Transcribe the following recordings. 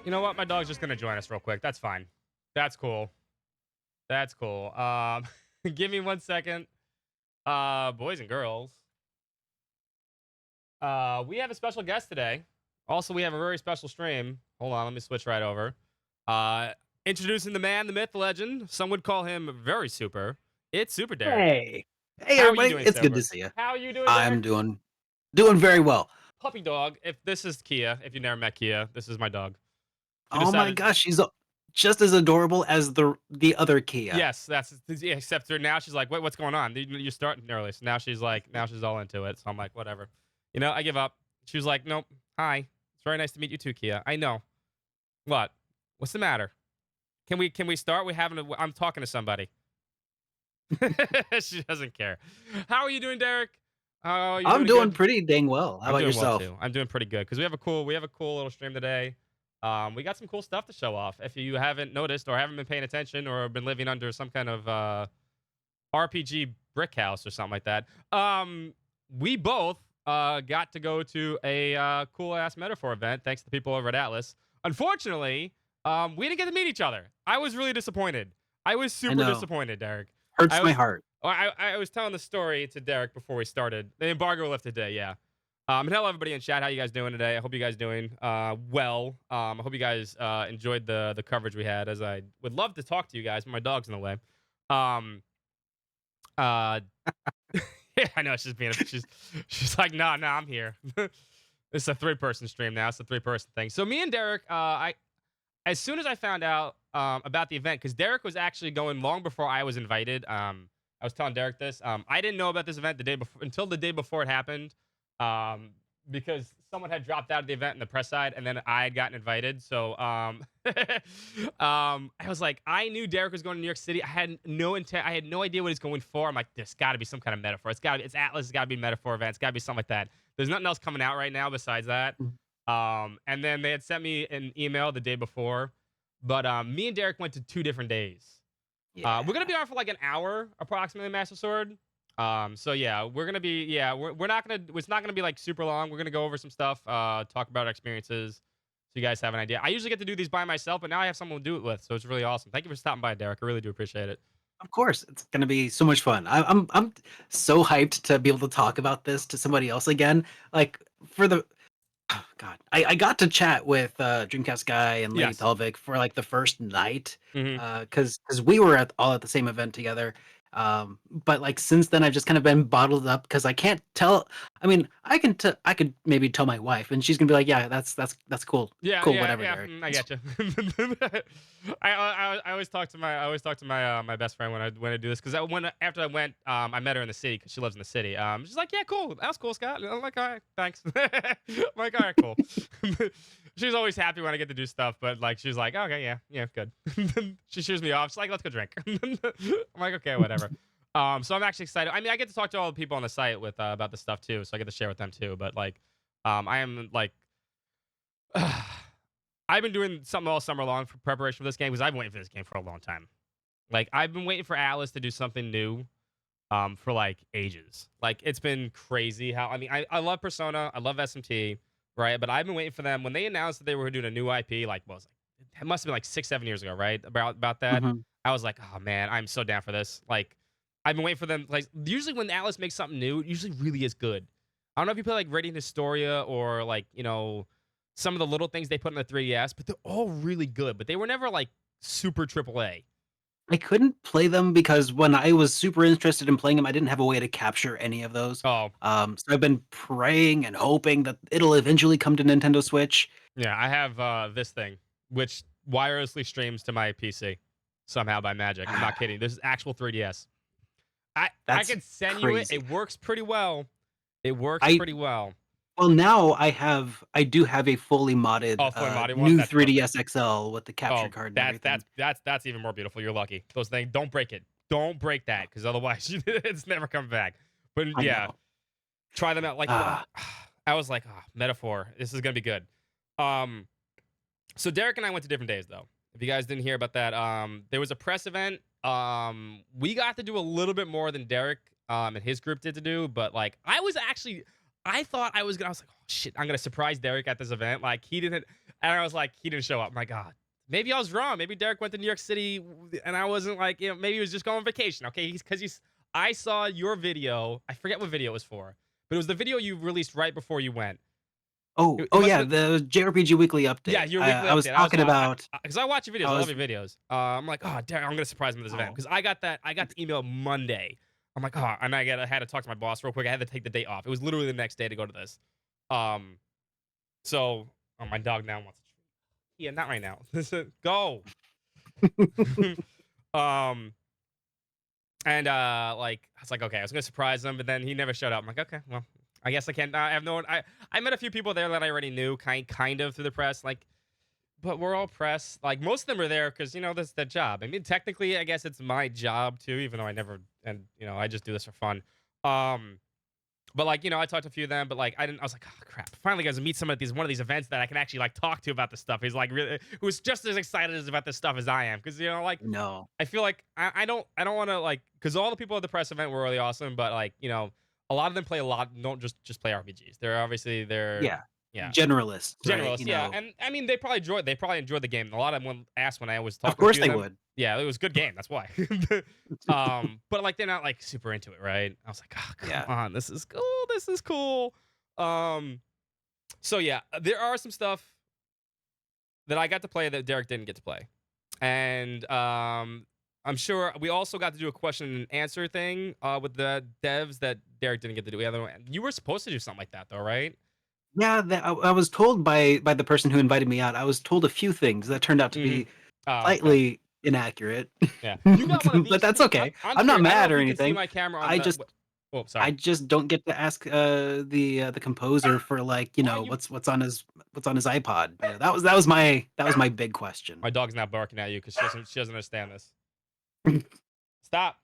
You know what? My dog's just gonna join us real quick. That's fine. That's cool. That's cool. Give me 1 second. Boys and girls. We have a special guest today. Also, we have a very special stream. Hold on, let me switch right over. Uh, Introducing the man, the myth, the legend. Some would call him very super. It's Super Derek. Hey. Hey, How are you everybody. doing, It's good to Super? see you. How are you doing, I'm Derek? doing very well. Puppy dog. If this is Kia, if you never met Kia, this is my dog. She Oh my decided. gosh, she's just as adorable as the other Kia. Yes, yeah, except for now she's like, wait, what's going on? You're starting early. So now she's like, now she's all into it. So I'm like, whatever. I give up. She was like, nope. Hi. It's very nice to meet you too, Kia. I know. What? What's the matter? Can we start? I'm talking to somebody. She doesn't care. How are you doing, Derek? Oh, you I'm doing doing good? pretty dang well. How I'm about doing well yourself? too. I'm doing pretty good because we have a cool little stream today. We got some cool stuff to show off. If you haven't noticed or haven't been paying attention or been living under some kind of RPG brick house or something like that, we both got to go to a cool ass metaphor event thanks to the people over at Atlas. Unfortunately, we didn't get to meet each other. I was really disappointed. I was I super know. disappointed, Derek. I Hurts my was heart. I was telling the story to Derek before we started. The embargo lifted today, yeah. And hello everybody in chat. How you guys doing today? I hope you guys doing well. I hope you guys enjoyed the coverage we had. As I would love to talk to you guys, but my dog's in the way. Um, uh, yeah, I know she's like, nah, I'm here. It's a 3-person stream now. It's a 3-person thing. So me and Derek, I as soon as I found out about the event, because Derek was actually going long before I was invited. I was telling Derek this. I didn't know about this event the day before until the day before it happened, um, because someone had dropped out of the event in the press side, and then I had gotten invited. So I was like, I knew Derek was going to New York City. I had no intent. I had no idea what he's going for. I'm like, there's got to be some kind of metaphor. It's Atlas. It's got to be a metaphor event. It's got to be something like that. There's nothing else coming out right now besides that. Mm. And then they had sent me an email the day before, but me and Derek went to 2 different days. We're gonna Yeah. be on for like an hour approximately, Master Sword. So yeah, we're gonna be we're not gonna it's not gonna be like super long. We're gonna go over some stuff, talk about our experiences, so you guys have an idea. I usually get to do these by myself, but now I have someone to do it with, so it's really awesome. Thank you for stopping by, Derek. I really do appreciate it. Of course, it's gonna be so much fun. I'm so hyped to be able to talk about this to somebody else again. Like for the oh, God, I got to chat with Dreamcast Guy and Lady Yes. Pelvic for like the first night, Hmm. because we were all at the same event together. But like since then, I've just kind of been bottled up because I can't tell. I mean, I could maybe tell my wife, and she's gonna be like, "Yeah, that's cool, Yeah, cool, yeah, whatever, yeah. Derek." I get you. I always talk to my best friend when I do this because after I went, I met her in the city because she lives in the city. She's like, yeah, cool, that was cool, Scott. I'm like, all right, thanks. I'm like, all right, cool. She's always happy when I get to do stuff, but like she's like, okay, yeah, good. She shoots me off. She's like, let's go drink. I'm like, okay, whatever. So I'm actually excited. I mean, I get to talk to all the people on the site with about this stuff too, so I get to share with them too. But like, I am like I've been doing something all summer long for preparation for this game because I've been waiting for this game for a long time. Like I've been waiting for Atlas to do something new for like ages. Like it's been crazy how I love Persona, I love SMT, right? But I've been waiting for them when they announced that they were doing a new IP, like what was it must have been like 6, 7 years ago, right? About that. Mhm. I was like, oh man, I'm so down for this. Like I've been waiting for them. Like usually when Atlas makes something new, it usually really is good. I don't know if you play like Radiant Historia or like, some of the little things they put in the 3DS, but they're all really good. But they were never like super triple A. I couldn't play them because when I was super interested in playing them, I didn't have a way to capture any of those. Oh, So I've been praying and hoping that it'll eventually come to Nintendo Switch. yeah, I have this thing, which wirelessly streams to my PC somehow by magic. I'm not kidding. This is actual 3DS. I That's can send you it. crazy. It works pretty well. It works I pretty well. Well, now I do have a fully modded, Oh, fully modded one. new That's perfect. 3DS XL with the capture Oh, card and that's everything. that's that's that's even more beautiful. You're lucky. Those things, don't break it. Don't break that, because otherwise it's never coming back. But I yeah, know. try them out. Like Ah, I was like, metaphor. This is gonna be good. Um, so Derek and I went to different days though. If you guys didn't hear about that, there was a press event. We got to do a little bit more than Derek and his group did to do, but like I was actually I thought I was like, oh shit, I'm gonna surprise Derek at this event. Like he didn't, and I was like, he didn't show up. My God, maybe I was wrong. Maybe Derek went to New York City, and I wasn't like, maybe he was just going on vacation. Okay, because I saw your video. I forget what video it was for, but it was the video you released right before you went. Oh, It oh must yeah, have been, the JRPG Weekly yeah, update. your I, weekly I was update. I was talking about. because I watch your videos. I I love was. your videos. I'm like, oh, Derek, I'm gonna surprise him at this event Oh, because I got the email Monday. I'm like, oh, and I had to talk to my boss real quick. I had to take the day off. It was literally the next day to go to this. Um, so my dog now wants a treat. Yeah, not right now. Listen, go. um, and like I was like, okay, I was gonna surprise him, but then he never showed up. I'm like, okay, well, I guess I can't. I have no one. I met a few people there that I already knew, kind of through the press, like. But we're all press. Like most of them are there because that's their job. I mean, technically, I guess it's my job too, even though I never and I just do this for fun. Um, but like I talked to a few of them, but like I didn't. I was like, oh crap! Finally, guys, meet some of one of these events that I can actually like talk to about this stuff. He's like really, who's just as excited as about this stuff as I am, because like no. I feel like I don't want to like because all the people at the press event were really awesome, but like a lot of them play a lot. Don't just play RPGs. They're Yeah. yeah. Generalists, right? Generalists, yeah, and I mean they probably enjoyed the game. A lot of them asked when I was Of talking to a course few of they them. would. Yeah, it was a good game. That's why. But like they're not like super into it, right? I was like, oh come Yeah. on, this is cool. This is cool. So yeah, there are some stuff that I got to play that Derek didn't get to play, and I'm sure we also got to do a question and answer thing with the devs that Derek didn't get to do. You were supposed to do something like that though, right? Yeah, I was told by the person who invited me out. I was told a few things that turned out to Mm-hmm. be Oh, okay. slightly inaccurate, Yeah. You got one of but these that's too. okay. I'm I'm not curious. I don't know mad if or you can see anything. my camera on I the. just Oh, I sorry. just don't get to ask the composer for like Why you? what's on his iPod. Yeah, that was my big question. My dog's not barking at you because she doesn't understand this. Stop.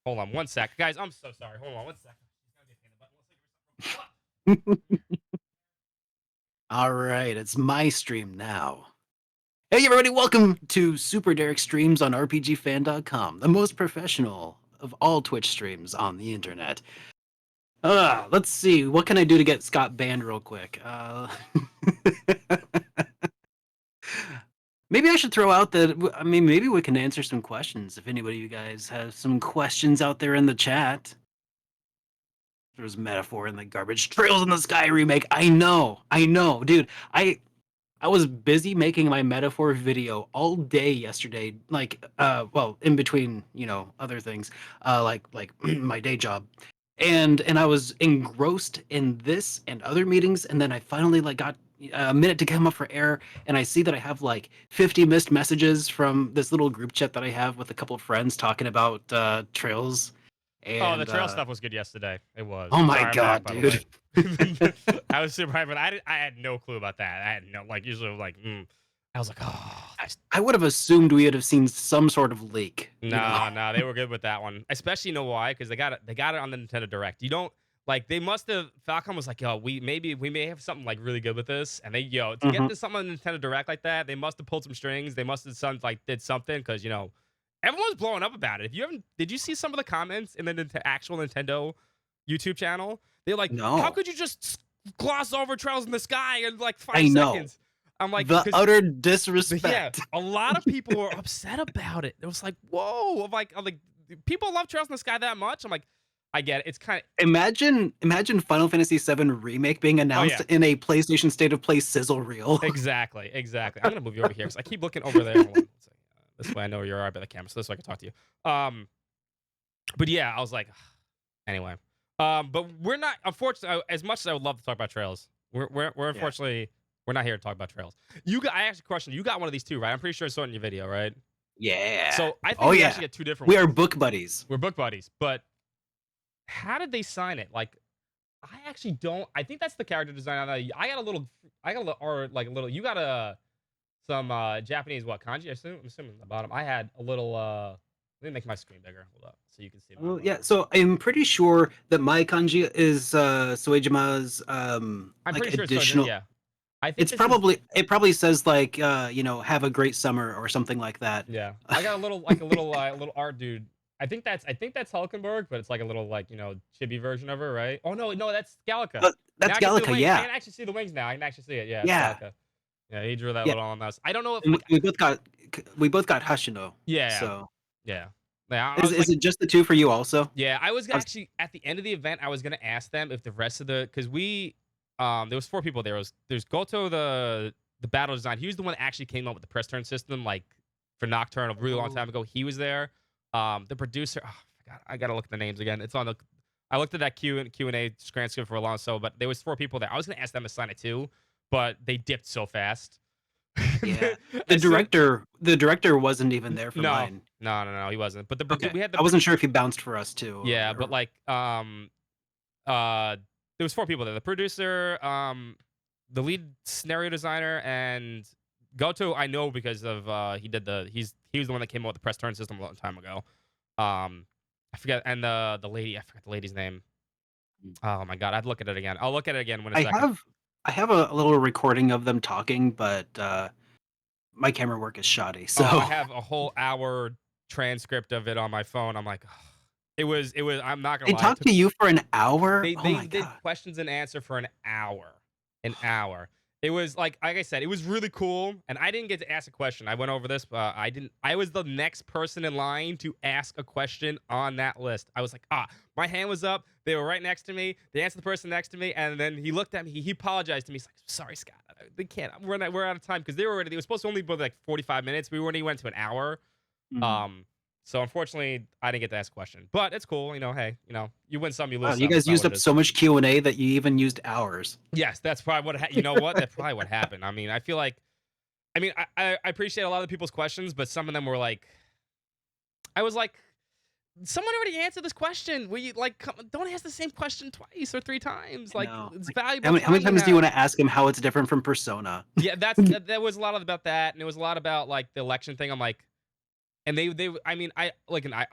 Hold on one sec, guys. I'm so sorry. Hold on one sec. She's gonna be a pain in the butt. Let's take All right, it's my stream now. Hey everybody, welcome to Super Derek Streams on RPGFan.com, the most professional of all Twitch streams on the internet. Let's see, what can I do to get Scott banned real quick? Maybe I should throw out that, I mean, maybe we can answer some questions if anybody of you guys have some questions out there in the chat. There's metaphor in the garbage. Trails in the Sky remake. I know, dude. I was busy making my metaphor video all day yesterday, like well, in between, other things, like my day job. And I was engrossed in this and other meetings, and then I finally like got a minute to come up for air, and I see that I have like 50 missed messages from this little group chat that I have with a couple of friends talking about trails. Oh, the And trail stuff was good yesterday. It was. oh my Sorry, I'm back god, by the dude. way. I was super hyped, but I had no clue about that. I had no usually like I was like, oh, I would have assumed we would have seen some sort of leak. no, they were good with that one. Especially, why? Because they got it on the Nintendo Direct. You don't like they must have Falcom was like, yo, we may have something like really good with this. And they to get Mhm. this something on the Nintendo Direct like that, they must have pulled some strings. They must have did something because everyone's blowing up about it. If you haven't, did you see some of the comments in the actual Nintendo YouTube channel? They're like, how No, could you just gloss over Trails in the Sky in like 5 I know. seconds? I'm like, The 'cause utter yeah, disrespect. a lot of people were upset about it. It was like, whoa. I'm like, people love Trails in the Sky that much? I'm like, I get it. It's kind of, Imagine Final Fantasy VII Remake being oh, announced yeah, in a PlayStation State of Play sizzle reel. exactly. I'm going to move you over here because I keep looking over there. Hold on. One second. This way I know where you are by the camera, so this way I can talk to you. But yeah, I was like, anyway. But we're not, unfortunately, as much as I would love to talk about Trails, we're Yeah. unfortunately, we're not here to talk about Trails. I asked a question. You got one of these too, right? I'm pretty sure I saw it in your video, right? Yeah. So I think Oh we yeah. actually get two different We ones. are book buddies. We're book buddies, but how did they sign it? Like, I actually don't. I think that's the character design. I got a little, or like a little. You got some Japanese kanji? I'm assuming on the bottom. I had a little. Let me make my screen bigger. Hold up, so you can see my Well, logo. yeah. So I'm pretty sure that my kanji is Suejima's I'm like pretty sure it's additional. yeah. I think It's this is probably says like have a great summer or something like that. yeah. I got a little like a little art dude I think that's Hulkenberg, but it's like a little like chibi version of her, right? Oh no, that's Gallica. That's Now I can see the Gallica, wings. I yeah. can actually see the wings now. I can actually see it. Yeah, it's Yeah. Gallica. Yeah, he drew that Yeah. little on us. I don't know if And like we both got Hashino. yeah, So, yeah. Yeah, I was is like it just the 2 for you also? yeah, I was I was actually at the end of the event, I was gonna ask them if the rest of the because there was four people there. There's Goto the battle design. He was the one that actually came up with the press turn system, like for Nocturne a really long Oh. time ago. He was there. The producer, oh, I gotta look at the names again. It's on the. I looked at that Q&A transcript for a long so, but there was four people there. I was gonna ask them to sign it too, but they dipped so fast. Yeah. As soon, The director wasn't even there for no, mine. no, he wasn't. But Okay. we had the I wasn't sure if he bounced for us too yeah, but or like uh there was four people there. The producer, the lead scenario designer, and Goto I know because of he was the one that came up with the press turn system a long time ago. I forget and the lady I forgot the lady's name. Oh my god, I'd look at it again. I'll look at it again in a I second. have I have a little recording of them talking, but, my camera work is shoddy, Oh, I so have a whole hour transcript of it on my phone. I'm like, it was. I'm not gonna they lie. It talked took to you for an hour? They Oh they my did god. questions and answer for an hour. An hour. It was like I said, it was really cool, and I didn't get to ask a question. I went over this, but I didn't. I was the next person in line to ask a question on that list. I was like, my hand was up. They were right next to me. They answered the person next to me, and then he looked at me. He apologized to me. He's like, "Sorry, Scott, they can't. We're out of time because they were already. They were supposed to only be like 45 minutes. We already went to an hour. Mhm. Um, so unfortunately, I didn't get to ask a question, but it's cool. Hey, you win some, you Wow, lose you some. It's guys not used what it up is. so much Q&A that you even used hours. Yes, that's probably what. You know what? That's probably what happened. I mean, I feel like. I mean, I appreciate a lot of people's questions, but some of them were like, I was like, someone already answered this question. We like, don't ask the same question twice or three times. I Like, know. it's Like, valuable how many time we times do you have. wanna ask him how it's different from Persona? Yeah, there was a lot about that, and it was a lot about like the election thing. I'm like, and they. I mean, I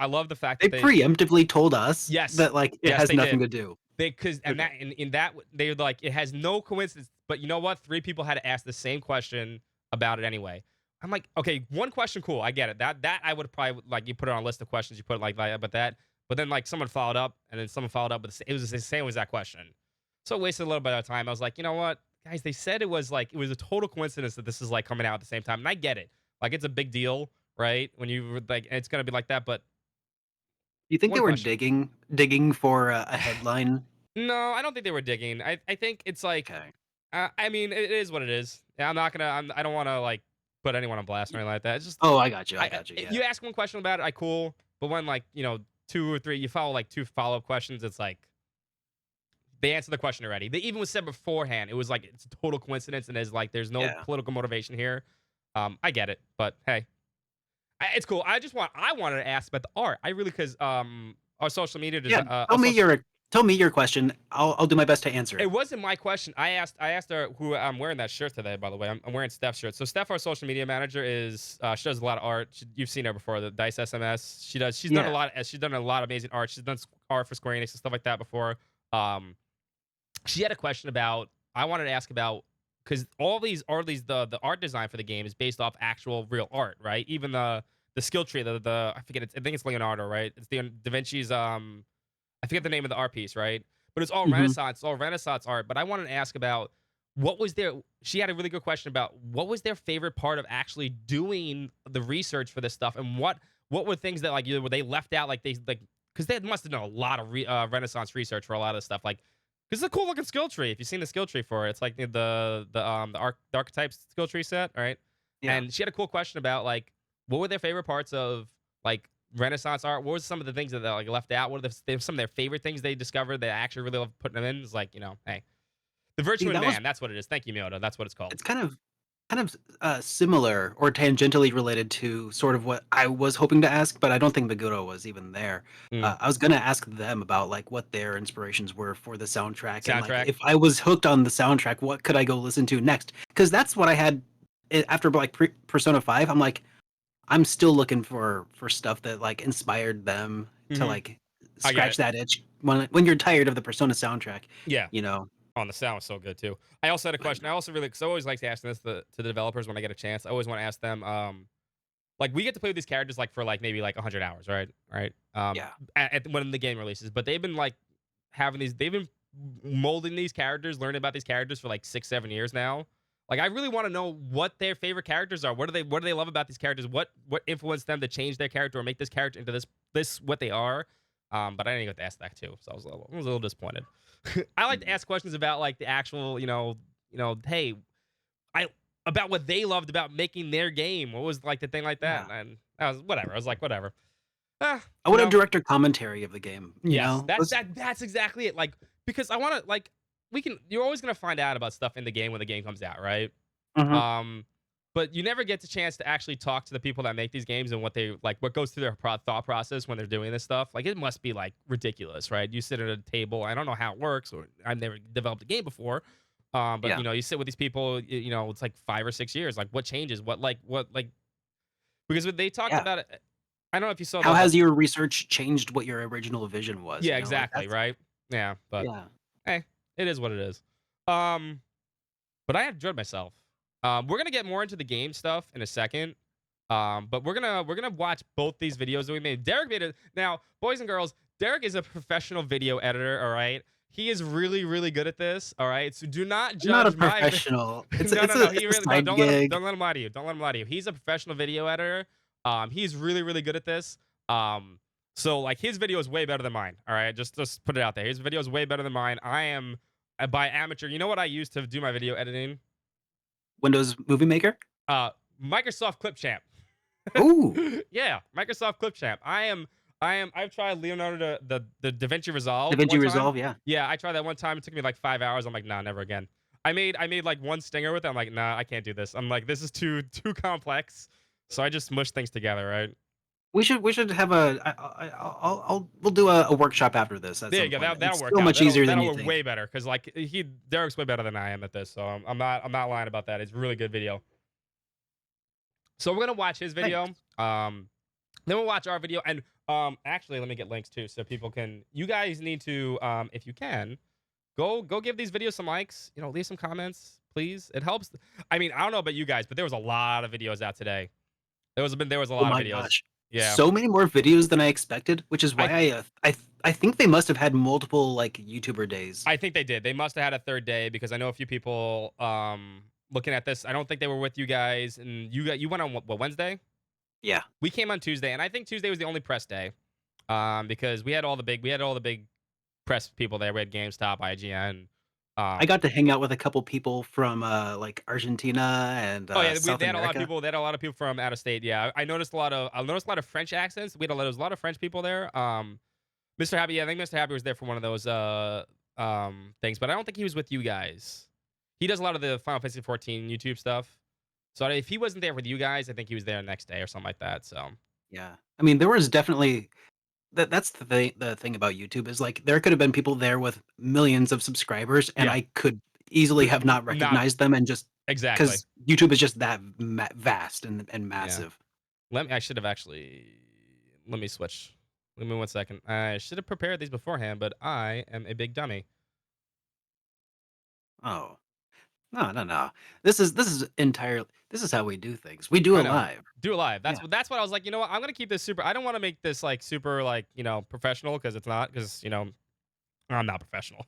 love the fact They that they. preemptively told us Yes, that, like, it yes, has they nothing did. to do. They because and Okay. that in that they were like it has no coincidence. But you know what? Three people had to ask the same question about it anyway. I'm like, okay, one question, cool, I get it. That I would probably like you put it on a list of questions, you put it like that, but then like someone followed up, and then someone followed up, but it was the same as that question. So I wasted a little bit of time. I was like, you know what, guys, they said it was a total coincidence that this is like coming out at the same time, and I get it. Like it's a big deal, right? When you like, it's gonna be like that, but You think they one were question. digging for a headline? No, I don't think they were digging. I think it's like, Okay. I mean, it is what it is. Yeah, I'm not gonna. I don't want to like put anyone on blast or Y anything like that. It's just, Oh, I got you, yeah. you ask one question about it, I cool. But when like two or three, you follow like two follow up questions, it's like they answered the question already. They even was said beforehand. It was like it's a total coincidence, and there's no Yeah. political motivation here. I get it, but hey, it's cool. I wanted to ask about the art. I really because our social media Yeah, our social tell me your question. I'll do my best to answer It it. wasn't my question. I asked her who I'm wearing that shirt today, by the way. I'm wearing Steph's shirt. So Steph, our social media manager, she does a lot of art. You've seen her before, the Dice SMS. She's done a Yeah. lot. She's done a lot of amazing art. She's done art for Square Enix and stuff like that before. Um, she had a question about. I wanted to ask about because the art design for the game is based off actual real art, right? Even the skill tree, the I forget I think it's Leonardo, right? It's the Da Vinci's I forget the name of the art piece, right? But Mhm. It's all Renaissance art. But I wanted to ask about what was their. She had a really good question about what was their favorite part of actually doing the research for this stuff, and what were things that like either were they left out, like they like because they must have done a lot of Renaissance research for a lot of stuff, like. Because it's a cool looking skill tree. If you've seen the skill tree for it, it's like the archetypes skill tree set, right? Yeah. And she had a cool question about like what were their favorite parts of like Renaissance art. What was some of the things that they like left out? What are some of their favorite things they discovered they actually really love putting them in? It's like hey, the See, virtue in that was man. That's what it is. Thank you, Miyoto. That's what it's called. it's similar or tangentially related to sort of what I was hoping to ask, but I don't think Meguro was even there. Mm. I was gonna ask them about, like, what their inspirations were for the soundtrack and, like, Soundtrack. if I was hooked on the soundtrack, what could I go listen to next? Because that's what I had after, like, Persona 5, I'm like, I'm still looking for stuff that, like, inspired them to, Hmm. like, I get scratch it. that itch when you're tired of the Persona soundtrack, Yeah. you know? On the sound was so good too. I also had a I question. I know. also really because I always like to ask this to the developers when I get a chance. I always want to ask them like we get to play with these characters like for like maybe like 100 hours, right? Right. Yeah. When the game releases, but they've been like having these, they've been molding these characters, learning about these characters for like 6, 7 years now. Like I really want to know what their favorite characters are. What do they love about these characters? What influenced them to change their character or make this character into this what they are? But I didn't get to ask that too, so I was a little disappointed. I like to Mhm. ask questions about like the actual, hey, I about what they loved about making their game. What was like the thing like that? Yeah. And I was whatever. I was like, whatever. Ah, I you want a know, director commentary of the game, you yes, know? Let's that's exactly it. Like because I want to like we can. You're always gonna find out about stuff in the game when the game comes out, right? Mhm. Um, but you never get the chance to actually talk to the people that make these games and what they like, what goes through their thought process when they're doing this stuff. Like it must be like ridiculous, right? You sit at a table. I don't know how it works, or I've never developed a game before. But Yeah. you sit with these people. It's like 5 or 6 years. Like what changes? What because when they talked Yeah. about it. I don't know if you saw How the whole. has your research changed what your original vision was, Yeah, you know? Like, exactly, that's right? Yeah, but yeah. hey, it is what it is. Um, but I have enjoyed myself. We're gonna get more into the game stuff in a second. But we're gonna watch both these videos that we made. Derek made it. Now, boys and girls, Derek is a professional video editor. All right, he is really really good at this. All right, so do not I'm not a judge my. professional. No, no, no. He It's a really no. side gig. Don't let him lie to you. Don't let him lie to you. He's a professional video editor. He's really really good at this. So like his video is way better than mine. All right, just put it out there. His video is way better than mine. I am by amateur. You know what I use to do my video editing? Windows Movie Maker? Uh, Microsoft Clipchamp. Ooh, Yeah, Microsoft Clipchamp. I've tried Leonardo the DaVinci Resolve DaVinci one time. Resolve, yeah. Yeah, I tried that one time. It took me like 5 hours. I'm like, nah, never again. I made like one stinger with it. I'm like, nah, I can't do this. I'm like, this is too complex. So I just mush things together, right? We should have a we'll do a workshop after this at There you some go. point. That'll It's work so out. much That'll easier than that'll you work think. way better because like Derek's way better than I am at this. So I'm not lying about that. It's really good video. So we're gonna watch his Thanks. video. Then we'll watch our video, and actually, let me get links too, so people can. You guys need to, if you can, go give these videos some likes. Leave some comments, please. It helps. I mean, I don't know about you guys, but there was a lot of videos out today. There was a Oh lot of my videos. gosh. Yeah, So many more videos than I expected, which is why I I think they must have had multiple, like, YouTuber days. I think they did. They must have had a third day because I know a few people looking at this. I don't think they were with you guys, and you went on what Wednesday? Yeah. We came on Tuesday, and I think Tuesday was the only press day. Because we had all the big press people there. We had GameStop, IGN. I Um, got to hang out with a couple people from, like, Argentina and, oh yeah, South they had a lot of America. people. They had a lot of people from out of state. Yeah, I noticed a lot of French accents. There was a lot of French people there. Mr. Happy, yeah, I think Mr. Happy was there for one of those things, but I don't think he was with you guys. He does a lot of the Final Fantasy 14 YouTube stuff. So if he wasn't there with you guys, I think he was there the next day or something like that. So Yeah. I mean, there was definitely that's the thing about YouTube is, like, there could have been people there with millions of subscribers, and yeah, I could easily have not not recognized them and just exactly. because YouTube is just that vast and Yeah. massive. I should have actually. Let me switch. Give me 1 second. I should have prepared these beforehand, but I am a big dummy. Oh, no, no, no. This is how we do things. We do I it know. live. Do it live. That's Yeah. what. That's what I was like. You know what? I'm gonna keep this super. I don't want to make this like super like professional because it's not because I'm not professional.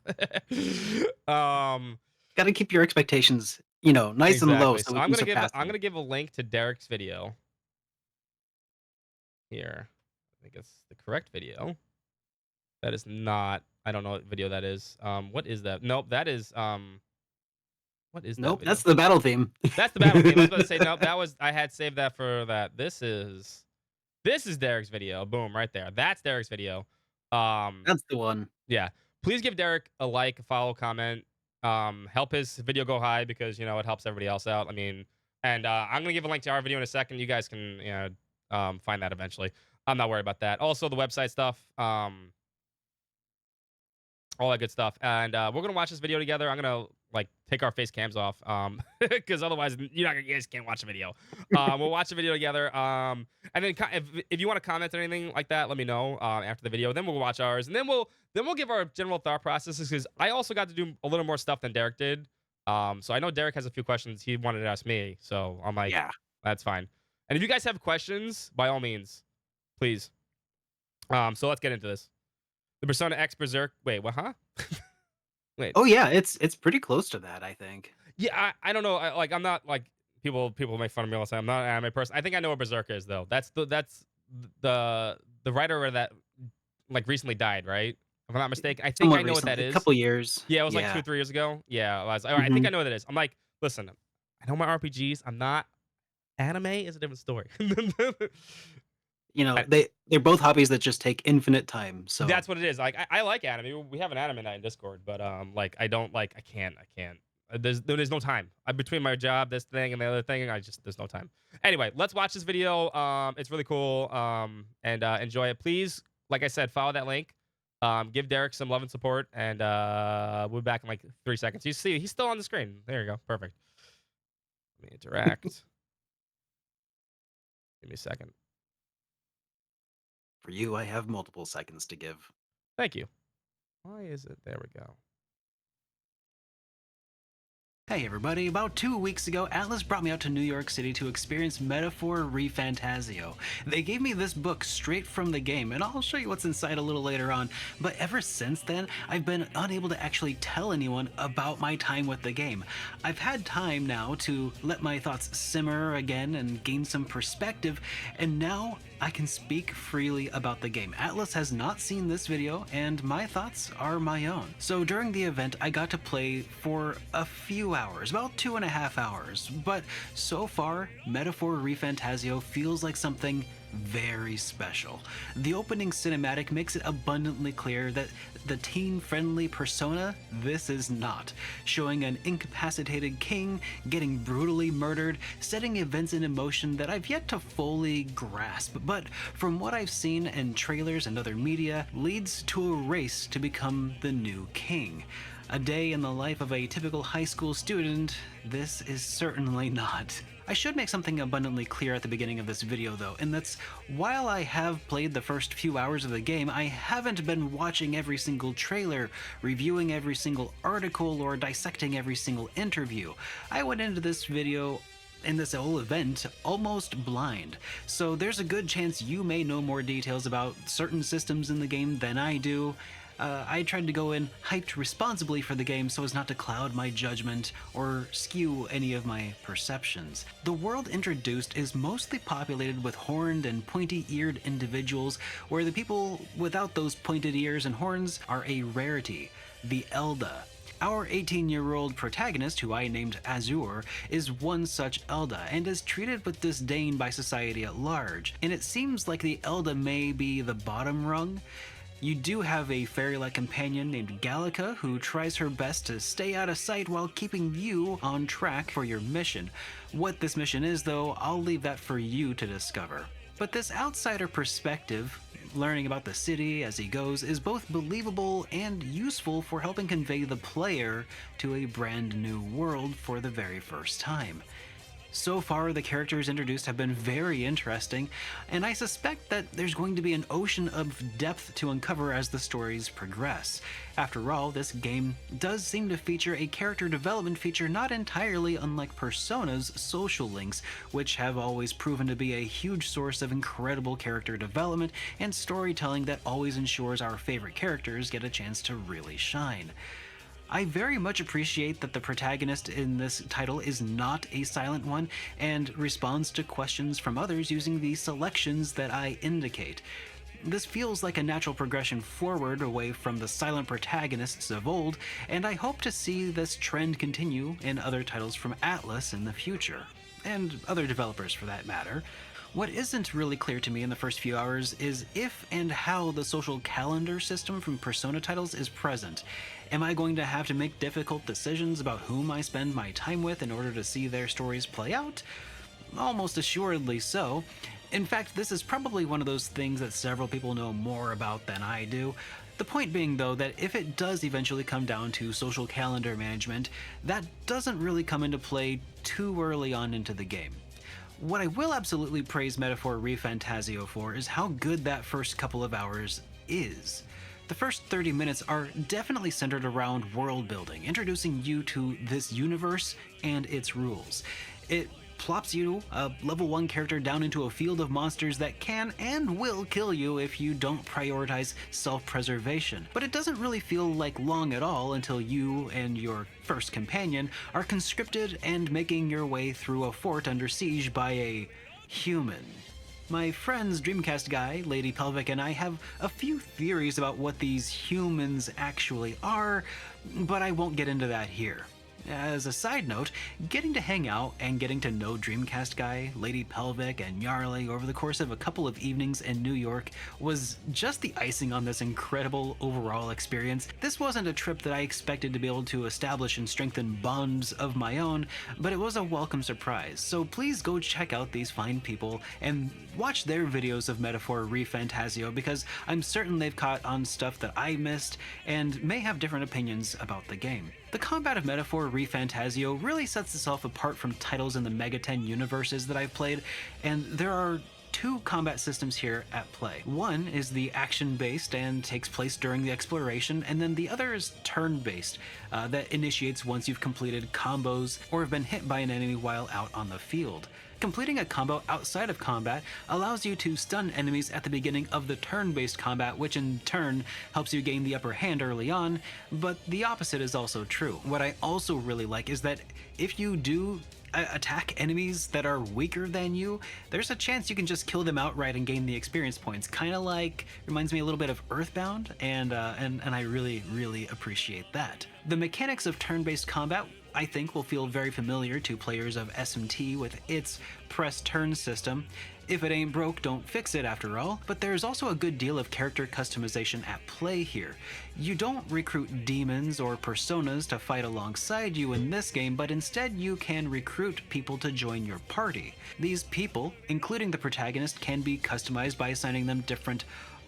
um. Gotta keep your expectations, nice and low Exactly. so So we I'm can gonna give surpass I'm them. gonna give a link to Derek's video here. I think it's the correct video. That is not. I don't know what video that is. What is that? Nope. That is. What is that Nope, video? that's the battle theme. That's the battle theme. I was about to say nope. I had saved that for that. This is Derek's video. Boom, right there. That's Derek's video. Um, That's the one. yeah. Please give Derek a like, a follow, comment. Help his video go high because it helps everybody else out. I mean, and I'm gonna give a link to our video in a second. You guys can find that eventually. I'm not worried about that. Also, the website stuff. All that good stuff. And we're gonna watch this video together. I'm gonna like take our face cams off, because otherwise you guys can't watch the video. We'll watch the video together. And then if you want to comment or anything like that, let me know after the video. Then we'll watch ours, and then we'll give our general thought processes because I also got to do a little more stuff than Derek did. So I know Derek has a few questions he wanted to ask me. So I'm like, Yeah. that's fine. And if you guys have questions, by all means, please. So let's get into this. The Persona X Berserk. Wait, what? Huh? Wait. Oh yeah, it's pretty close to that, I think. Yeah, I don't know. I'm not like people make fun of me all the time. I'm not an anime person. I think I know what Berserk is though. That's the writer that like recently died, right? If I'm not mistaken. I think I Somewhat know what that recently, a is. couple years. Yeah, it was like two Yeah. or 3 years ago. Yeah, it was. All right, I think hmm I know what it is. I'm like, listen, I know my RPGs. I'm not anime is a different story. You know, I- they're both hobbies that just take infinite time. So that's what it is. Like I like anime. We have an anime night in Discord, but like I don't like. I can't. There's no time. Between my job, this thing, and the other thing, there's no time. Anyway, let's watch this video. It's really cool. And enjoy it. Please, like I said, follow that link. Give Derek some love and support, and we'll be back in like 3 seconds. You see, he's still on the screen. There you go. Perfect. Let me interact. Give me a second. for you, I have multiple seconds to give. Thank you. Why is it? There we go. Hey everybody, about 2 weeks ago, Atlas brought me out to New York City to experience Metaphor ReFantazio. They gave me this book straight from the game, and I'll show you what's inside a little later on, but ever since then, I've been unable to actually tell anyone about my time with the game. I've had time now to let my thoughts simmer again and gain some perspective, and now I can speak freely about the game. Atlas has not seen this video, and my thoughts are my own. So during the event, I got to play for a few hours, about 2.5 hours, but so far, Metaphor ReFantazio feels like something very special. The opening cinematic makes it abundantly clear that the teen-friendly Persona this is not, showing an incapacitated king getting brutally murdered, setting events in motion that I've yet to fully grasp, but from what I've seen in trailers and other media, leads to a race to become the new king. A day in the life of a typical high school student, this is certainly not. I should make something abundantly clear at the beginning of this video though, and that's while I have played the first few hours of the game, I haven't been watching every single trailer, reviewing every single article, or dissecting every single interview. I went into this video in this whole event almost blind, so there's a good chance you may know more details about certain systems in the game than I do. I tried to go in hyped responsibly for the game so as not to cloud my judgment or skew any of my perceptions. The world introduced is mostly populated with horned and pointy-eared individuals, where the people without those pointed ears and horns are a rarity, the Elda. Our 18-year-old protagonist, who I named Azure, is one such Elda and is treated with disdain by society at large, and it seems like the Elda may be the bottom rung. You do have a fairy-like companion named Gallica who tries her best to stay out of sight while keeping you on track for your mission. What this mission is though, I'll leave that for you to discover. But this outsider perspective, learning about the city as he goes, is both believable and useful for helping convey the player to a brand new world for the very first time. So far, the characters introduced have been very interesting, and I suspect that there's going to be an ocean of depth to uncover as the stories progress. After all, this game does seem to feature a character development feature not entirely unlike Persona's social links, which have always proven to be a huge source of incredible character development and storytelling that always ensures our favorite characters get a chance to really shine. I very much appreciate that the protagonist in this title is not a silent one and responds to questions from others using the selections that I indicate. This feels like a natural progression forward away from the silent protagonists of old, and I hope to see this trend continue in other titles from Atlas in the future, and other developers for that matter. What isn't really clear to me in the first few hours is if and how the social calendar system from Persona titles is present. Am I going to have to make difficult decisions about whom I spend my time with in order to see their stories play out? Almost assuredly so. In fact, this is probably one of those things that several people know more about than I do. The point being, though, that if it does eventually come down to social calendar management, that doesn't really come into play too early on into the game. What I will absolutely praise Metaphor ReFantazio for is how good that first couple of hours is. The first 30 minutes are definitely centered around world building, introducing you to this universe and its rules. It plops you, a level 1 character, down into a field of monsters that can and will kill you if you don't prioritize self-preservation. But it doesn't really feel like long at all until you and your first companion are conscripted and making your way through a fort under siege by a human. My friends Dreamcast Guy, Lady Pelvic, and I have a few theories about what these humans actually are, but I won't get into that here. As a side note, getting to hang out and getting to know Dreamcast Guy, Lady Pelvic, and Yarley over the course of a couple of evenings in New York was just the icing on this incredible overall experience. This wasn't a trip that I expected to be able to establish and strengthen bonds of my own, but it was a welcome surprise. So please go check out these fine people and watch their videos of Metaphor ReFantazio, because I'm certain they've caught on stuff that I missed and may have different opinions about the game. The combat of Metaphor ReFantazio really sets itself apart from titles in the Mega 10 universes that I've played, and there are two combat systems here at play. One is the action-based and takes place during the exploration, and then the other is turn-based, that initiates once you've completed combos or have been hit by an enemy while out on the field. Completing a combo outside of combat allows you to stun enemies at the beginning of the turn-based combat, which in turn helps you gain the upper hand early on, but the opposite is also true. What I also really like is that if you do attack enemies that are weaker than you, there's a chance you can just kill them outright and gain the experience points. Kind of like, reminds me a little bit of Earthbound, and I really appreciate that. The mechanics of turn-based combat, I think, will feel very familiar to players of SMT with its press turn system. If it ain't broke, don't fix it, after all. But there's also a good deal of character customization at play here. You don't recruit demons or personas to fight alongside you in this game, but instead you can recruit people to join your party. These people, including the protagonist, can be customized by assigning them different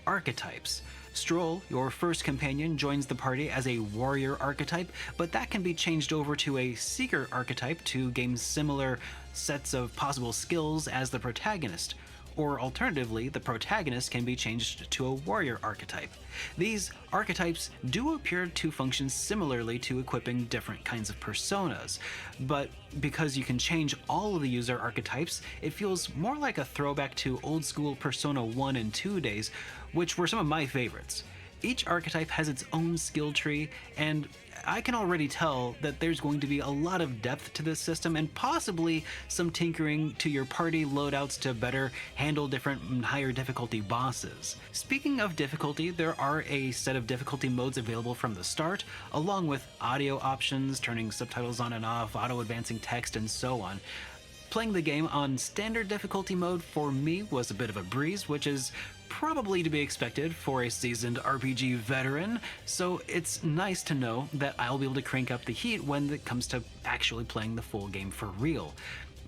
archetypes. Stroll, your first companion, joins the party as a warrior archetype, but that can be changed over to a seeker archetype to gain similar sets of possible skills as the protagonist. Or alternatively, the protagonist can be changed to a warrior archetype. These archetypes do appear to function similarly to equipping different kinds of personas, but because you can change all of the user archetypes, it feels more like a throwback to old school Persona 1 and 2 days, which were some of my favorites. Each archetype has its own skill tree, and I can already tell that there's going to be a lot of depth to this system and possibly some tinkering to your party loadouts to better handle different and higher difficulty bosses. Speaking of difficulty, there are a set of difficulty modes available from the start, along with audio options, turning subtitles on and off, auto-advancing text, and so on. Playing the game on standard difficulty mode for me was a bit of a breeze, which is probably to be expected for a seasoned RPG veteran, so it's nice to know that I'll be able to crank up the heat when it comes to actually playing the full game for real.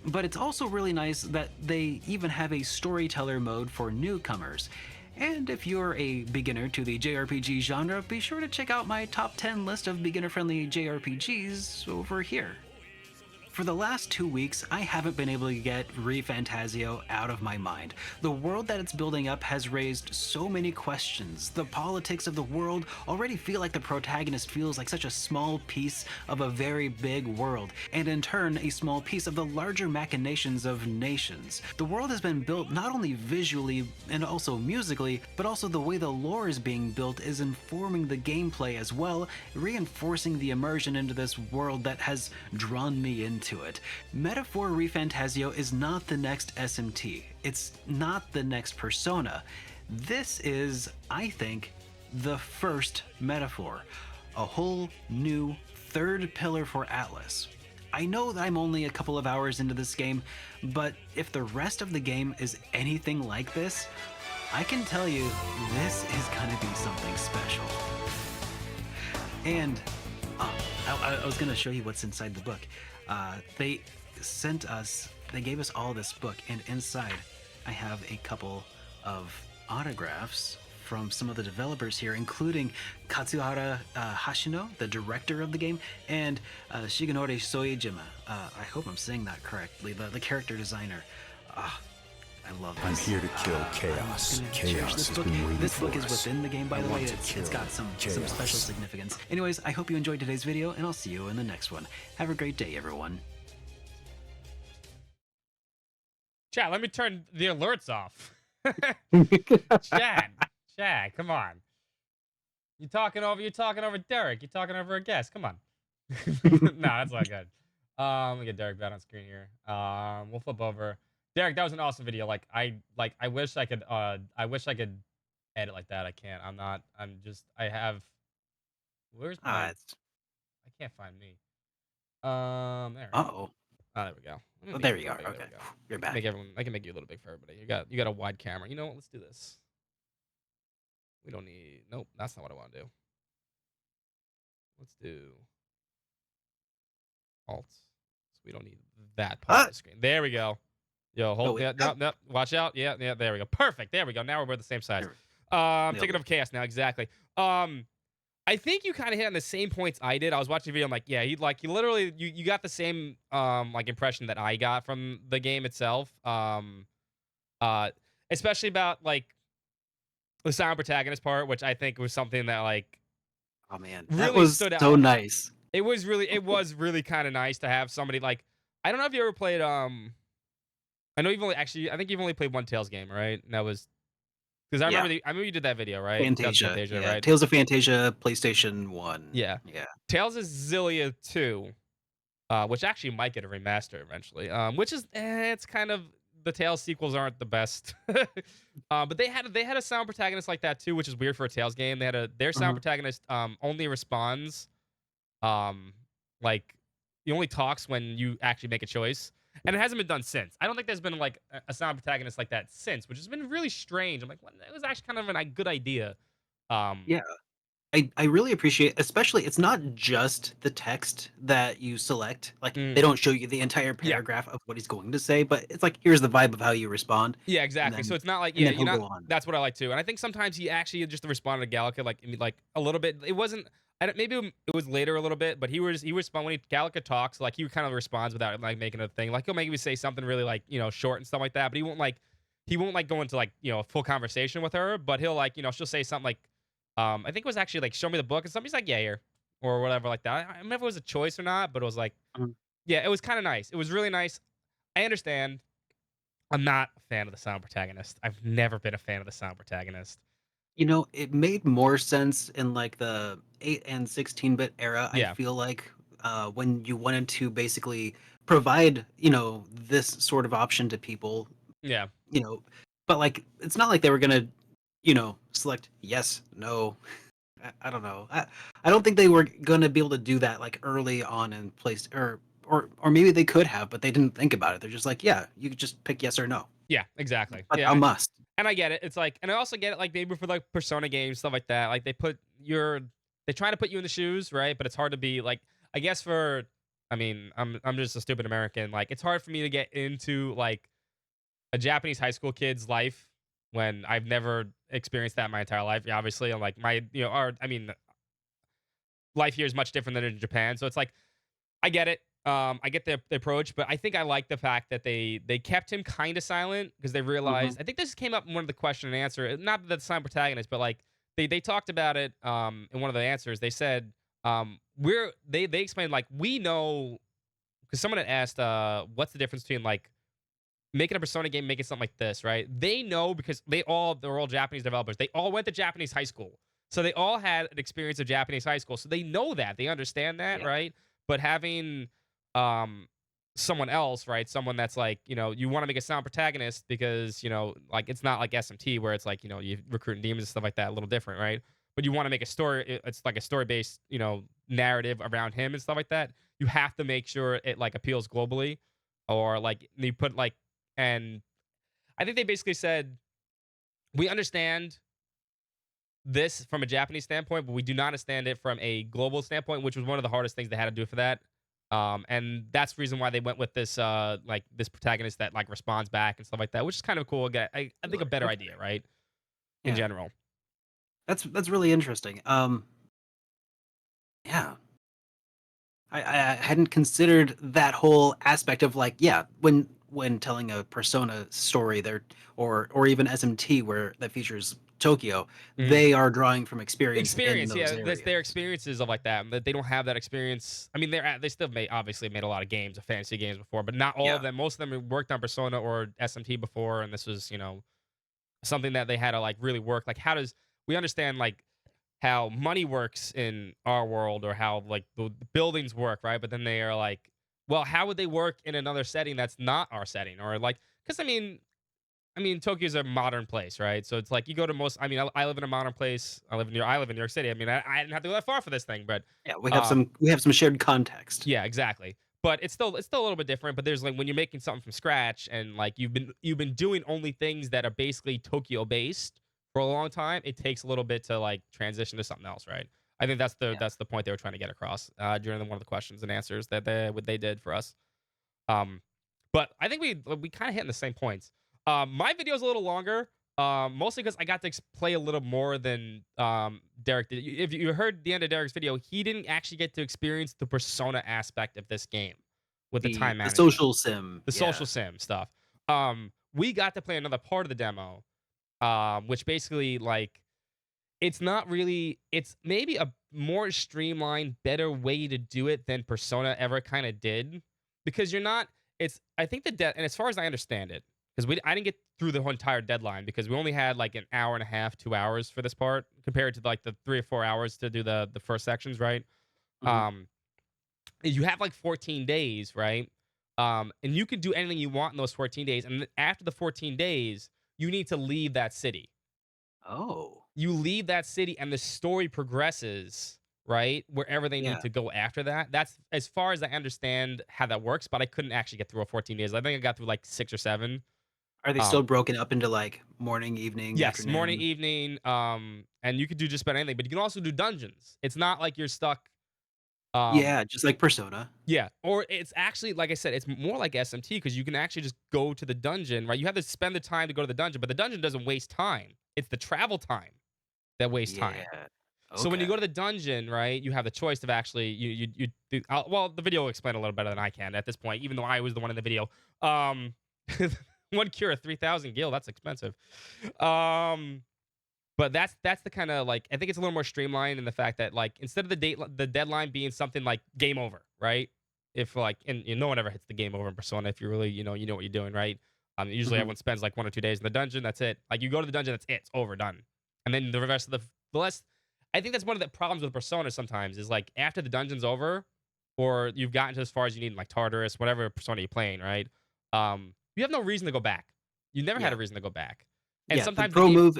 But it's also really nice that they even have a storyteller mode for newcomers. And if you're a beginner to the JRPG genre, be sure to check out my top 10 list of beginner-friendly JRPGs over here. For the last 2 weeks, I haven't been able to get ReFantazio out of my mind. The world that it's building up has raised so many questions. The politics of the world already feel like the protagonist feels like such a small piece of a very big world, and in turn, a small piece of the larger machinations of nations. The world has been built not only visually and also musically, but also the way the lore is being built is informing the gameplay as well, reinforcing the immersion into this world that has drawn me into it. Metaphor ReFantazio is not the next SMT. It's not the next Persona. This is, I think, the first Metaphor. A whole new third pillar for Atlas. I know that I'm only a couple of hours into this game, but if the rest of the game is anything like this, I can tell you this is gonna be something special. And I was gonna show you what's inside the book. They gave us all this book, and inside I have a couple of autographs from some of the developers here, including Katsuhara Hashino, the director of the game, and Shigenori Soejima. I hope I'm saying that correctly, the character designer. I love this. I'm here to kill chaos. Chaos has been waiting for us. This book is within the game, by the way. It's got some special significance. Anyways, I hope you enjoyed today's video, and I'll see you in the next one. Have a great day, everyone. Chat, let me turn the alerts off. Chat, chat, come on. You're talking over Derek. You're talking over a guest. Come on. No, that's not good. Let me get Derek back on screen here. We'll flip over. Derek, that was an awesome video. I wish I could edit like that. I can't. I have where's my It's I can't find me. There. oh, Oh, there we go. Let me oh, make there you a you little are. big. There Okay, we go. you're Make back. everyone. I can make you a little big for everybody. You got a wide camera. You know what? Let's do this. We don't need. Nope, that's not what I want to do. Let's do alt. So we don't need that part of the screen. There we go. Yo, Oh hold. wait, Yeah, no. Watch out. Yeah, yeah. There we go. Perfect. There we go. Now we're the same size. nailed Taking it. over chaos now. Exactly. I think you kind of hit on the same points I did. I was watching the video. I'm like, yeah, you literally you got the same impression that I got from the game itself. Uh, Especially about like the silent protagonist part, which I think was something that like Oh man, that really was stood so out. nice. It was really kind of nice to have somebody like I don't know if you ever played I know you've only actually I think you've only played one Tales game, right? And that was because Yeah, I remember you did that video, right? That was Fantasia. Fantasia, Yeah, right? Tales of Fantasia, PlayStation 1. Yeah. Yeah. Tales of Zillia 2, which actually might get a remaster eventually. Which is it's kind of the Tales sequels aren't the best. But they had a sound protagonist like that too, which is weird for a Tales game. They had their sound Mhm. protagonist only responds like he only talks when you actually make a choice. And it hasn't been done since. I don't think there's been like a sound protagonist like that since, which has been really strange. I'm like, well, it was actually kind of a good idea. Um, Yeah. I really appreciate, especially it's not just the text that you select. Like mm, they don't show you the entire yeah, paragraph of what he's going to say, but it's like here's the vibe of how you respond, yeah, and exactly. So then it's not like and yeah, then you're he'll not. go on. That's what I like too. And I think sometimes he actually just responded to Gallica like I mean, like a little bit. It wasn't. I don't, maybe it was later a little bit, but he respond when Gallica talks like he kind of responds without like making a thing. Like he'll maybe say something really like short and stuff like that, but he won't like go into like a full conversation with her. But he'll like she'll say something like I think it was actually like show me the book and somebody's like yeah here or whatever like that. I don't remember if it was a choice or not, but it was like Mhm. yeah, it was kind of nice. It was really nice. I understand. I'm not a fan of the sound protagonist. I've never been a fan of the sound protagonist. It made more sense in like the 8 and 16-bit era. I Yeah, feel like when you wanted to basically provide, this sort of option to people, yeah, you know, but like it's not like they were gonna, select yes, no. I don't know. I don't think they were gonna be able to do that like early on in place, or maybe they could have, but they didn't think about it. They're just like, yeah, you could just pick yes or no. yeah, exactly. But Yeah, a must. and I get it. It's like, and I also get it. Like maybe for like Persona games, stuff like that. Like they try to put you in the shoes, right? But it's hard to be like, I guess for, I mean, I'm just a stupid American. Like it's hard for me to get into like a Japanese high school kid's life when I've never experienced that my entire life. Yeah, obviously, I'm like my, I mean, life here is much different than in Japan. So it's like I get it. I get the approach, but I think I like the fact that they kept him kind of silent because they Hmm. realized. I think this came up in one of the question and answer. Not the silent protagonist, but like they talked about it in one of the answers. They said they explained like we know because someone had asked what's the difference between like making a Persona game, making something like this, right? They know because they're all Japanese developers. They all went to Japanese high school. So they all had an experience of Japanese high school. So they know that. They understand that, Yeah. right? But having um someone else, right? Someone that's like, you want to make a sound protagonist because, like it's not like SMT where it's like, you recruiting demons and stuff like that, a little different, right? But you want to make a story, it's like a story-based, narrative around him and stuff like that. You have to make sure it like appeals globally or like you put like and I think they basically said, we understand this from a Japanese standpoint, but we do not understand it from a global standpoint, which was one of the hardest things they had to do for that. And that's the reason why they went with this like this protagonist that like responds back and stuff like that, which is kind of cool. I think a better Okay. idea, right? In Yeah. general. That's really interesting. Yeah. I hadn't considered that whole aspect of like, yeah, when telling a persona story there, or even SMT where that features Tokyo, Mhm. they are drawing from experience in Experience, those yeah, that's their areas. experiences of like that. That they don't have that experience. I mean, they still obviously made a lot of games, of fantasy games before, but not all of Yeah. them. Most of them have worked on Persona or SMT before, and this was something that they had to like really work. Like, how does we understand like how money works in our world or how like the buildings work, right? But then they are like, well, how would they work in another setting that's not our setting, or like, because I mean, Tokyo's a modern place, right? So it's like you go to most. I mean, I live in a modern place. I live in New York City. I mean, I didn't have to go that far for this thing, but Yeah, um, we have some shared context. yeah, exactly. But it's still a little bit different. But there's like when you're making something from scratch and like you've been doing only things that are basically Tokyo based for a long time. It takes a little bit to like transition to something else, right? I think that's the Yeah. that's the point they were trying to get across during one of the questions and answers that they did for us. Um, but I think we kind of hitting the same points. My video is a little longer, mostly because I got to play a little more than Derek did. If you heard the end of Derek's video, he didn't actually get to experience the persona aspect of this game with the time The management, social sim, the social yeah. sim stuff. We got to play another part of the demo, which basically like it's not really. It's maybe a more streamlined, better way to do it than Persona ever kind of did, because you're not. It's I think and as far as I understand it, because I didn't get through the whole entire deadline because we only had like an hour and a half, 2 hours for this part compared to like the 3 or 4 hours to do the first sections, right? Mhm. Um, you have like 14 days, right? And you can do anything you want in those 14 days, and then after the 14 days, you need to leave that city. Oh, You leave that city and the story progresses, right? Wherever they need yeah. to go after that. That's as far as I understand how that works, but I couldn't actually get through all 14 days. I think I got through like 6 or 7. Are they still Um, broken up into, like, morning, evening, yes, morning, afternoon? evening, and you could do just about anything, but you can also do dungeons. It's not like you're stuck. Um, Yeah, just like Persona. yeah, or it's actually like I said, it's more like SMT because you can actually just go to the dungeon, right? You have to spend the time to go to the dungeon, but the dungeon doesn't waste time. It's the travel time that wastes time. Yeah. So when you go to Okay. the dungeon, right, you have the choice of actually you do, well, the video will explain a little better than I can at this point, even though I was the one in the video. Um, one cure, 3,000 gil, that's expensive. Um, but that's the kind of like I think it's a little more streamlined in the fact that like instead of the deadline being something like game over, right? If like and no one ever hits the game over in Persona if you really you know what you're doing, right? Usually Mhm. everyone spends like 1 or 2 days in the dungeon. That's it. Like you go to the dungeon, that's it. It's over, done. And then the rest of the less. I think that's one of the problems with Persona sometimes is like after the dungeon's over, or you've gotten to as far as you need in like Tartarus, whatever Persona you're playing, right? You have no reason to go back. You never had a Yeah. reason to go back. And Yeah, sometimes the game.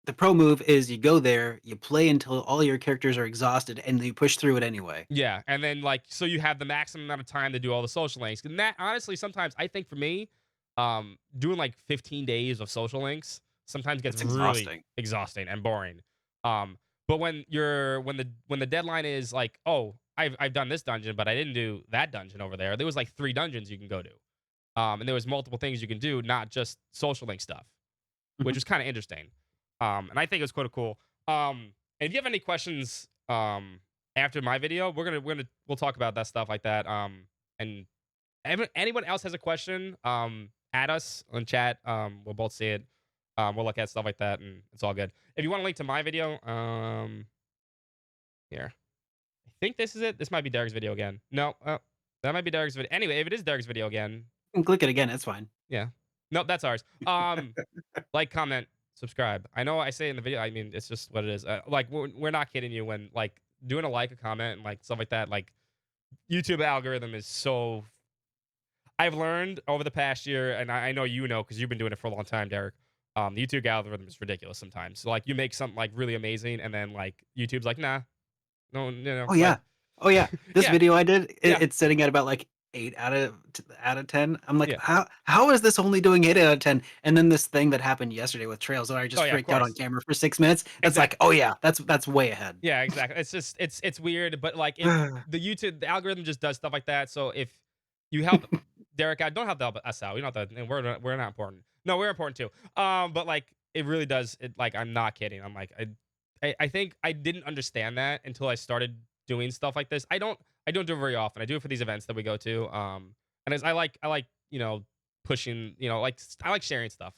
the pro move is you go there, you play until all your characters are exhausted, and you push through it anyway. Yeah, and then like so you have the maximum amount of time to do all the social links. And that honestly sometimes I think for me, doing like 15 days of social links sometimes gets It's really exhausting. exhausting and boring. But when the deadline is like, oh, I've done this dungeon, but I didn't do that dungeon over there. There was like 3 dungeons you can go to. And there was multiple things you can do, not just social link stuff, which Mhm. was kind of interesting. And I think it was quite cool. And if you have any questions, after my video, we'll talk about that stuff like that. And anyone else has a question, add us on chat. We'll both see it. We'll look at stuff like that, and it's all good. If you want to link to my video, here, I think this is it. This might be Derek's video again. No, that might be Derek's video. Anyway, if it is Derek's video again, You can click it again, it's fine. yeah, nope, that's ours. Like, comment, subscribe. I know I say it in the video. I mean, it's just what it is. Like, we're not kidding you when like doing a like, a comment, and like stuff like that. Like, YouTube algorithm is so. I've learned over the past year, and I know you know because you've been doing it for a long time, Derek. The YouTube algorithm is ridiculous sometimes. So like, you make something like really amazing, and then like YouTube's like, nah, no, Oh, like, yeah. Oh, yeah. This yeah, video I did, yeah, it's sitting at about, like, 8 out of 10. I'm like, yeah. how is this only doing 8 out of 10?" And then this thing that happened yesterday with Trails where I Oh just yeah, of freaked out on course, camera for 6 minutes, it's like, exactly. "Oh, yeah, that's way ahead." Yeah, exactly. It's just it's weird, but like the algorithm just does stuff like that. So if you help Derek out, don't help us out. We don't have to, and we're not important. No, we're important too. But like it really does. It like I'm not kidding. I'm like I think I didn't understand that until I started doing stuff like this. I don't do it very often. I do it for these events that we go to. And as I like pushing like I like sharing stuff.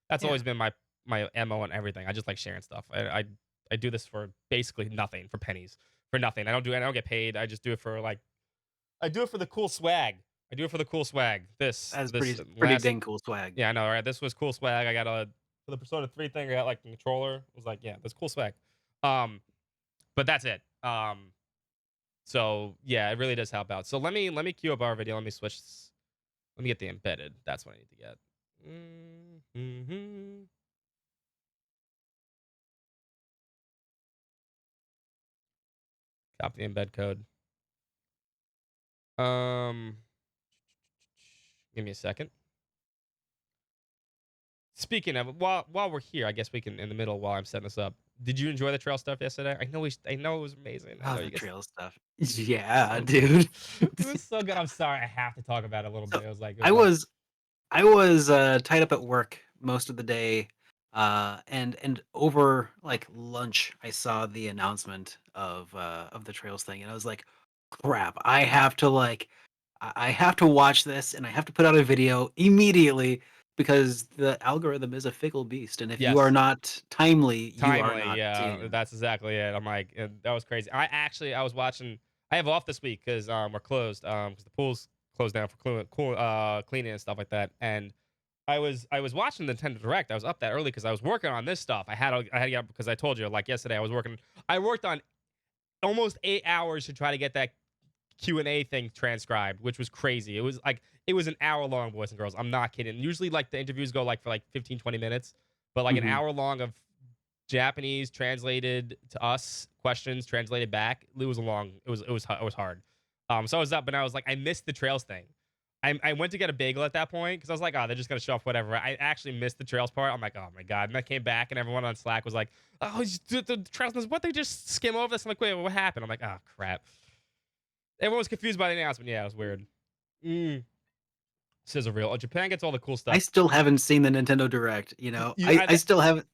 That's Yeah. always been my my MO and everything. I just like sharing stuff. I do this for basically nothing, for pennies, for nothing. I don't get paid. I just do it for like I do it for the cool swag. I do it for the cool swag. That's This pretty last dang cool swag. yeah, I know, right? This was cool swag. I got a for the Persona 3 thing. I got like a controller. I was like, yeah, that's cool swag. Um, but that's it. So yeah, it really does help out. So let me queue up our video. Let me switch. Let me get the embedded. That's what I need to get. Mm-hmm. Copy the embed code. Give me a second. Speaking of, while we're here, I guess we can in the middle while I'm setting this up. Did you enjoy the trail stuff yesterday? I know it was amazing. I Oh, know the you guys. trail stuff. Yeah, So dude. it was so good. I'm sorry, I have to talk about it a little So bit. It was like I was I was tied up at work most of the day, and over like lunch, I saw the announcement of the trails thing, and I was like, "Crap! I have to watch this, and I have to put out a video immediately because the algorithm is a fickle beast, and if you are yes. not timely, you are Timely, not yeah, seen." that's exactly it. I'm like, that was crazy. I was watching. I have off this week because we're closed because the pool's closed down for cleaning and stuff like that. And I was watching the Nintendo Direct. I was up that early because I was working on this stuff. I had to get up because I told you like yesterday I was working. I worked on almost 8 hours to try to get that Q&A thing transcribed, which was crazy. It was an hour long, boys and girls. I'm not kidding. Usually like the interviews go like for like 15, 20 minutes, but like an Mhm. hour long of Japanese translated to us, questions translated back. It was long. It was hard. So I was up, and I was like, I missed the trails thing. I went to get a bagel at that point because I was like, oh, they're just gonna show off whatever. I actually missed the trails part. I'm like, oh my god. And I came back, and everyone on Slack was like, oh, the trails. What they just skim over this? I'm like, wait, what happened? I'm like, oh crap. Everyone was confused by the announcement. Yeah, it was weird. Sizzle reel. Oh, Japan gets all the cool I stuff. still haven't seen the Nintendo Direct. You know, You, I still haven't.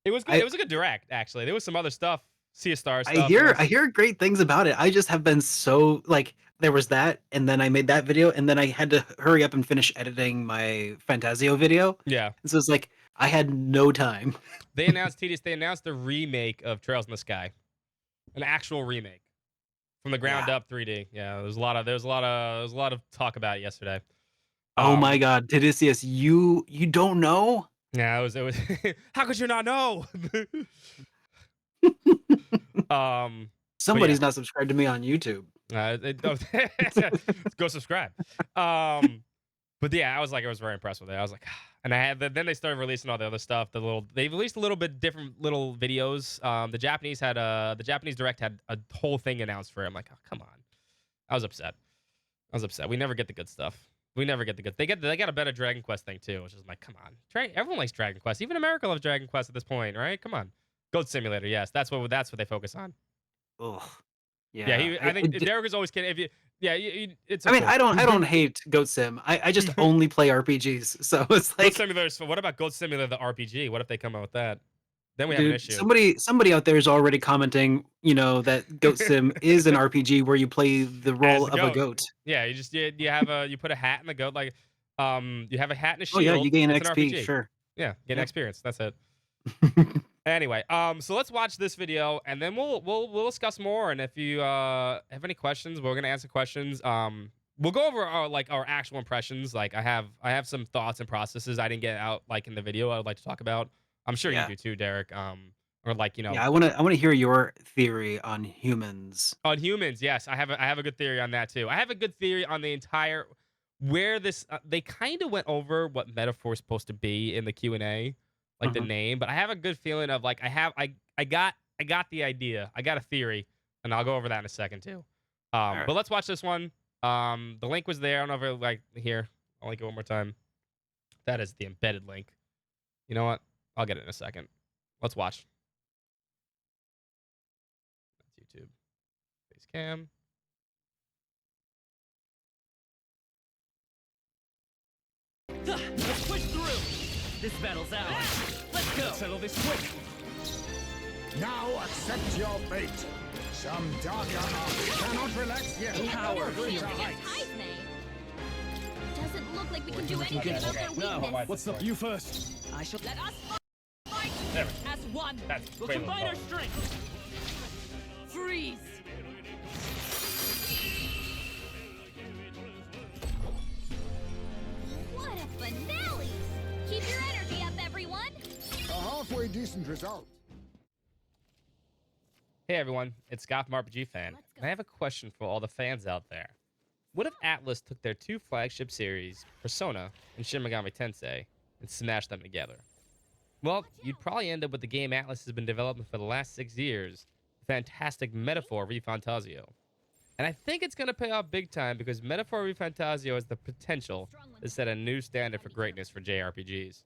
it was good. I It was a good direct, actually. There was some other stuff, Sea of Stars stuff. I hear great things about it. I just have been so like there was that, and then I made that video, and then I had to hurry up and finish editing my Fantasio video. Yeah. So it's like I had no time. They announced Tedious. They announced the remake of Trails in the Sky, an actual remake from the ground Yeah. up 3D. Yeah, there was a lot of talk about it yesterday. Oh my God, Tidicius, you don't know? Yeah, it was. How could you not know? But yeah, Somebody's not subscribed to me on YouTube. go subscribe. But yeah, I was very impressed with it. I was like, and then they started releasing all the other stuff. They released a little bit different little videos. The Japanese Direct had a whole thing announced for it. I'm like, oh, come on. I was upset. We never get the good stuff. We never get the good. They got a better Dragon Quest thing too, which is like, come on. Everyone likes Dragon Quest. Even America loves Dragon Quest at this point, right? Come on. Goat Simulator, yes, that's what they focus on. Ugh. Yeah, Yeah. I think Derek is always kidding. If you, yeah, it's. I mean, Okay. I don't hate Goat Sim. I just only play RPGs, so it's Goat like, Simulator. So what about Goat Simulator the RPG? What if they come out with that? Then we have an dude, issue. somebody out there is already commenting, you know, that Goat Sim is an RPG where you play the role As of a goat. Yeah, you put a hat in the goat like you have a hat and a Oh shield. yeah, you gain It's an XP, RPG. sure. Yeah, get Yep. experience. That's it. Anyway, so let's watch this video and then we'll discuss more. And if you have any questions, we're gonna answer questions. We'll go over our actual impressions. Like I have some thoughts and processes I didn't get out like in the video I would like to talk about. I'm sure Yeah. you do too, Derek. Or like Yeah, I wanna hear your theory on humans. on humans. Yes, I have a good theory on that too. I have a good theory on the entire where this they kind of went over what metaphor is supposed to be in the Q&A, like the Mhm. name, but I have a good feeling of like I got the idea. I got a theory, and I'll go over that in a second too. Alright. But let's watch this one. The link was there. I don't know if like here. I'll link it one more time. That is the embedded link. You know what? I'll get it in a second. Let's watch. That's YouTube. Facecam. Let's push through! This battle's ours. Let's go! Settle this quick! Now accept your fate. Some dark cannot relax yet. Power Every fury. height. Ties me. Doesn't look like we can do anything about their No, weakness. what's up? You first. I shall let us There we go. As one, That's we'll way combine our low. strength. Freeze. What a finale! Keep your energy up, everyone! A halfway decent result. Hey everyone, it's Scott from RPG Fan, and I have a question for all the fans out there. What if Atlas took their two flagship series, Persona and Shin Megami Tensei, and smashed them together? Well, you'd probably end up with the game Atlas has been developing for the last 6 years, the fantastic Metaphor ReFantazio. And I think it's going to pay off big time because Metaphor ReFantazio has the potential to set a new standard for greatness for JRPGs.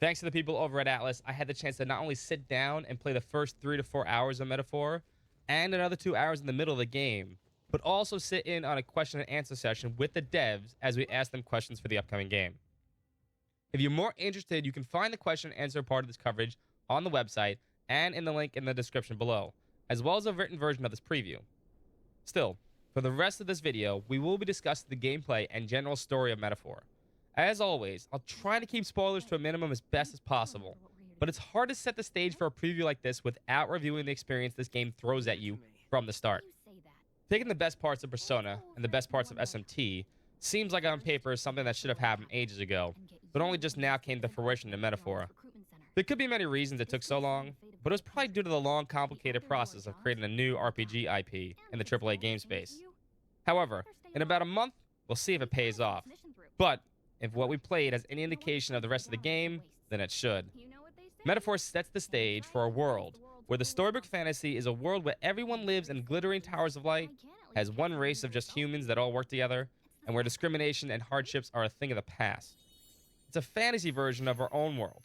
Thanks to the people over at Atlas, I had the chance to not only sit down and play the first 3 to 4 hours of Metaphor, and another 2 hours in the middle of the game, but also sit in on a question and answer session with the devs as we ask them questions for the upcoming game. If you're more interested, you can find the question and answer part of this coverage on the website and in the link in the description below, as well as a written version of this preview. Still, for the rest of this video, we will be discussing the gameplay and general story of Metaphor. As always, I'll try to keep spoilers to a minimum as best as possible, but it's hard to set the stage for a preview like this without reviewing the experience this game throws at you from the start. Taking the best parts of Persona and the best parts of SMT seems like on paper is something that should have happened ages ago, but only just now came to fruition in Metaphor. There could be many reasons it took so long, but it was probably due to the long, complicated process of creating a new RPG IP in the AAA game space. However, in about a month, we'll see if it pays off. But if what we played has any indication of the rest of the game, then it should. Metaphor sets the stage for a world where the storybook fantasy is a world where everyone lives in glittering towers of light, has one race of just humans that all work together, and where discrimination and hardships are a thing of the past. It's a fantasy version of our own world.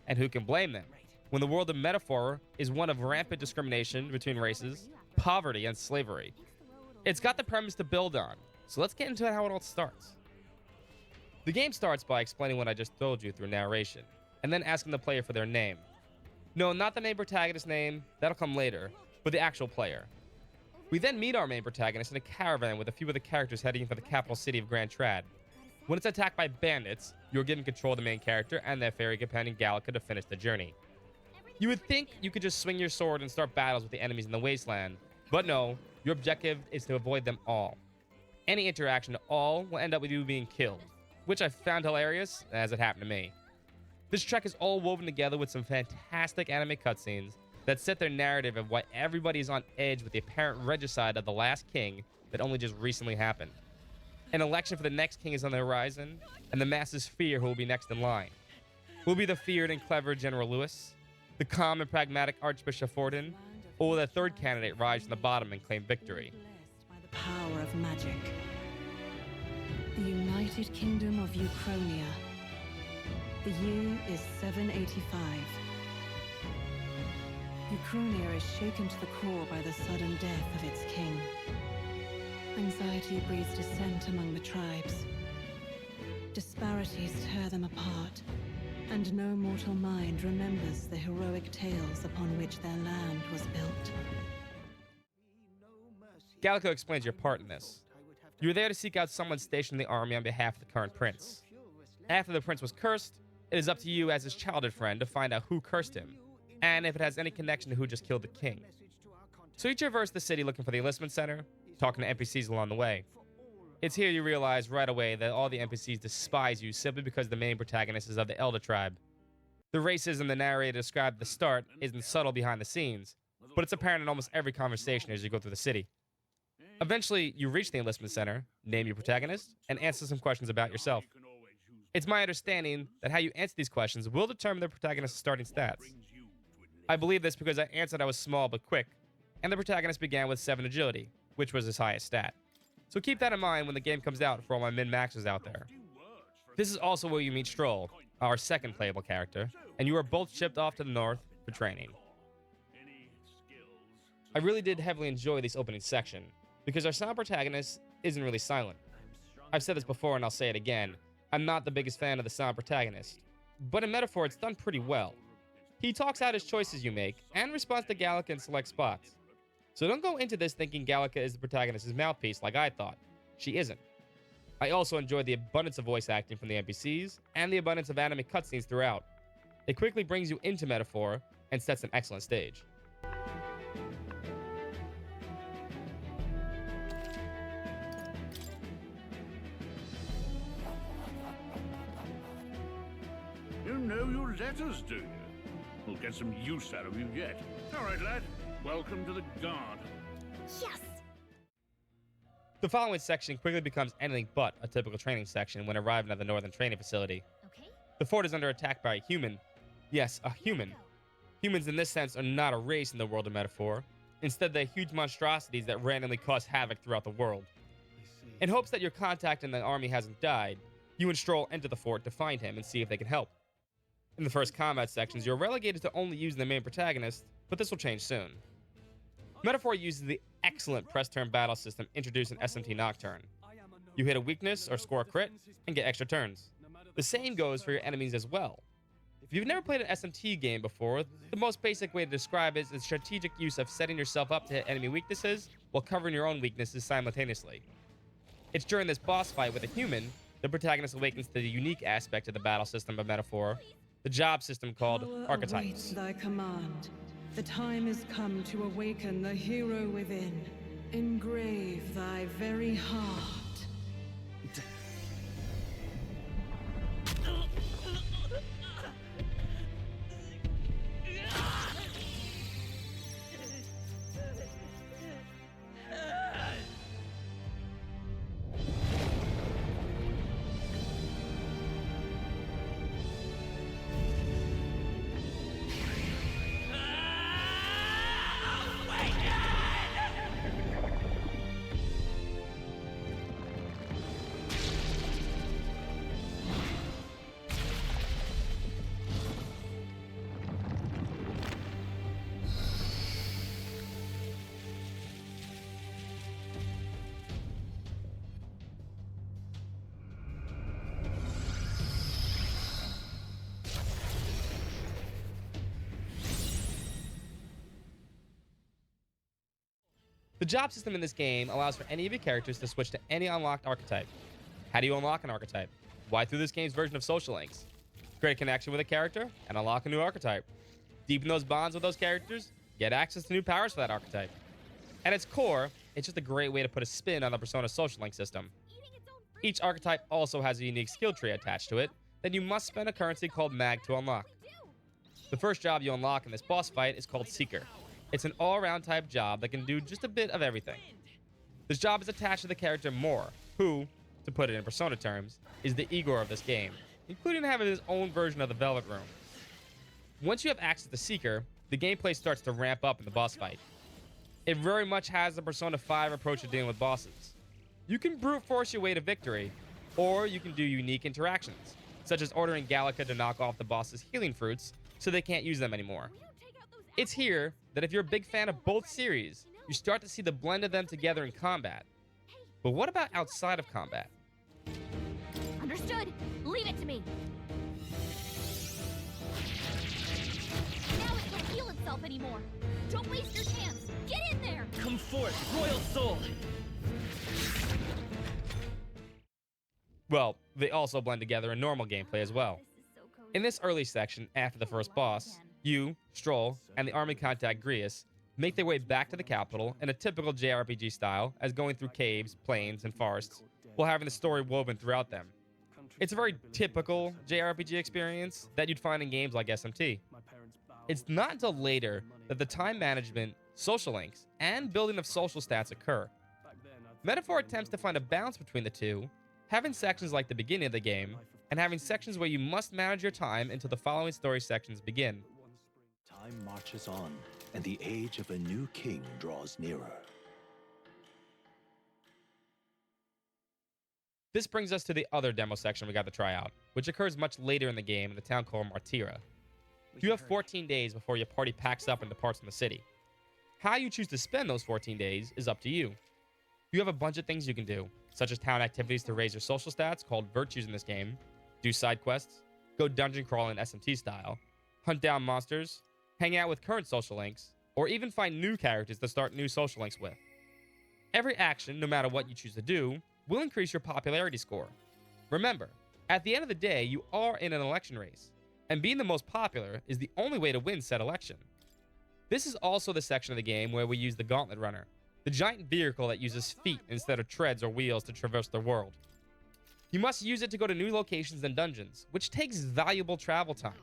And who can blame them, when the world of Metaphor is one of rampant discrimination between races, poverty, and slavery. It's got the premise to build on, so let's get into how it all starts. The game starts by explaining what I just told you through narration, and then asking the player for their name. No, not the main protagonist's name, that'll come later, but the actual player. We then meet our main protagonist in a caravan with a few of the characters heading for the capital city of Grand Trad. When it's attacked by bandits, you're given control of the main character and their fairy companion Gallica to finish the journey. You would think you could just swing your sword and start battles with the enemies in the wasteland, but no, your objective is to avoid them all. Any interaction at all will end up with you being killed, which I found hilarious, as it happened to me. This trek is all woven together with some fantastic anime cutscenes that set their narrative of why everybody is on edge with the apparent regicide of the last king that only just recently happened. An election for the next king is on the horizon, and the masses fear who will be next in line. Will be the feared and clever General Lewis, the calm and pragmatic Archbishop Forden, or will the third candidate rise from the bottom and claim victory? By the power of magic. The United Kingdom of Uchronia. The year is 785. Uchronia is shaken to the core by the sudden death of its king. Anxiety breeds dissent among the tribes. Disparities tear them apart, and no mortal mind remembers the heroic tales upon which their land was built. Gallica explains your part in this. You were there to seek out someone stationed in the army on behalf of the current prince. After the prince was cursed, it is up to you as his childhood friend to find out who cursed him, and if it has any connection to who just killed the king. So you traverse the city looking for the enlistment center, talking to NPCs along the way. It's here you realize right away that all the NPCs despise you simply because the main protagonist is of the Elder tribe. The racism the narrator described at the start isn't subtle behind the scenes, but it's apparent in almost every conversation as you go through the city. Eventually, you reach the enlistment center, name your protagonist, and answer some questions about yourself. It's my understanding that how you answer these questions will determine the protagonist's starting stats. I believe this because I answered I was small but quick, and the protagonist began with 7 agility, which was his highest stat. So keep that in mind when the game comes out for all my min-maxers out there. This is also where you meet Stroll, our second playable character, and you are both shipped off to the north for training. I really did heavily enjoy this opening section, because our silent protagonist isn't really silent. I've said this before and I'll say it again, I'm not the biggest fan of the silent protagonist, but in Metaphor it's done pretty well. He talks out his choices you make, and responds to Gallica in select spots. So don't go into this thinking Gallica is the protagonist's mouthpiece like I thought. She isn't. I also enjoyed the abundance of voice acting from the NPCs, and the abundance of anime cutscenes throughout. It quickly brings you into Metaphor and sets an excellent stage. You know your letters, do you? We'll get some use out of you yet. All right, lad. Welcome to the Guard. Yes! The following section quickly becomes anything but a typical training section when arriving at the northern training facility. Okay. The fort is under attack by a human. Yes, a human. Humans in this sense are not a race in the world of Metaphor. Instead, they're huge monstrosities that randomly cause havoc throughout the world. In hopes that your contact in the army hasn't died, you and Stroll enter the fort to find him and see if they can help. In the first combat sections, you're relegated to only using the main protagonist, but this will change soon. Metaphor uses the excellent press turn battle system introduced in SMT Nocturne. You hit a weakness or score a crit and get extra turns. The same goes for your enemies as well. If you've never played an SMT game before, the most basic way to describe it is the strategic use of setting yourself up to hit enemy weaknesses while covering your own weaknesses simultaneously. It's during this boss fight with a human, the protagonist awakens to the unique aspect of the battle system of Metaphor, the job system called Power archetypes. awaits thy command. The time is come to awaken the hero within. Engrave thy very heart. The job system in this game allows for any of your characters to switch to any unlocked archetype. How do you unlock an archetype? Why, through this game's version of social links. Create a connection with a character and unlock a new archetype. Deepen those bonds with those characters, get access to new powers for that archetype. At its core, it's just a great way to put a spin on the Persona social link system. Each archetype also has a unique skill tree attached to it that you must spend a currency called Mag to unlock. The first job you unlock in this boss fight is called Seeker. It's an all-around type job that can do just a bit of everything. This job is attached to the character Mor, who, to put it in Persona terms, is the Igor of this game, including having his own version of the Velvet Room. Once you have access to Seeker, the gameplay starts to ramp up in the boss fight. It very much has the Persona 5 approach to dealing with bosses. You can brute force your way to victory, or you can do unique interactions, such as ordering Gallica to knock off the boss's healing fruits so they can't use them anymore. It's here that if you're a big fan of both series, you start to see the blend of them together in combat. But what about outside of combat? Understood. Leave it to me. Now it can't heal itself anymore. Don't waste your chance. Get in there. Come forth, Royal Soul! Well, they also blend together in normal gameplay as well. This is so cozy. In this early section, after the first boss, you, Stroll, and the army contact Grius make their way back to the capital in a typical JRPG style as going through caves, plains, and forests, while having the story woven throughout them. It's a very typical JRPG experience that you'd find in games like SMT. It's not until later that the time management, social links, and building of social stats occur. Metaphor attempts to find a balance between the two, having sections like the beginning of the game, and having sections where you must manage your time until the following story sections begin. Time marches on, and the age of a new king draws nearer. This brings us to the other demo section we got to try out, which occurs much later in the game in the town called Martira. You have 14 days before your party packs up and departs from the city. How you choose to spend those 14 days is up to you. You have a bunch of things you can do, such as town activities to raise your social stats called virtues in this game, do side quests, go dungeon crawl in SMT style, hunt down monsters, hang out with current social links, or even find new characters to start new social links with. Every action, no matter what you choose to do, will increase your popularity score. Remember, at the end of the day, you are in an election race, and being the most popular is the only way to win said election. This is also the section of the game where we use the Gauntlet Runner, the giant vehicle that uses feet instead of treads or wheels to traverse the world. You must use it to go to new locations and dungeons, which takes valuable travel time.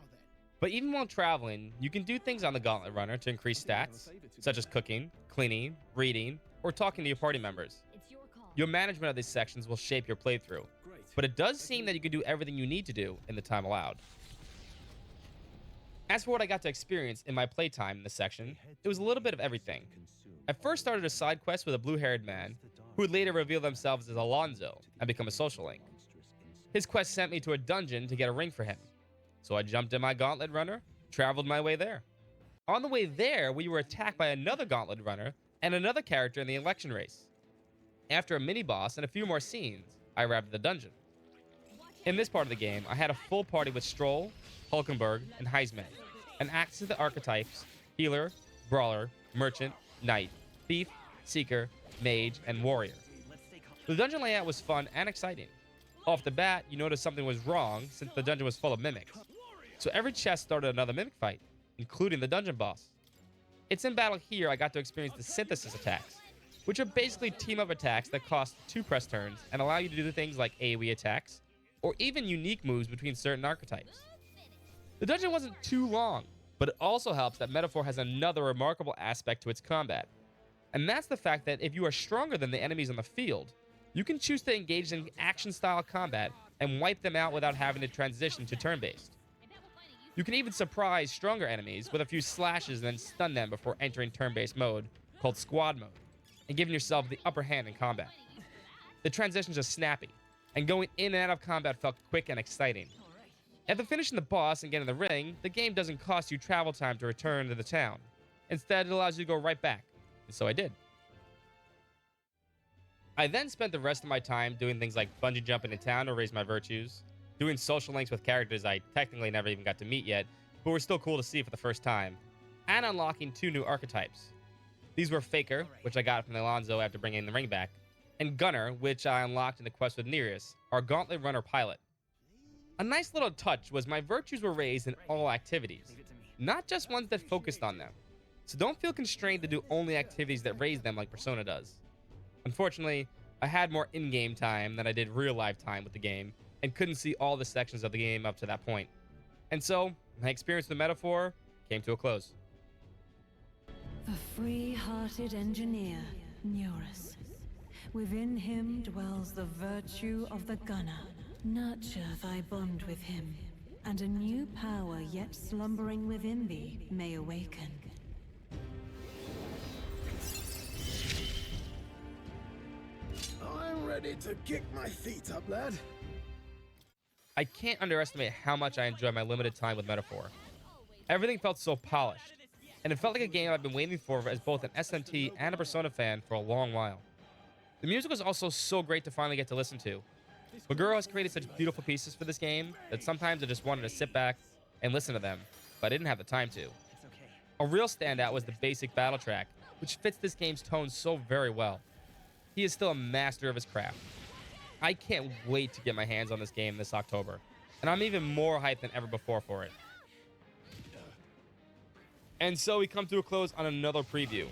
But even while traveling, you can do things on the Gauntlet Runner to increase stats, such as cooking, cleaning, reading, or talking to your party members. It's your call. Your management of these sections will shape your playthrough, but it does seem that you can do everything you need to do in the time allowed. As for what I got to experience in my playtime in this section, it was a little bit of everything. I first started a side quest with a blue-haired man, who would later reveal themselves as Alonzo and become a social link. His quest sent me to a dungeon to get a ring for him, so I jumped in my Gauntlet Runner, traveled my way there. On the way there, we were attacked by another Gauntlet Runner and another character in the election race. After a mini-boss and a few more scenes, I arrived at the dungeon. In this part of the game, I had a full party with Stroll, Hulkenberg, and Heisman, and access to the archetypes Healer, Brawler, Merchant, Knight, Thief, Seeker, Mage, and Warrior. The dungeon layout was fun and exciting. Off the bat, you noticed something was wrong since the dungeon was full of mimics. So every chest started another mimic fight, including the dungeon boss. It's in battle here I got to experience the synthesis attacks, which are basically team-up attacks that cost 2 press turns and allow you to do things like AoE attacks, or even unique moves between certain archetypes. The dungeon wasn't too long, but it also helps that Metaphor has another remarkable aspect to its combat. And that's the fact that if you are stronger than the enemies on the field, you can choose to engage in action-style combat and wipe them out without having to transition to turn-based. You can even surprise stronger enemies with a few slashes and then stun them before entering turn-based mode, called Squad Mode, and giving yourself the upper hand in combat. The transitions are snappy, and going in and out of combat felt quick and exciting. After finishing the boss and getting the ring, the game doesn't cost you travel time to return to the town. Instead, it allows you to go right back, and so I did. I then spent the rest of my time doing things like bungee jumping in town to raise my virtues, doing social links with characters I technically never even got to meet yet, but were still cool to see for the first time, and unlocking 2 new archetypes. These were Faker, which I got from Alonzo after bringing the ring back, and Gunner, which I unlocked in the quest with Nereus, our Gauntlet Runner pilot. A nice little touch was my virtues were raised in all activities, not just ones that focused on them. So don't feel constrained to do only activities that raise them like Persona does. Unfortunately, I had more in-game time than I did real-life time with the game, and couldn't see all the sections of the game up to that point. And so, my experience with Metaphor came to a close. The free-hearted engineer, Nereus. Within him dwells the virtue of the gunner. Nurture thy bond with him, and a new power yet slumbering within thee may awaken. I'm ready to kick my feet up, lad. I can't underestimate how much I enjoy my limited time with Metaphor. Everything felt so polished, and it felt like a game I've been waiting for as both an SMT and a Persona fan for a long while. The music was also so great to finally get to listen to. Maguro has created such beautiful pieces for this game that sometimes I just wanted to sit back and listen to them, but I didn't have the time to. A real standout was the basic battle track, which fits this game's tone so very well. He is still a master of his craft. I can't wait to get my hands on this game this October, and I'm even more hyped than ever before for it. And so we come to a close on another preview.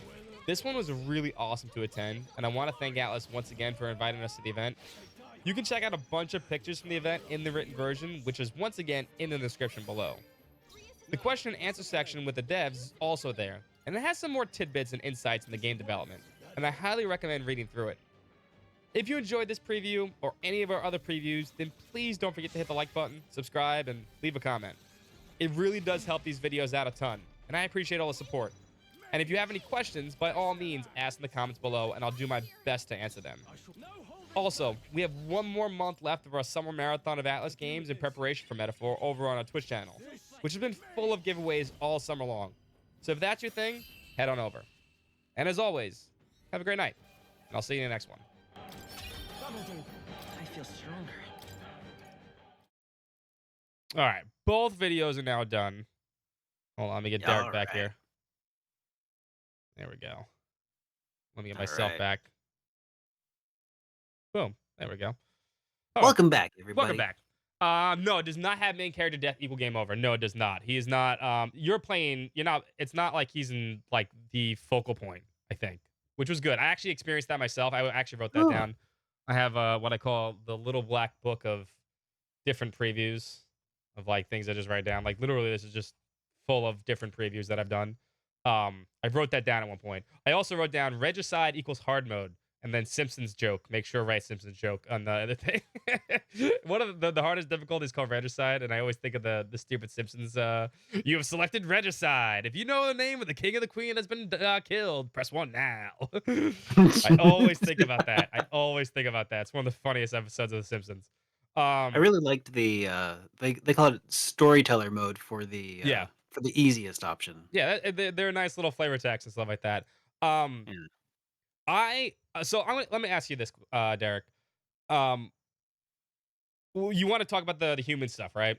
This one was really awesome to attend, and I want to thank Atlas once again for inviting us to the event. You can check out a bunch of pictures from the event in the written version, which is once again in the description below. The question and answer section with the devs is also there, and it has some more tidbits and insights in the game development, and I highly recommend reading through it. If you enjoyed this preview or any of our other previews, then please don't forget to hit the like button, subscribe, and leave a comment. It really does help these videos out a ton, and I appreciate all the support. And if you have any questions, by all means, ask in the comments below, and I'll do my best to answer them. Also, we have 1 more month left of our summer marathon of Atlas games in preparation for Metaphor over on our Twitch channel, which has been full of giveaways all summer long. So if that's your thing, head on over. And as always, have a great night, and I'll see you in the next one. I feel stronger. All right, both videos are now done. Hold on, let me get Derek back here. There we go. Let me get myself back. Boom. There we go. Welcome back, everybody. Welcome back. No, it does not have main character death equal game over. No, it does not. He is not. You're playing. You're not. It's not like he's in like the focal point. I think, which was good. I actually experienced that myself. I actually wrote that Oh. down. I have what I call the little black book of different previews of like things I just write down. Like literally, this is just full of different previews that I've done. I wrote that down at one point. I also wrote down regicide equals hard mode, and then Simpsons joke. Make sure to write Simpsons joke on the other thing. One of the hardest difficulty is called regicide, and I always think of the stupid Simpsons. You have selected regicide. If you know the name of the king or the queen that's been killed, press 1 now. I always think about that. It's one of the funniest episodes of The Simpsons. I really liked the they call it storyteller mode for the Yeah. for the easiest option. Yeah, they're a nice little flavor text and stuff like that. Um, Yeah. let me ask you this, Derek. Um, you want to talk about the human stuff, right?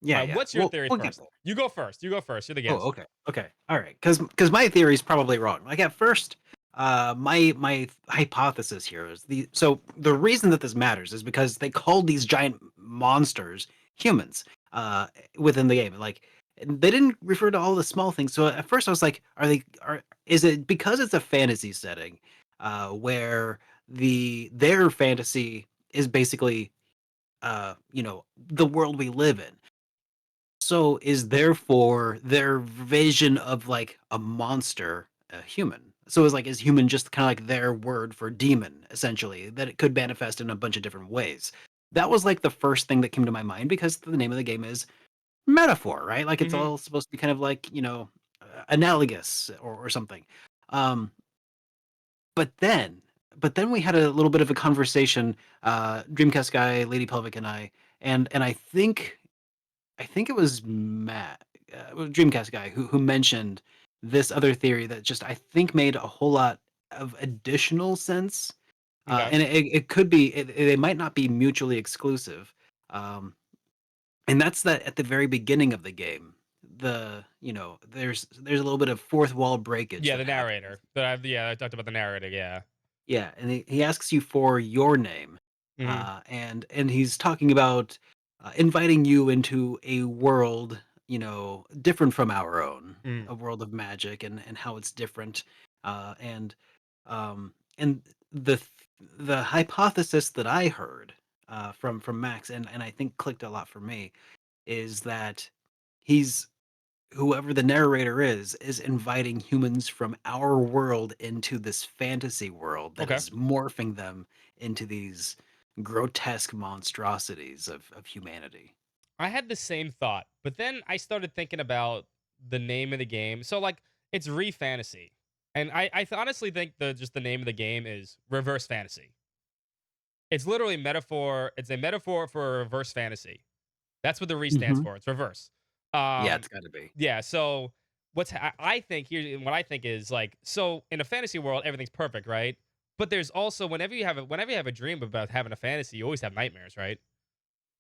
Yeah, yeah. What's your theory We'll get first? there. You go first. You're the Oh, guest. okay. Okay. All right. Because my theory is probably wrong. Like at first, my hypothesis here is the reason that this matters is because they called these giant monsters humans within the game. Like they didn't refer to all the small things. So at first I was like, is it because it's a fantasy setting where their fantasy is basically the world we live in. So is therefore their vision of like a monster a human? So is human just kind of like their word for demon, essentially, that it could manifest in a bunch of different ways? That was like the first thing that came to my mind because the name of the game is metaphor, right? Like it's Mhm. all supposed to be kind of like, analogous or something. Um, but then but then we had a little bit of a conversation, Dreamcast guy, Lady Pelvic and and I think it was Matt, Dreamcast guy, who mentioned this other theory that just I think made a whole lot of additional sense, Okay. and it could be they might not be mutually exclusive, and that's that at the very beginning of the game, there's a little bit of fourth wall breakage Yeah, that the happens. narrator. I talked about the narrator. Yeah. Yeah, and he asks you for your name, Hmm. and he's talking about inviting you into a world, different from our own, Mm. a world of magic and how it's different, and and the hypothesis that I heard from Max and I think clicked a lot for me is that he's whoever the narrator is inviting humans from our world into this fantasy world that Okay. is morphing them into these grotesque monstrosities of humanity. I had the same thought, but then I started thinking about the name of the game. So like it's ReFantazio. And honestly think the name of the game is reverse fantasy. It's literally metaphor. It's a metaphor for reverse fantasy. That's what the re stands Mhm. for. It's reverse. Yeah, Um, it's got to be. yeah. So I think here, what I think is like, so in a fantasy world, everything's perfect, right? But there's also whenever you have a dream about having a fantasy, you always have nightmares, right?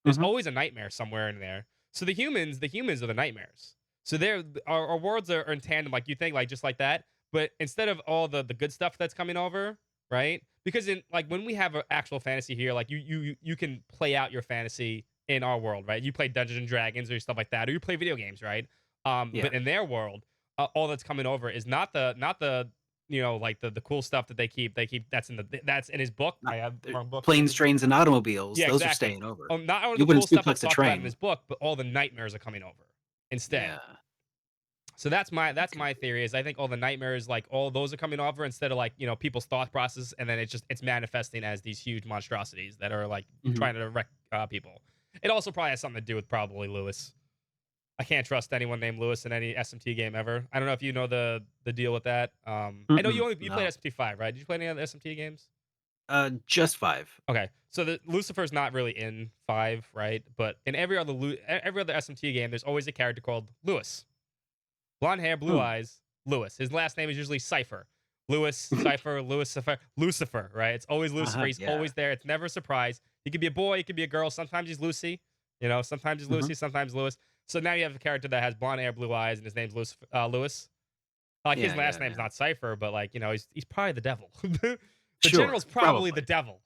There's Mhm. always a nightmare somewhere in there. So the humans are the nightmares. So our worlds are in tandem, like you think, like just like that. But instead of all the good stuff that's coming over, right? Because in like when we have an actual fantasy here, like you can play out your fantasy in our world, right? You play Dungeons and Dragons or stuff like that, or you play video games, right? Yeah. But in their world, all that's coming over is not the like the cool stuff that they keep that's in his book. I Not, have the wrong book here. planes, trains, and automobiles. Yeah, Those are exactly. staying over. Not only You the cool wouldn't stuff that's suplex a talked about in his train. book, but all the nightmares are coming over instead. Yeah. So that's Okay. my theory is I think all the nightmares, like all those are coming over instead of like, people's thought process, and then it's manifesting as these huge monstrosities that are like Mhm. trying to wreck people. It also probably has something to do with probably Lewis. I can't trust anyone named Lewis in any SMT game ever. I don't know if you know the deal with that. I know Mm-mm, you played no. SMT5, right? Did you play any other SMT games? Just 5. Okay, so the Lucifer's not really in 5, right? But in every other SMT game, there's always a character called Lewis. Blonde hair, blue Hmm. eyes, Lewis. His last name is usually Cipher. Lewis, Cipher, Lucifer, right? It's always Lucifer. He's Yeah. always there. It's never a surprise. He could be a boy, he could be a girl. Sometimes he's Lucy. Sometimes he's Mhm. Lucy, sometimes Lewis. So now you have a character that has blonde hair, blue eyes, and his name's Lewis. Like his Yeah, last yeah, name's yeah. not Cipher, but like, he's probably the devil. The Sure, general's probably the probably. devil.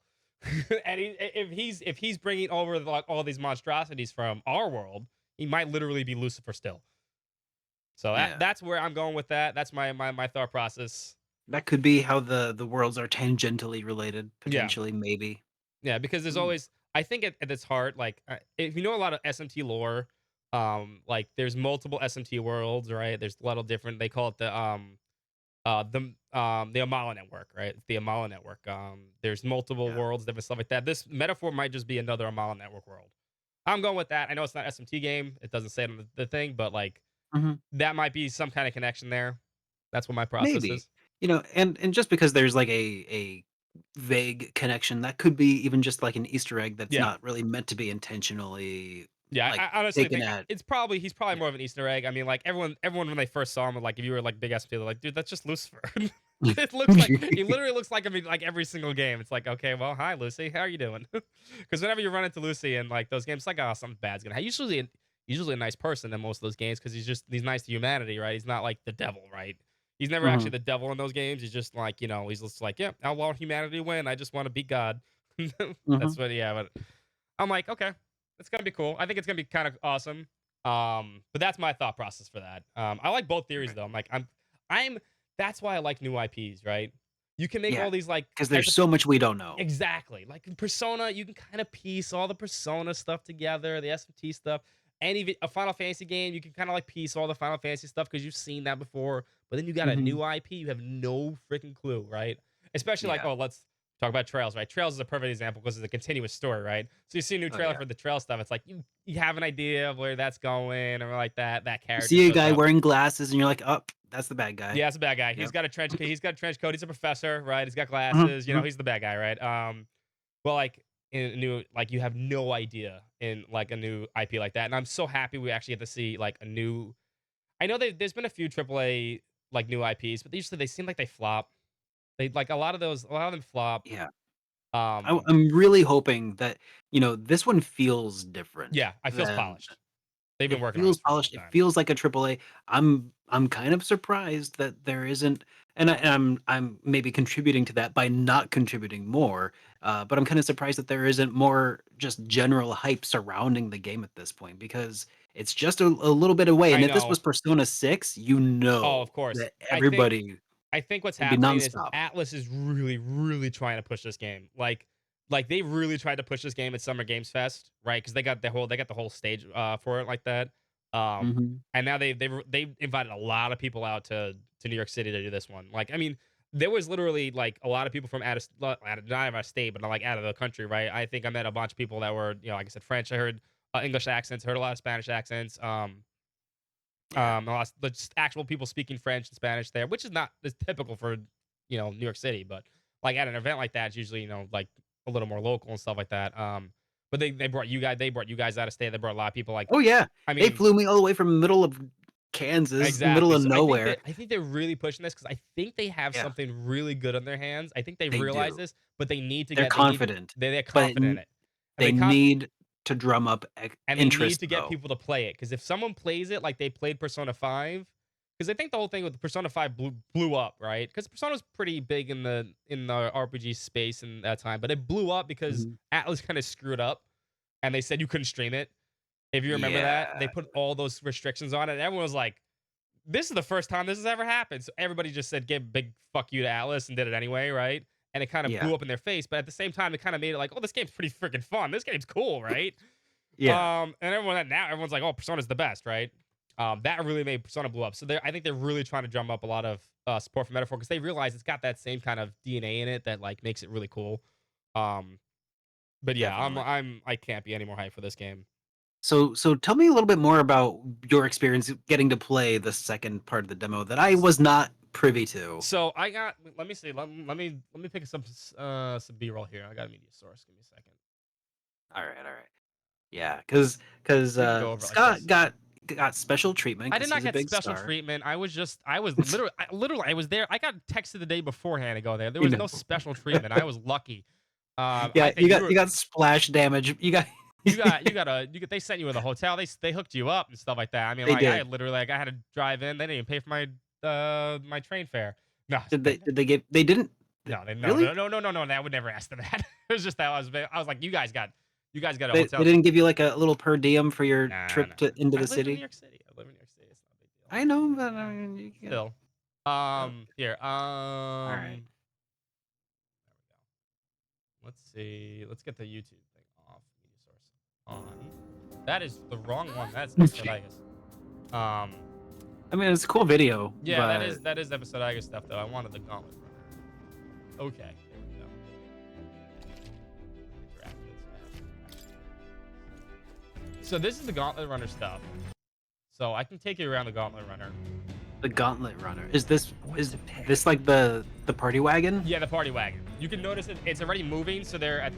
And if he's bringing over like all these monstrosities from our world, he might literally be Lucifer still. So Yeah. that's where I'm going with that. That's my thought process. That could be how the worlds are tangentially related, Yeah. potentially, maybe. Yeah, because there's Mm. always I think at its heart, like if you know a lot of SMT lore, like there's multiple SMT worlds, right? There's a lot of different. They call it the Amala network, right? The Amala network. There's multiple Yeah. worlds, different stuff like that. This metaphor might just be another Amala network world. I'm going with that. I know it's not SMT game. It doesn't say it on the thing, but like Mhm. that might be some kind of connection there. That's what my process Maybe. is. And just because there's like a vague connection, that could be even just like an Easter egg that's Yeah. not really meant to be intentionally Yeah, like I honestly taken think at. he's probably Yeah. more of an Easter egg. I mean, like everyone when they first saw him, like if you were like big ass people, like dude, that's just Lucifer. It looks like he literally looks like him in like every single game. It's like, okay, well, hi Lucy, how are you doing? Because whenever you run into Lucy in like those games, it's like, oh, something bad's gonna happen. Usually a nice person in most of those games because he's nice to humanity, right? He's not like the devil, right? He's never actually Mhm. the devil in those games. He's just like, he's just like, yeah, I want humanity to win. I just want to beat God. That's Mhm. what, yeah. But I'm like, okay, it's gonna be cool. I think it's gonna be kind of awesome. But that's my thought process for that. I like both theories though. I'm. That's why I like new IPs, right? You can make Yeah, all these like because type there's of so much we don't know. exactly like in Persona. You can kind of piece all the Persona stuff together, the SMT stuff. A Final Fantasy game, you can kind of like piece all the Final Fantasy stuff because you've seen that before. But then you got a Mhm. new IP, you have no freaking clue, right? Especially like, Yeah. oh, let's talk about Trails, right? Trails is a perfect example because it's a continuous story, right? So you see a new Oh, trailer yeah. for the Trail stuff, it's like you have an idea of where that's going, or like that You character see a shows guy up. wearing glasses and you're like, "Oh, that's the bad guy." Yeah, it's a bad guy. He's Yep. got a trench coat. He's got a trench coat. He's a professor, right? He's got Mhm, glasses. mhm. He's the bad guy, right? Well, like in a new, like you have no idea in like a new IP like that, and I'm so happy we actually get to see like a new. I know there's been a few AAA like new IPs, but usually they seem like they flop. They like a lot of them flop. Yeah. Um, I'm really hoping that, this one feels different yeah, I feels than. polished. They've been It working on feels this for a long polished, it time. feels like a AAA. I'm kind of surprised that there isn't, and I'm maybe contributing to that by not contributing more, but I'm kinda surprised that there isn't more just general hype surrounding the game at this point because it's just a little bit away, I and if this was know. Persona 6, Oh, of course. that everybody I think what's would be happening is nonstop. Atlas is really, really trying to push this game. Like they really tried to push this game at Summer Games Fest, right? Because they got the whole stage for it like that. Mhm. And now they invited a lot of people out to New York City to do this one. Like, I mean, there was literally like a lot of people from not out of state, but like out of the country, right? I think I met a bunch of people that were, like I said, French. I heard English accents, heard a lot of Spanish accents. Yeah. A lot of just actual people speaking French and Spanish there, which is not as typical for New York City, but like at an event like that, it's usually like a little more local and stuff like that. But they brought you guys out of state. They brought a lot of people. Like, Oh, yeah. I They mean, flew me all the way from middle of Kansas, middle exactly. of So nowhere. I think they're really pushing this because I think they have Yeah, something really good on their hands. I think they they realize do. this, but they need to They're get confident, they're but it confident in it. And they need to drum up they need interest, to get though. people to play it because if someone plays it like they played Persona 5, because I think the whole thing with Persona 5 blew up, right? Because Persona's pretty big in the RPG space in that time, but it blew up because Mhm. Atlas kind of screwed up and they said you couldn't stream it. If you remember that, Yeah, they put all those restrictions on it. And everyone was like, "This is the first time this has ever happened." So everybody just said, "Give a big fuck you to Atlas," and did it anyway, right? And it kind of yeah, blew up in their face. But at the same time, it kind of made it like, "Oh, this game's pretty freaking fun. This game's cool, right?" yeah. And everyone's like, "Oh, Persona's the best," right? That really made Persona blow up. So I think they're really trying to drum up a lot of support for Metaphor because they realize it's got that same kind of DNA in it that like makes it really cool. Um, but yeah, Definitely. I can't be any more hyped for this game. So tell me a little bit more about your experience getting to play the second part of the demo that I was not privy to. So I got. Let me see. Let me pick some B-roll here. I got a media source. Give me a second. All right. Yeah, because We can go over it like Scott this. got special treatment I because did not he's a get big special star. treatment. I was literally, I was there. I got texted the day beforehand to go there. There You was no know. special treatment. I was lucky. I Yeah, think you you were, got splash damage. You got they sent you to the hotel. They hooked you up and stuff like that. I mean, they like I did. had literally, like I had to drive in. They didn't even pay for my my train fare. No, Did they give they didn't No, Really? no. I would never ask them that. It was just that I was like, you guys got a They hotel. didn't give you like a little per diem for your Nah, trip nah. into I the live in New city? York City. I live in New York City. It's not a big deal. I know, but I mean, you can... Still. Here. right. There we go. Let's see. Let's get the YouTube thing off. Media source on. That is the wrong one. That's episoditis. I mean, it's a cool video. Yeah, but... that is episoditis stuff though. I wanted the gauntlet runner. Okay. There we go. So this is the gauntlet runner stuff. So I can take you around the gauntlet runner. The gauntlet runner. Is this like the party wagon? Yeah, the party wagon. You can notice it's already moving. So they're in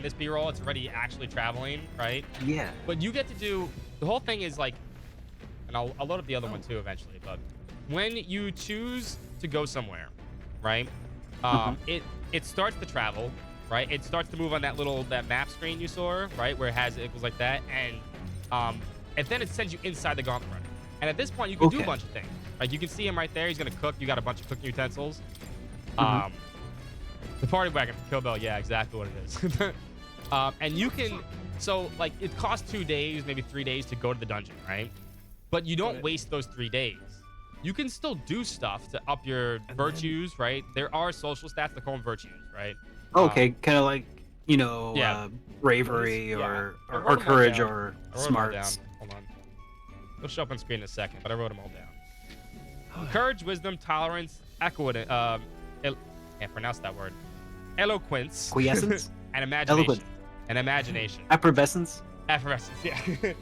this B-roll, it's already actually traveling, right? Yeah. But you get to do the whole thing is like, and I'll load up the other one too eventually. But when you choose to go somewhere, right? It starts to travel, right? It starts to move on that map screen you saw, right, where it goes like that, and then it sends you inside the gauntlet runner. And at this point, you can do a bunch of things. Like you can see him right there. He's gonna cook. You got a bunch of cooking utensils. The party wagon from Kill Bill. Yeah, exactly what it is. And you can. So like it costs 2 days, maybe 3 days to go to the dungeon, right? But you don't waste those 3 days. You can still do stuff to up your virtues, right? There are social stats that call them virtues, right? Okay, kind of like, you know, Yeah. bravery Yeah. or I wrote 'em all courage down. or I wrote 'em all down. smarts. Hold on. They'll show up on screen in a second, but I wrote them all down. Courage, wisdom, tolerance, equity, can't pronounce that word. Eloquence. Quiescence? And imagination. Eloquence. And imagination. Effervescence? Effervescence, yeah.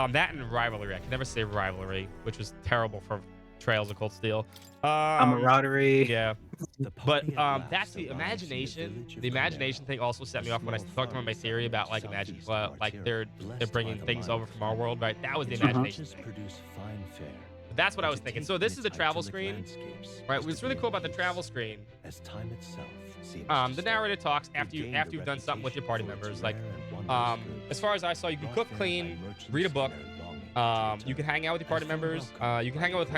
That and rivalry. I can never say rivalry, which was terrible for Trails of Cold Steel. Camaraderie. Yeah. The But party at that's last the arrives in imagination. village of The Chimera. imagination thing also set me off when I talked about my theory about like imagine, like they're bringing things over from our world, right? That was the imagination thing. Produce fine fare. But that's what I was To thinking. take So in this its is the travel idyllic screen, landscapes right? is What's to really be cool about the envied travel screen. as time itself seems The to narrator slow. talks after gained you've a done something with your party reputation members. for Like, its rare and wondrous goods, as far as I saw, you can brought cook, there clean, by merchants read a in book. their longing to You can hang out with your party As for members. welcome, You can hang out with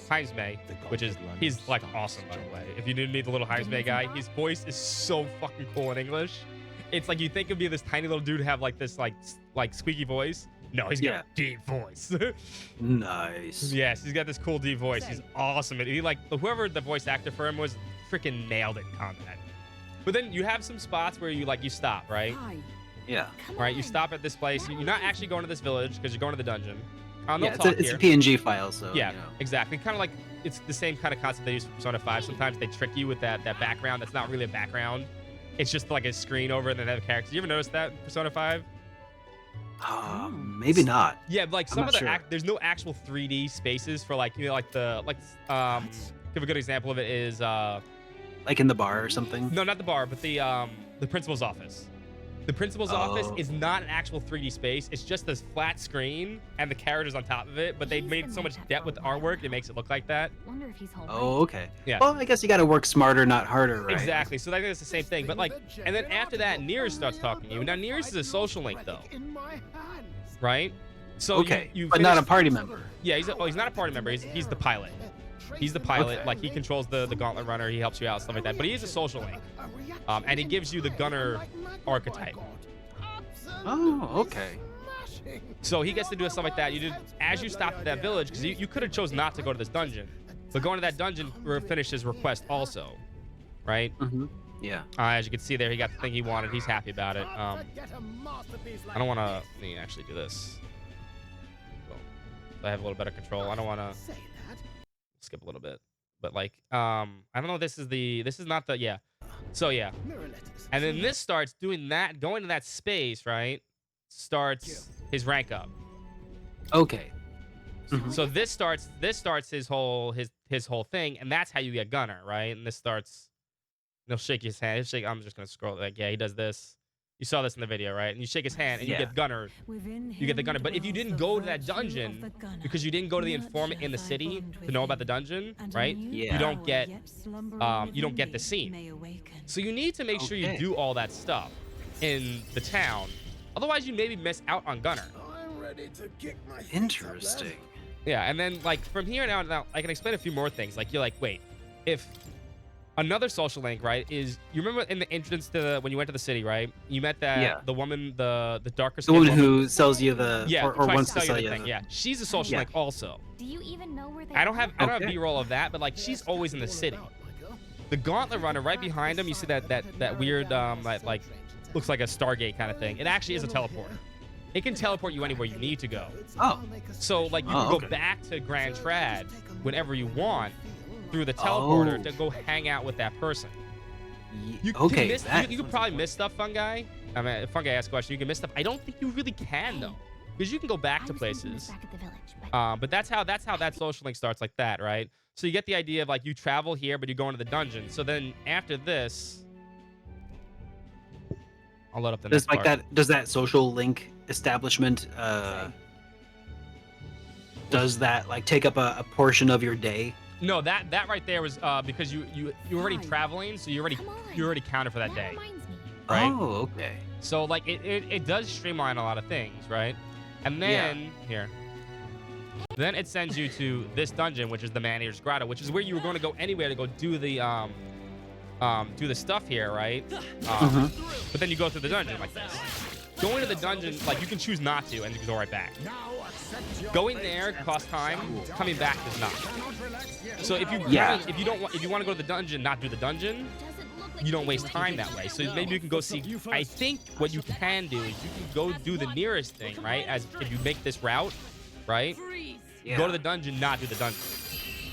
Heinz May, the which is gauntlet he's runners like stops awesome by the to way. join. If you didn't meet the little Heinz May guy, his voice is so fucking cool in English. It's like you think it'd be this tiny little dude have like this like squeaky voice. No, he's got a deep voice. Nice. Yes, he's got this cool deep voice. He's awesome. And he like whoever the voice actor for him was freaking nailed it in combat. But then you have some spots where you stop, right? Yeah. Right, you stop at this place. You're not actually going to this village because you're going to the dungeon. They'll Yeah, talk it's here. a PNG file, so Yeah, you know. exactly. Kind of like it's the same kind of concept they use for Persona 5. Sometimes they trick you with that background that's not really a background. It's just like a screen over and then have characters. You ever notice that in Persona 5? Maybe not. Yeah, like I'm some not of the sure. there's no actual 3D spaces for like give a good example of it is Like in the bar or something. no, not the bar, but the principal's office. The principal's office Oh. is not an actual 3D space. It's just this flat screen and the characters on top of it. But they made so much depth with the artwork, it makes it look like that. Wonder if he's home. Oh, okay. Yeah. Well, I guess you got to work smarter, not harder, right? Exactly. So I think it's the same thing. But like, and then after that, Nears starts talking to you. Now Nears is a social link though, right? So Okay, you but not a finish- party member. Yeah, he's not a party member. He's the pilot. He's the pilot. Okay. Like he controls the gauntlet runner. He helps you out, stuff like that. But he is a social link, and he gives you the gunner archetype. Oh, okay. So he gets to do stuff like that. You did as you stopped at that village because you could have chose not to go to this dungeon, but going to that dungeon finished his request also, right? Mm-hmm. Yeah. As you can see there, he got the thing he wanted. He's happy about it. I don't want to. Let me actually do this. Well, I have a little better control. I don't want to skip a little bit, but like, I don't know. This is not the yeah. So yeah, and then this starts doing that, going to that space, right? Starts his rank up. Okay. Mhm. So this starts his whole thing, and that's how you get gunner, right? And this starts. He'll shake his hand. He'll shake. I'm just gonna scroll. Like yeah, he does this. You saw this in the video, right? And you shake his hand, and you Yeah. get gunner. You get the gunner. But if you didn't go to that dungeon, because you didn't go to the informant in the city to know about the dungeon, right? Yeah. You don't get the scene. So you need to make sure you Okay. do all that stuff in the town. Otherwise, you maybe miss out on gunner. I'm ready to kick my feet up, Interesting. Yeah, and then like from here on out, now I can explain a few more things. Like you're like, wait, if Another social link, right, is you remember in the entrance to when you went to the city, right? You met that the woman, the darker The skinned woman woman who sells you the or tries wants to to sell the you thing. the Yeah, she's a social Yeah. link also. Do you even know where they I don't have Okay. B-roll of that, but like she's always in the city. The Gauntlet Runner right behind him, you see that weird that like looks like a Stargate kind of thing. It actually is a teleporter. It can teleport you anywhere you need to go. Oh. So like you Oh, can go okay. back to Grand Trad whenever you want through the teleporter Oh. to go hang out with that person. You Okay, can miss, that you could probably miss stuff, Fungi. I mean, Fungi asked a question. You can miss stuff. I don't think you really can though, because you can go back to places. Back at the village, But that's how that social link starts like that, right? So you get the idea of like you travel here, but you go into the dungeon. So then after this, I'll load up the does next like part. that does that social link establishment does that like take up a portion of your day? No, that right there was because you're already traveling, so you already counted for that day, reminds me. right? Oh, okay. So like it does streamline a lot of things, right? And then then it sends you to this dungeon, which is the Man-Eater's Grotto, which is where you were going to go anywhere to go do the stuff here, right? But then you go through the dungeon like this. Going to the dungeon, like you can choose not to, and you can go right back. Going there costs time. Coming back does not. So if you if you want to go to the dungeon, not do the dungeon, you don't waste time that way. So maybe you can go see. I think what you can do is you can go do the nearest thing, right? As if you make this route, right? Yeah. Go to the dungeon, not do the dungeon.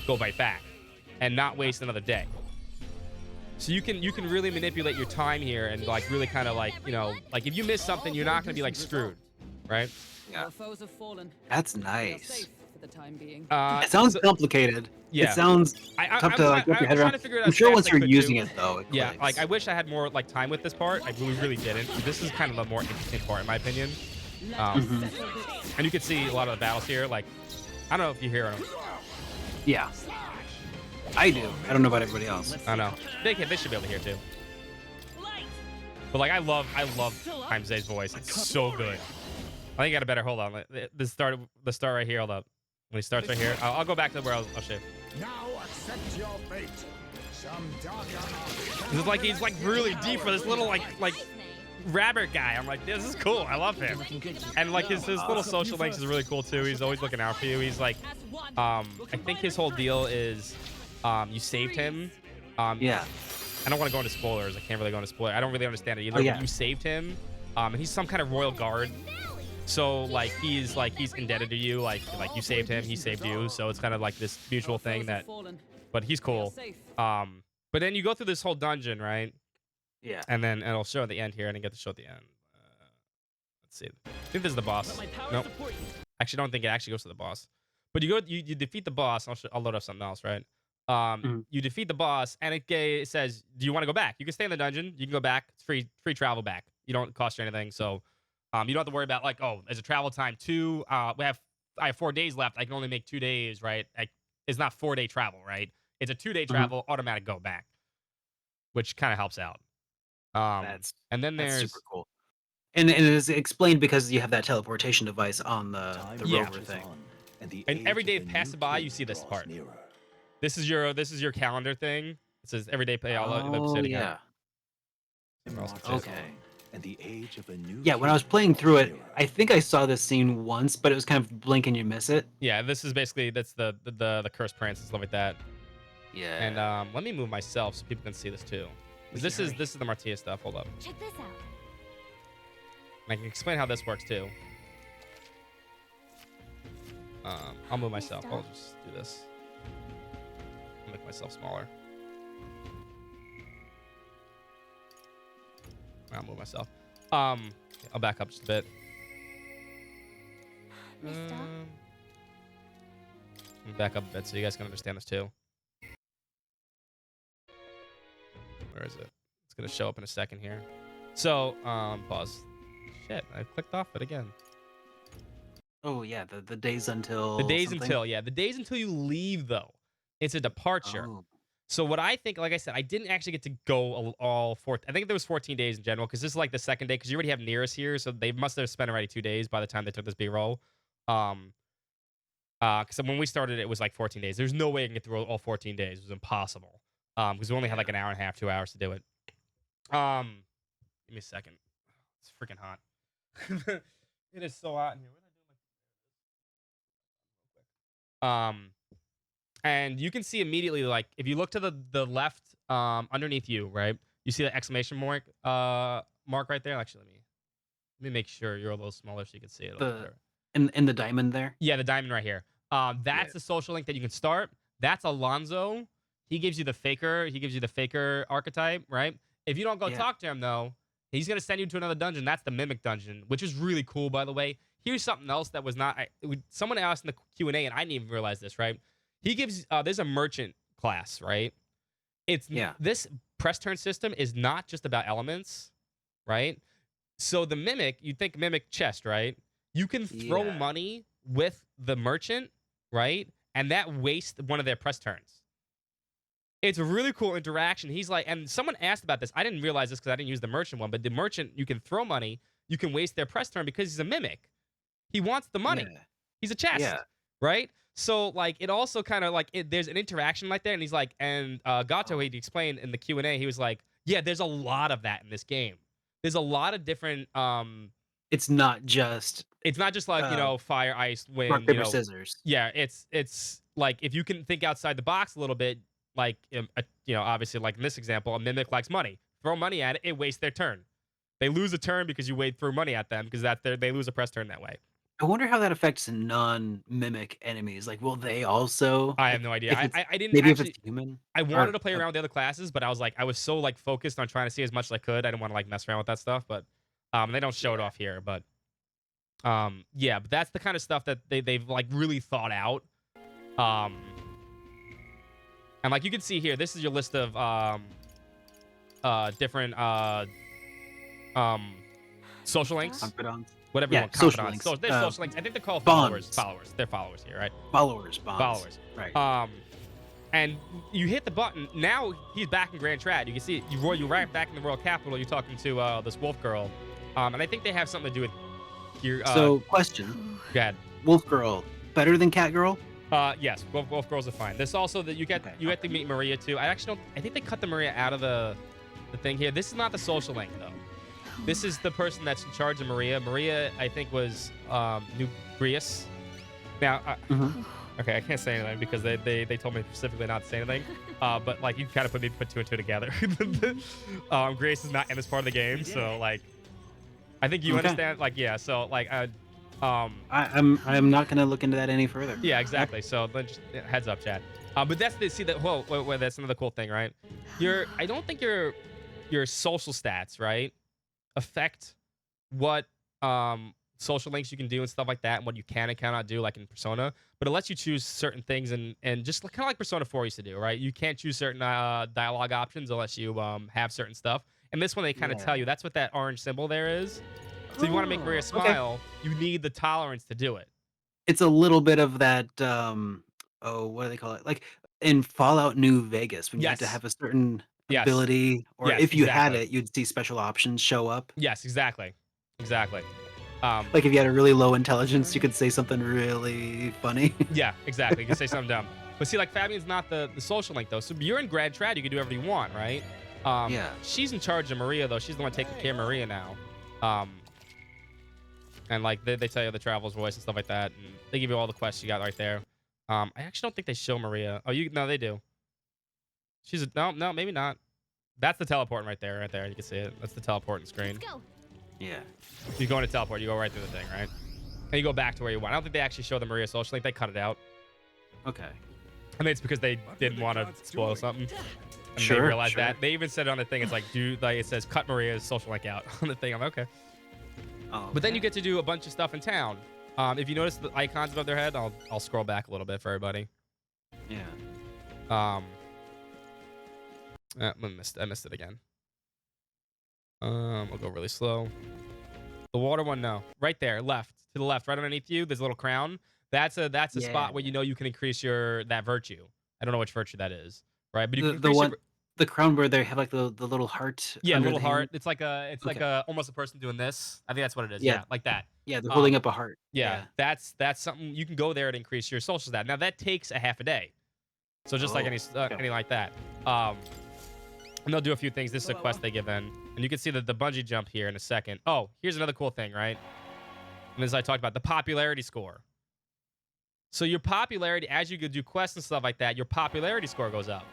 Go right back, and not waste another day. So you can really manipulate your time here and like really kind of like, you know, like if you miss something, you're not gonna be like screwed, right? Yeah. Our foes have fallen. That's We are nice. safe for the time being. It sounds complicated. yeah. It sounds tough to like wrap your head trying around. to figure it out I'm sure as once fast as I you're could, using too. it though, it Yeah, clicks. like I wish I had more like time with this part. I really didn't. This is kind of the more interesting part in my opinion. And you can see a lot of the battles here. Like, I don't know if you hear them. Yeah. I do. I don't know about everybody else. I know they should be able to hear too. But like I love Zay's voice. It's so good. I think I got a better. Hold on. The start right here. Hold up. When he starts right here, I'll go back to where I'll show you. Now accept your fate. Some dark This is like he's like really deep for this little like rabbit guy. I'm like, this is cool. I love him. And like his little social links is really cool too. He's always looking out for you. He's like, I think his whole deal is, you saved him. Yeah. I don't want to go into spoilers. I can't really go into spoilers. I don't really understand it either. Oh, yeah. But you saved him. And he's some kind of royal guard. So like he's indebted to you. Like you saved him, he saved you. So it's kind of like this mutual thing that. But he's cool. But then you go through this whole dungeon, right? Yeah. And then it'll show at the end here. I didn't get to show at the end. Let's see. I think this is the boss. Nope. Actually, don't think it actually goes to the boss. But you defeat the boss. I'll load up something else, right? You defeat the boss, and it says, "Do you want to go back? You can stay in the dungeon. You can go back. It's free travel back. You don't cost you anything. So, you don't have to worry about like, oh, there's a travel time too. I have 4 days left. I can only make 2 days, right? It's not 4-day travel, right? It's a 2-day travel, automatic go back, which kind of helps out. And then That's there's super cool. And it is explained because you have that teleportation device on the rover thing. and every day passing by, you see this part. This is your calendar thing. It says every day pay all of Oh, city. yeah. Okay. And the age of a new Yeah, when I was playing through it, I think I saw this scene once, but it was kind of blink and you miss it. Yeah, this is basically that's the cursed prince and stuff like that. Yeah. And let me move myself so people can see this too. 'Cause this is the Martia stuff. Hold up. Check this out. And I can explain how this works too. I'll move myself. I'll just do this. I'll make myself smaller. I'll move myself. I'll back up just a bit. Back up a bit so you guys can understand this too. Where is it? It's gonna show up in a second here. So, pause. Shit, I clicked off it again. Oh yeah, the days until The days something? until, yeah, the days until you leave though. It's a departure. Oh. So what I think, like I said, I didn't actually get to go all 4. I think there was 14 days in general because this is like the second day because you already have Nearest here, so they must have spent already 2 days by the time they took this B-roll. Because when we started, it was like 14 days. There's no way I can get through all 14 days. It was impossible. because we only had like an hour and a half, 2 hours to do it. Give me a second. It's freaking hot. It is so hot in here. What did I do? And you can see immediately, like, if you look to the left, underneath you, right? You see the exclamation mark right there. Actually, let me make sure you're a little smaller so you can see it a little The better. in the diamond there. Yeah, the diamond right here. That's the social link that you can start. That's Alonzo. He gives you the faker. He gives you the faker archetype, right? If you don't go Yeah. talk to him though, he's gonna send you to another dungeon. That's the mimic dungeon, which is really cool, by the way. Here's something else that was not. Someone asked in the Q&A, and I didn't even realize this, right? He gives. There's a merchant class, right? This press turn system is not just about elements, right? So the mimic, you think mimic chest, right? You can throw money with the merchant, right? And that wastes one of their press turns. It's a really cool interaction. He's like, and someone asked about this. I didn't realize this because I didn't use the merchant one, but the merchant, you can throw money, you can waste their press turn because he's a mimic. He wants the money. Yeah. He's a chest, Yeah. right? So like, it also kind of like, there's an interaction like that. And he's like, and Gato, he explained in the Q&A, he was like, yeah, there's a lot of that in this game. There's a lot of different. It's not just like fire, ice, wind. rock, paper, scissors. Yeah, it's like if you can think outside the box a little bit, like obviously like in this example, a mimic likes money. Throw money at it, it wastes their turn. They lose a turn because you threw money at them because they lose a press turn that way. I wonder how that affects non-mimic enemies. Like, will they also? I have no idea. I didn't maybe actually. if it's human. I wanted to play around with the other classes, but I was so like focused on trying to see as much as I could. I didn't want to like mess around with that stuff, but they don't show it off here. But yeah, but that's the kind of stuff that they've like really thought out. And like you can see here, this is your list of different social links. Confidants. Whatever you want. Social Confidants. links. They're social links. I think they're called bonds. Followers. They're followers here, right? Bonds. Followers. Right. And you hit the button. Now he's back in Grand Trad. You can see you're right back in the Royal Capital. You're talking to this wolf girl. And I think they have something to do with your. So, question. Go ahead. Wolf girl better than cat girl? Yes, both girls are fine. This also that you get to meet Maria too. I think they cut the Maria out of the thing here. This is not the social link though. This is the person that's in charge of Maria. Maria, I think, was Nubrius. Now, okay, I can't say anything because they told me specifically not to say anything. But like you kind of put two and two together. Grace is not in this part of the game, so like, I think you understand. Like, yeah, so like, I'm not gonna look into that any further. Yeah, exactly. So then just heads up, Chad. But that's that's another cool thing, right? I don't think your social stats, right, affect what social links you can do and stuff like that, and what you can and cannot do, like in Persona. But it lets you choose certain things, and just kind of like Persona 4 used to do, right? You can't choose certain dialogue options unless you have certain stuff. And this one they kind of tell you. That's what that orange symbol there is. So if you want to make Maria smile, you need the tolerance to do it. It's a little bit of that. What do they call it? Like in Fallout New Vegas, when you had to have a certain ability, or if you had it, you'd see special options show up. Yes, exactly. Like if you had a really low intelligence, you could say something really funny. Yeah, exactly. You can say something dumb. But see, like Fabian's not the social link though. So you're in Grand Trad, you can do whatever you want, right? Yeah. She's in charge of Maria though. She's the one taking care of Maria now. And like they tell you the traveler's voice and stuff like that, and they give you all the quests you got right there. I actually don't think they show Maria. Oh, no, they do. No, maybe not. That's the teleporting right there. You can see it. That's the teleporting screen. Let's go. Yeah. You go into teleport, you go right through the thing, right? And you go back to where you want. I don't think they actually show the Maria social link. They cut it out. Okay. I mean, it's because they didn't want to spoil something. And Sure, they realized sure. that. They even said on the thing, it's like, it says cut Maria's social link out on the thing. I'm like, okay. Oh, But then you get to do a bunch of stuff in town. If you notice the icons above their head, I'll scroll back a little bit for everybody. Yeah. I missed it again. I'll go really slow. The water one, no. Right there, left. To the left, right underneath you, there's a little crown. That's a spot where you can increase that virtue. I don't know which virtue that is, right? But you can increase the crown where they have like the little heart. Yeah, under little the heart. hand. It's like almost a person doing this. I think that's what it is. Yeah. Yeah, like that. Yeah, they're holding up a heart. Yeah, that's something you can go there to increase your social stat. Now that takes a half a day. So just like Oh, any okay. anything like that. And they'll do a few things. This is a quest they give in, and you can see the bungee jump here in a second. Oh, here's another cool thing, right? And as I talked about, the popularity score. So your popularity, as you do quests and stuff like that, your popularity score goes up.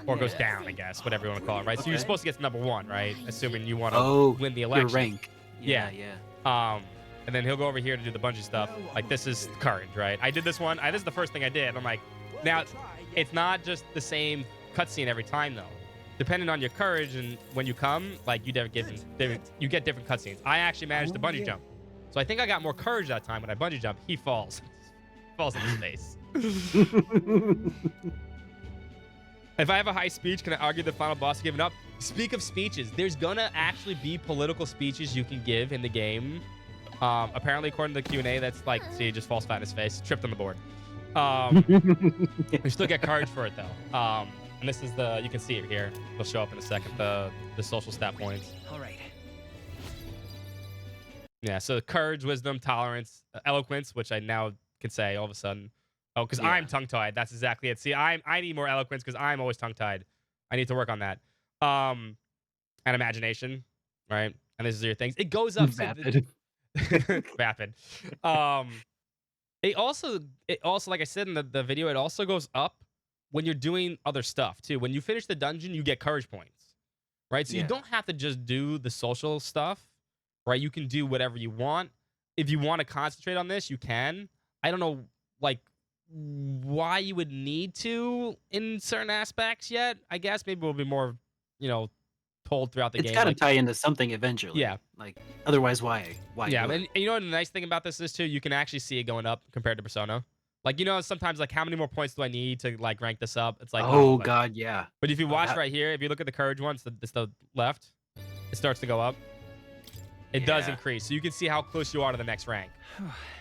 Or goes down, I guess, whatever you want to call it, right? So you're Okay. supposed to get to number 1, right? Assuming you want to Oh, win the your election. rank. Yeah. Yeah. And then he'll go over here to do the bungee stuff. Like, this is courage, right? I did this one. This is the first thing I did. I'm like, now, it's not just the same cutscene every time, though. Depending on your courage and when you come, like, you get different cutscenes. I actually managed to bungee jump. So I think I got more courage that time when I bungee jump. He falls. Falls in his face. If I have a high speech, can I argue the final boss is giving up? Speak of speeches, there's gonna actually be political speeches you can give in the game. Apparently, according to the Q&A, that's like, see, he just falls flat in his face, tripped on the board. You still get courage for it though. And this is you can see it here. It'll show up in a second. The social stat points. All right. Yeah. So courage, wisdom, tolerance, eloquence, which I now can say all of a sudden. Oh, because Yeah. I'm tongue-tied. That's exactly it. See, I need more eloquence because I'm always tongue-tied. I need to work on that. And imagination, right? And this is your things. It goes up. Vapid. Vapid. It also, like I said in the video, it also goes up when you're doing other stuff too. When you finish the dungeon, you get courage points, right? So you Yeah. don't have to just do the social stuff, right? You can do whatever you want. If you want to concentrate on this, you can. I don't know, like, why you would need to in certain aspects yet. I guess maybe we'll be more, told throughout the It's game. got to like- tie into something eventually. Yeah. Like, otherwise, why? Why? Yeah, do it? and you know what the nice thing about this is too? You can actually see it going up compared to Persona. Like, sometimes like how many more points do I need to like rank this up? It's like, Oh like- God, yeah. But if you Oh, watch that- right here, if you look at the courage one, it's the left. It starts to go up. It does Yeah. increase, so you can see how close you are to the next rank.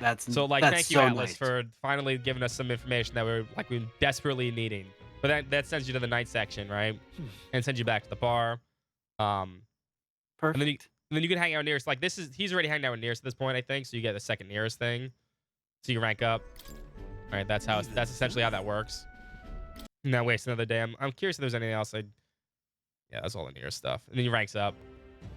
That's So like, that's thank you, so Atlas, nice. for finally giving us some information that we're desperately needing. But that sends you to the night section, right? And sends you back to the bar. Perfect. And then you can hang out nearest. Like he's already hanging out with nearest at this point, I think. So you get the second nearest thing, so you rank up. All right, that's essentially how that works. Now waste another day. I'm curious if there's anything else. Yeah, that's all the nearest stuff. And then you ranks up,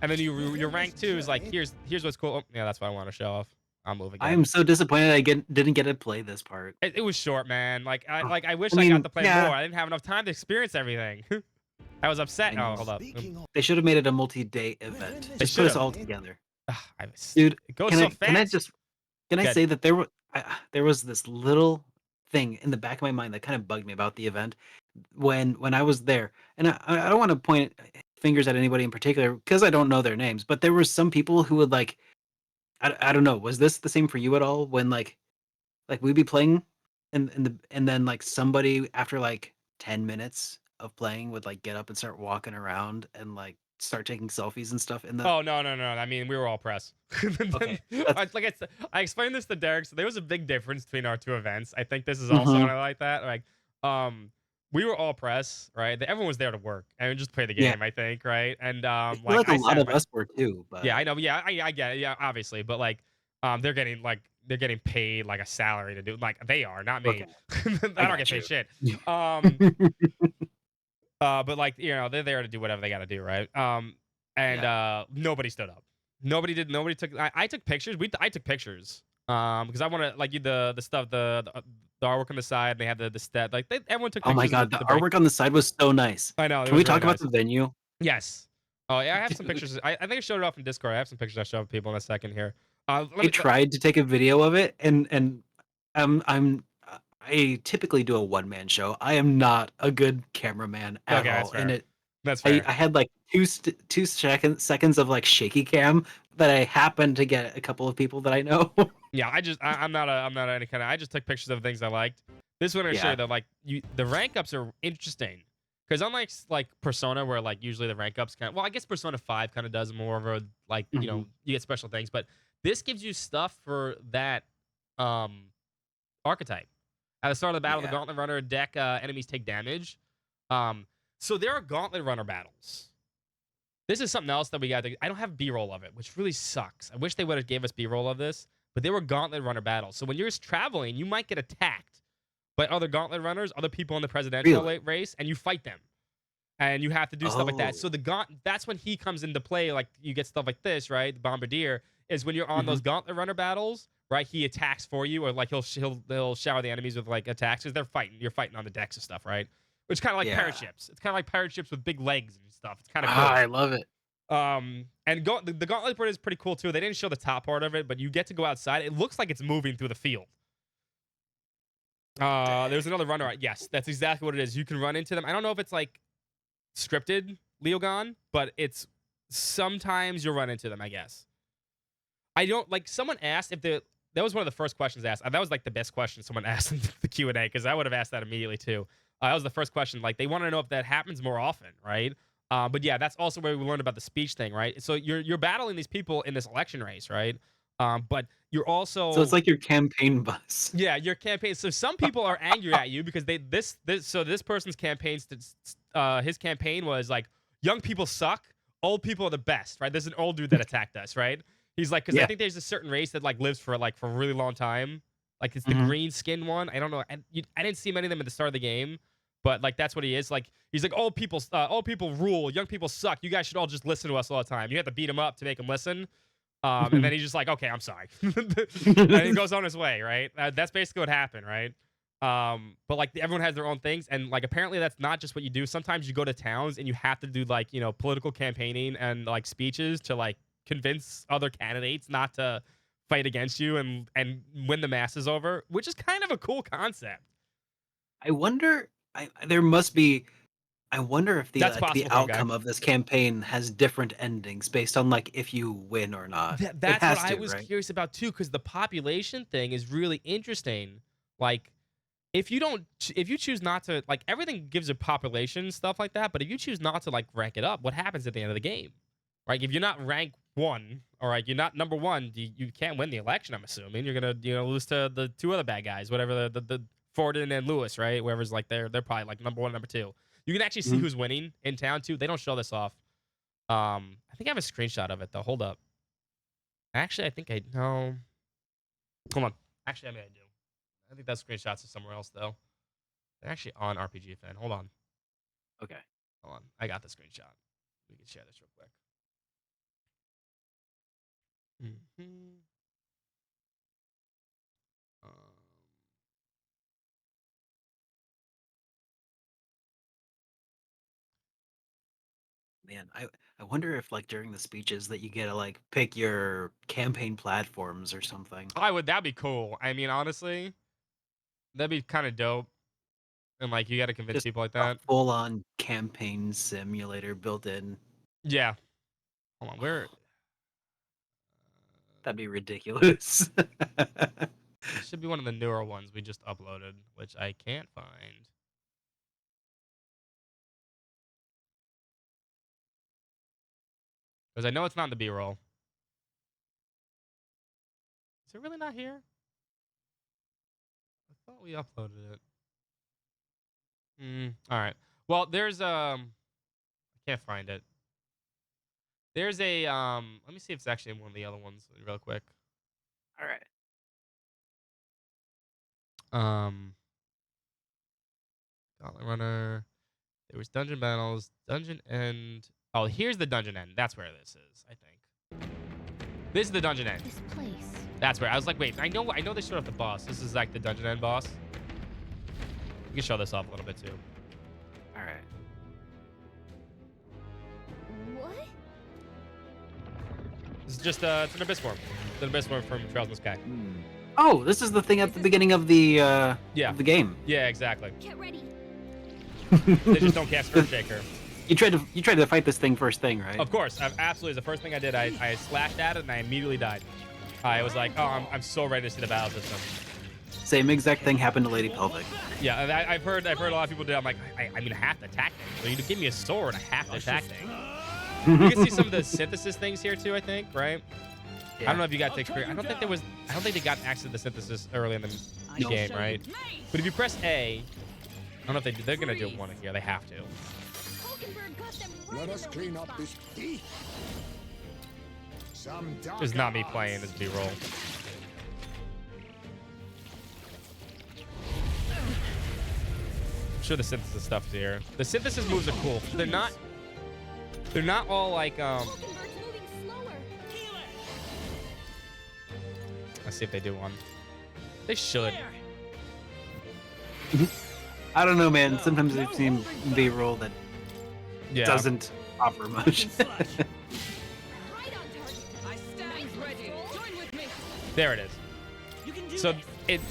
and then your rank 2 is like here's what's cool. Oh, yeah, that's what I want to show off. I'm moving. I am so disappointed I didn't get to play this part. It was short, man. Like I wish I I mean, got to play yeah. more. I didn't have enough time to experience everything. I was upset. I Oh, know. hold up. They should have made it a multi-day event. They Just put us should've. all together. Dude, Dude, it goes so fast. Can I Good. say that there was this little thing in the back of my mind that kind of bugged me about the event when I was there, and I don't want to point fingers at anybody in particular because I don't know their names, but there were some people who would like, I don't know, was this the same for you at all? When like we'd be playing, and then like somebody after like 10 minutes of playing would like get up and start walking around and like start taking selfies and stuff in the Oh no! I mean, we were all press. Okay, I explained this to Derek. So there was a big difference between our two events. I think this is also Mhm. like that. Like, we were all press, right? Everyone was there to work and just play the game. Yeah. I think, right? And I feel like a lot of us were too, but Yeah, I know. Yeah, I get it. Yeah, obviously, but like, they're getting paid like a salary to do. Like they are, not me. Okay. I I don't got get paid you. shit. But like, they're there to do whatever they got to do, right? Nobody stood up. Nobody took. I took pictures. I took pictures. Because I want to like the stuff, the artwork on the side. They had the stat. Like everyone took. Oh my pictures God, of the break. artwork on the side was so nice. I know. it Can we was really talk about nice. the venue? Yes. Oh yeah, I have some pictures. I think I showed it off in Discord. I have some pictures I show people in a second here. I tried to take a video of it, and I typically do a one-man show. I am not a good cameraman at Okay, that's all, and fair. That's fair. I had like two seconds of like shaky cam that I happened to get a couple of people that I know. Yeah, I'm not any kind of. I just took pictures of things I liked. This one I show Yeah. you though, like the rank ups are interesting because unlike like Persona, where like usually the rank ups I guess Persona 5 kind of does more of a like you get special things, but this gives you stuff for that archetype. At the start of the battle, the Yeah. Gauntlet Runner deck enemies take damage. So there are Gauntlet Runner battles. This is something else that we got. I don't have B-roll of it, which really sucks. I wish they would have gave us B-roll of this, but they were Gauntlet Runner battles. So when you're just traveling, you might get attacked, but other gauntlet runners, other people in the presidential race, and you fight them. And you have to do stuff like that. So that's when he comes into play. Like you get stuff like this, right? The Bombardier is when you're on those gauntlet runner battles, right? He attacks for you, or like he'll shower the enemies with like attacks because they're fighting. You're fighting on the decks and stuff, right? Which is kind of like pirate ships. It's kind of like pirate ships with big legs and stuff. It's kind of cool. I love it. And the gauntlet part is pretty cool too. They didn't show the top part of it, but you get to go outside. It looks like it's moving through the field. There's another runner. Yes, that's exactly what it is. You can run into them. I don't know if it's like scripted Leogon, but it's sometimes you'll run into them, I guess. I don't like someone asked if that was one of the first questions asked. That was like the best question someone asked in the Q&A because I would have asked that immediately too. That was the first question. Like they want to know if that happens more often, right? But yeah, that's also where we learned about the speech thing, right? So you're battling these people in this election race, right? But you're also so it's like your campaign bus. Yeah, your campaign. So some people are angry at you because this person's his campaign was like young people suck, old people are the best, right? There's an old dude that attacked us, right? He's like, because I think there's a certain race that like lives for a really long time. Like it's the green skin one. I don't know. I didn't see many of them at the start of the game, but like that's what he is. Like he's like old people rule, young people suck. You guys should all just listen to us all the time. You have to beat him up to make him listen. And then he's just like, okay, I'm sorry. And he goes on his way, right? That's basically what happened, right? But like everyone has their own things, and like apparently that's not just what you do. Sometimes you go to towns and you have to do like political campaigning and like speeches to like convince other candidates not to fight against you and win the masses over, which is kind of a cool concept. I wonder. There must be. I wonder if the outcome of this campaign has different endings based on like if you win or not. That's what I was curious about too, because the population thing is really interesting. Like, if you choose not to, like, everything gives a population stuff like that, but if you choose not to like rank it up, what happens at the end of the game? Right? If you're not rank 1, all right, you're not number 1, you can't win the election. I'm assuming you're gonna lose to the 2 other bad guys, whatever the Forden and Lewis, right? Whoever's like they're probably like number 1, number 2. You can actually see who's winning in town too. They don't show this off. I think I have a screenshot of it though. Hold up. Actually, I think I know. Hold on. Actually, I do. I think that screenshot's is somewhere else though. They're actually on RPG Fan. Hold on. Okay. Hold on. I got the screenshot. We can share this real quick. Man, I wonder if like during the speeches that you get to like pick your campaign platforms or something. That'd be cool. I mean, honestly, that'd be kind of dope. And like you got to convince Just people like that. Full on campaign simulator built in. Yeah. Hold on, where? That'd be ridiculous. It should be one of the newer ones we just uploaded, which I can't find. Because I know it's not in the B-roll. Is it really not here? I thought we uploaded it. All right. Well, there's I can't find it. There's a let me see if it's actually in one of the other ones real quick. All right. Gauntlet Runner. There was Dungeon Battles, Dungeon End. Oh, here's the Dungeon End. That's where this is, I think. This is the Dungeon End. This place. That's where I was like, wait, I know they showed off the boss. This is like the Dungeon End boss. We can show this off a little bit too. All right. What? This is just it's an abyss form. It's an abyss form from Trails in the Sky. Oh, this is the thing at the beginning of the of the game. Yeah, exactly. Get ready. They just don't cast Earthshaker. You tried to fight this thing first thing, right? Of course, absolutely. The first thing I did, I slashed at it and I immediately died. I was like, oh, I'm so ready to see the battle system. Same exact thing happened to Lady Pelvic. Yeah, and I've heard a lot of people do. I'm like, I mean, I have to attack thing. So you give me a sword, I have to attack thing. You can see some of the synthesis things here too, I think, right? Yeah. I don't know if you got to experience. I don't think they got access to the synthesis early in the game, right? But if you press A, I don't know if they do. They're gonna do one here. They have to. Let us clean up this thief. It's not me playing this B-roll. sure the synthesis stuff's here. The synthesis moves are cool. They're not all like All converts moving slower. let's see if they do one. They should. I don't know, man. Sometimes I've seen B-roll that Yeah. doesn't offer much. Right on target. I stand ready. Join with me. There it is. You can do So this. it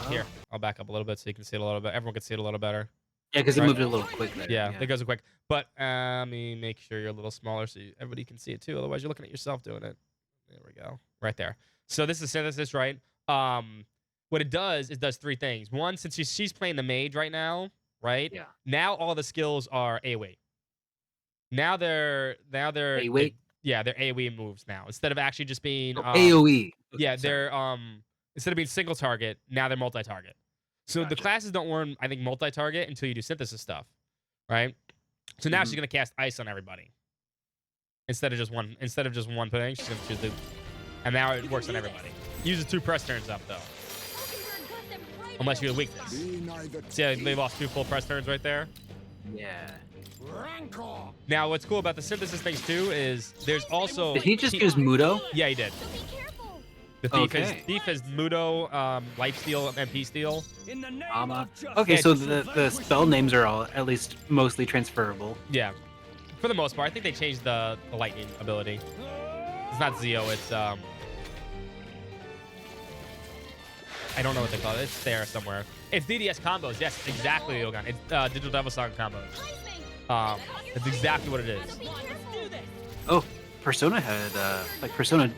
here, I'll back up a little bit so you can see it a little bit. Everyone can see it a little better. Yeah, because it Right. moved it a little quick there. Yeah, it goes quick. But let me make sure you're a little smaller so everybody can see it too. Otherwise, you're looking at yourself doing it. There we go. Right there. So this is synthesis, right? What it does is does three things. One, since she's playing the mage right now, right? Yeah. Now all the skills are AoE. Now they're AoE? yeah, they're AoE moves now instead of actually just being AoE. Yeah, Okay, sorry. they're instead of being single target, now they're multi-target. So the Gotcha. classes don't learn, I think, multi-target until you do synthesis stuff, right? So now Mhm. she's gonna cast ice on everybody instead of just one. Instead of just one thing, she's gonna choose the, and now it works on everybody. Uses 2 press turns up though, Mockingbird got them right unless in you the have weakness. Be neither See, how they lost 2 full press turns right there. Yeah. rancor. Now, what's cool about the synthesis things too is there's also Did he just use Mudo? Yeah, he did. So be careful. The thief is Okay. Mudo, life steal, MP steal. In the name Ama. of justice. Okay, Yeah, so just the spell names are all at least mostly transferable. Yeah, for the most part. I think they changed the lightning ability. It's not Zeo. It's I don't know what they call it. It's there somewhere. It's DDS combos. Yes, exactly, Yogan. It's Digital Devil Song combos. That's exactly what it is. So be Let's careful. do this. Oh, Persona had like Persona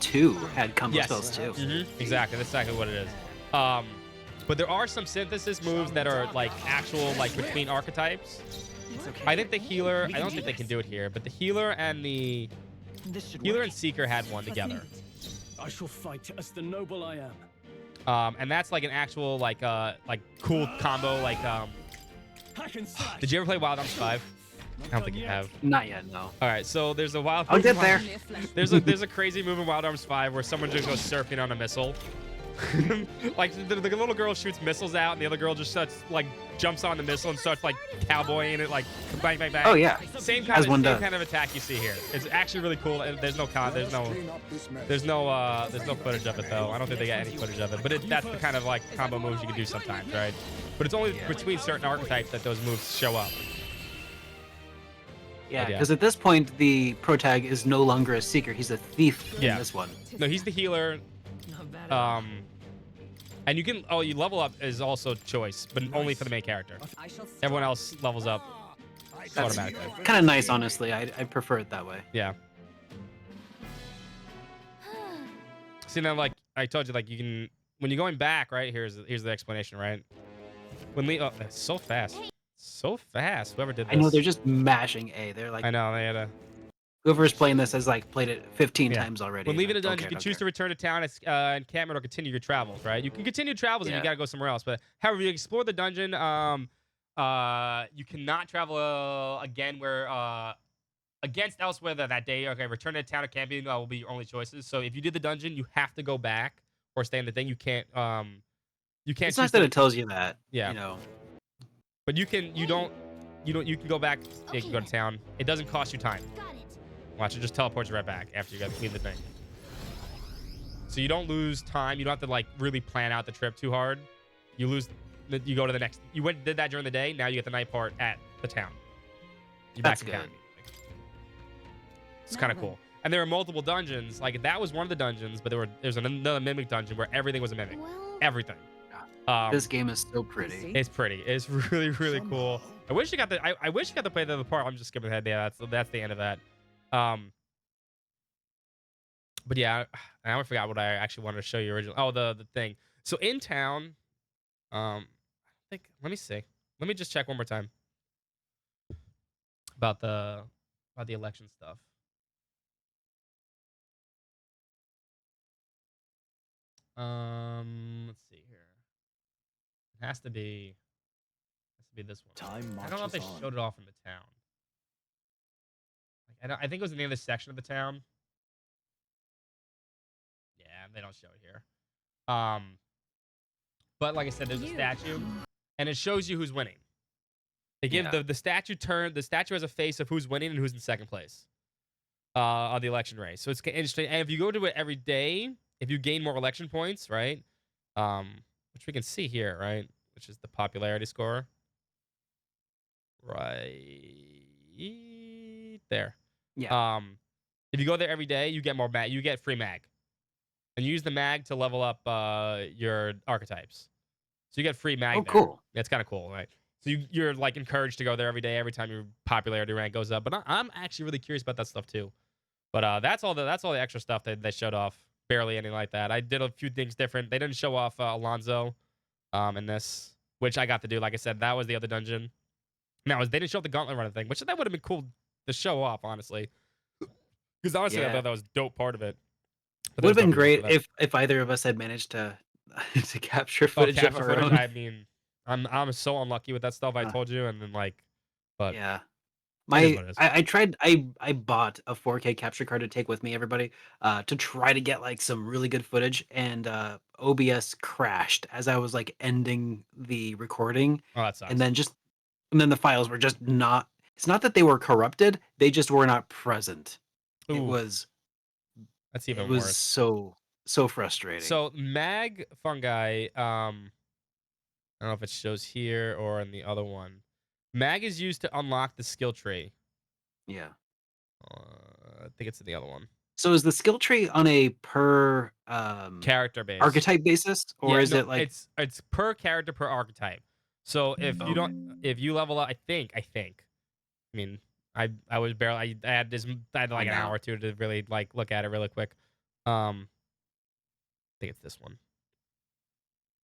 2 had combo Yes. spells too. Exactly. That's exactly what it is. But there are some synthesis moves that are like actual like between archetypes. I think the healer. I don't think they can do it here, but the healer and the This should healer work. and seeker had one together. I shall fight as the noble I am. And that's like an actual like cool combo. Like Hack and slash. did you ever play Wild Arms 5? I don't think you have. Not yet, no. All right, so there's a wild. I'll get there. There's a crazy move in Wild Arms 5 where someone just goes surfing on a missile. Like the little girl shoots missiles out, and the other girl just starts like jumps on the missile and starts like cowboying it, like bang bang bang. Oh yeah. Same As one same does. kind of attack you see here. It's actually really cool. And there's no footage of it though. I don't think they got any footage of it. But that's the kind of like combo moves you can do sometimes, right? But it's only between certain archetypes that those moves show up. Yeah, Yeah. because at this point the protag is no longer a seeker; he's a thief Yeah. in this one. No, he's the healer. Not bad at all. And you can you level up is also choice, but only for the main character. Everyone else levels up That's automatically. kind of nice, honestly. I prefer it that way. Yeah. See now, like I told you, like you can when you're going back, right? Here's the explanation, right? When that's so fast, so fast. Whoever did this. I know they're just mashing A. They're like I know they had a. whoever's playing this has like played it 15 Yeah. times already. When and leaving I a don't dungeon, you care, can don't choose to care. return to town encampment or continue your travels, right? You can continue travels and you Yeah. gotta go somewhere else. But however, you explore the dungeon, you cannot travel again where against elsewhere that day. Okay, return to town or camping will be your only choices. So if you did the dungeon, you have to go back or stay in the thing. You can't It's choose nice that to- it tells you that. Yeah. You know. but you can you can go back. You can go to town. It doesn't cost you time. Got it. Watch, it just teleports you right back after you got to clean the thing. So you don't lose time. You don't have to like really plan out the trip too hard. You you go to the next. You did that during the day. Now you get the night part at the town. You're That's back in town. good. It's kind of cool. And there are multiple dungeons. Like that was one of the dungeons, but there's another mimic dungeon where everything was a mimic. Well, Everything. This game is so pretty. It's pretty. It's really, really cool. I wish you got the. I wish you got to play the other part. I'm just skipping ahead. Yeah, that's the end of that. But yeah, I forgot what I actually wanted to show you originally. Oh, the thing. So in town, I think. Let me see. Let me just check one more time about the election stuff. Let's see here. It has to be this one. Time I don't know if they marches on. showed it off in the town. Like, I think it was in the other section of the town. Yeah, they don't show it here. But like I said, there's a statue, and it shows you who's winning. They give Yeah. the statue turn. The statue has a face of who's winning and who's in second place on the election race. So it's interesting. And if you go to it every day, if you gain more election points, right? Which we can see here, right? Which is the popularity score, right there. Yeah. If you go there every day, you get more mag. You get free mag, and you use the mag to level up your archetypes. So you get free mag. Oh, there. cool. That's kind of cool, right? So you're like encouraged to go there every day, every time your popularity rank goes up. But I'm actually really curious about that stuff too. But that's all the extra stuff that they showed off. Barely anything like that. I did a few things different. They didn't show off Alonzo in this, which I got to do. Like I said, that was the other dungeon. Now they didn't show up the gauntlet running thing, which that would have been cool to show off, honestly. Because honestly, I Yeah. thought that was a dope part of it. But Would have there's been no reason great for that. if either of us had managed to to capture Oh, footage of capture our footage. own. I mean, I'm so unlucky with that stuff. I told you, and then like, but Yeah. it is what it is. I tried I bought a 4K capture card to take with me, everybody, to try to get like some really good footage, and OBS crashed as I was like ending the recording, Oh, that sucks. and then the files were just not. It's not that they were corrupted; they just were not present. It Ooh, was that's it even was worse. so frustrating. So mag fungi. I don't know if it shows here or in the other one. Mag is used to unlock the skill tree. Yeah. I think it's in the other one. So is the skill tree on a per Character base. archetype basis, or Yeah, is no, it like it's per character per archetype. So if you level up, I think. I mean, I was barely. I had like an hour or two to really like look at it really quick. I think it's this one.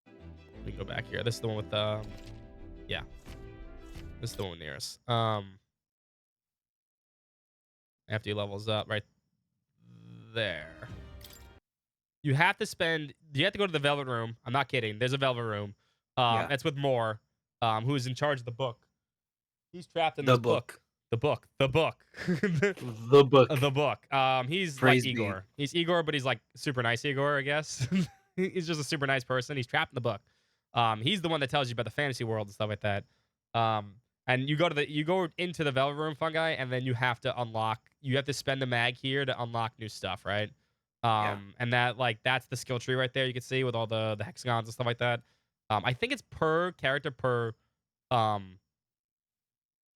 Let me go back here. This is the one with yeah. This is the one nearest. After he levels up, right there. You have to go to the Velvet Room. I'm not kidding. There's a Velvet Room. That's with Moore, who is in charge of the book. He's trapped in this book. The book. the book? The book. He's Praise like be. Igor. He's Igor, but he's like super nice Igor, I guess. He's just a super nice person. He's trapped in the book. He's the one that tells you about the fantasy world and stuff like that. And you go into the Velvet Room fungi, and then you have to spend the mag here to unlock new stuff, right? And that's the skill tree right there. You can see with all the hexagons and stuff like that. I think it's per character per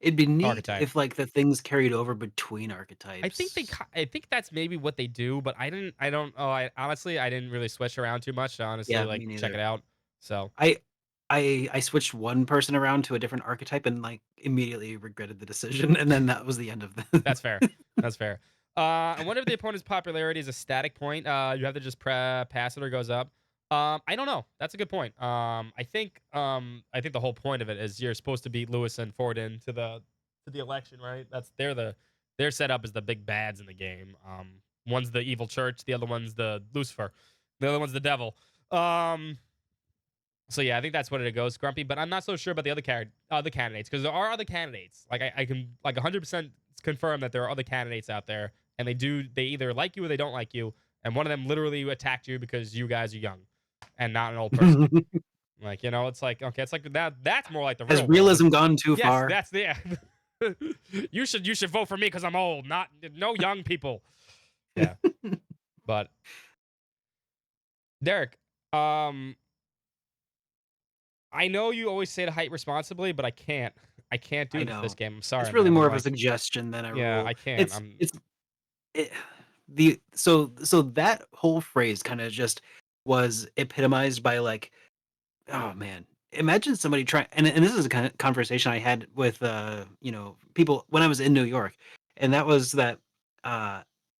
It'd be neat archetype. if like the things carried over between archetypes. I think that's maybe what they do, but I honestly didn't really switch around too much to honestly Yeah, like me check neither. it out. So I switched one person around to a different archetype and like immediately regretted the decision, and then that was the end of the. that's fair. That's fair. And whenever the opponent's popularity is a static point, you have to just pass it or it goes up. I don't know. That's a good point. I think the whole point of it is you're supposed to beat Lewis and Forden to the election, right? Their setup is the big bads in the game. One's the evil church, the other one's the Lucifer, the other one's the devil. So yeah, I think that's what it goes, Grumpy. But I'm not so sure about the other candidates, because there are other candidates. Like I can like 100% confirm that there are other candidates out there, and they either like you or they don't like you. And one of them literally attacked you because you guys are young and not an old person. Like, it's like, okay, it's like that's more like the real Has world. realism gone too Yes, far? that's the you should vote for me because I'm old, no young people. Yeah. But Derek, I know you always say to hype responsibly, but I can't do I this know. this game. I'm sorry. It's really man. more I'm of a like, suggestion than a yeah, rule. I can't. So that whole phrase kind of just was epitomized by like, oh man, imagine somebody trying, and this is a kind of conversation I had with people when I was in New York, and that was that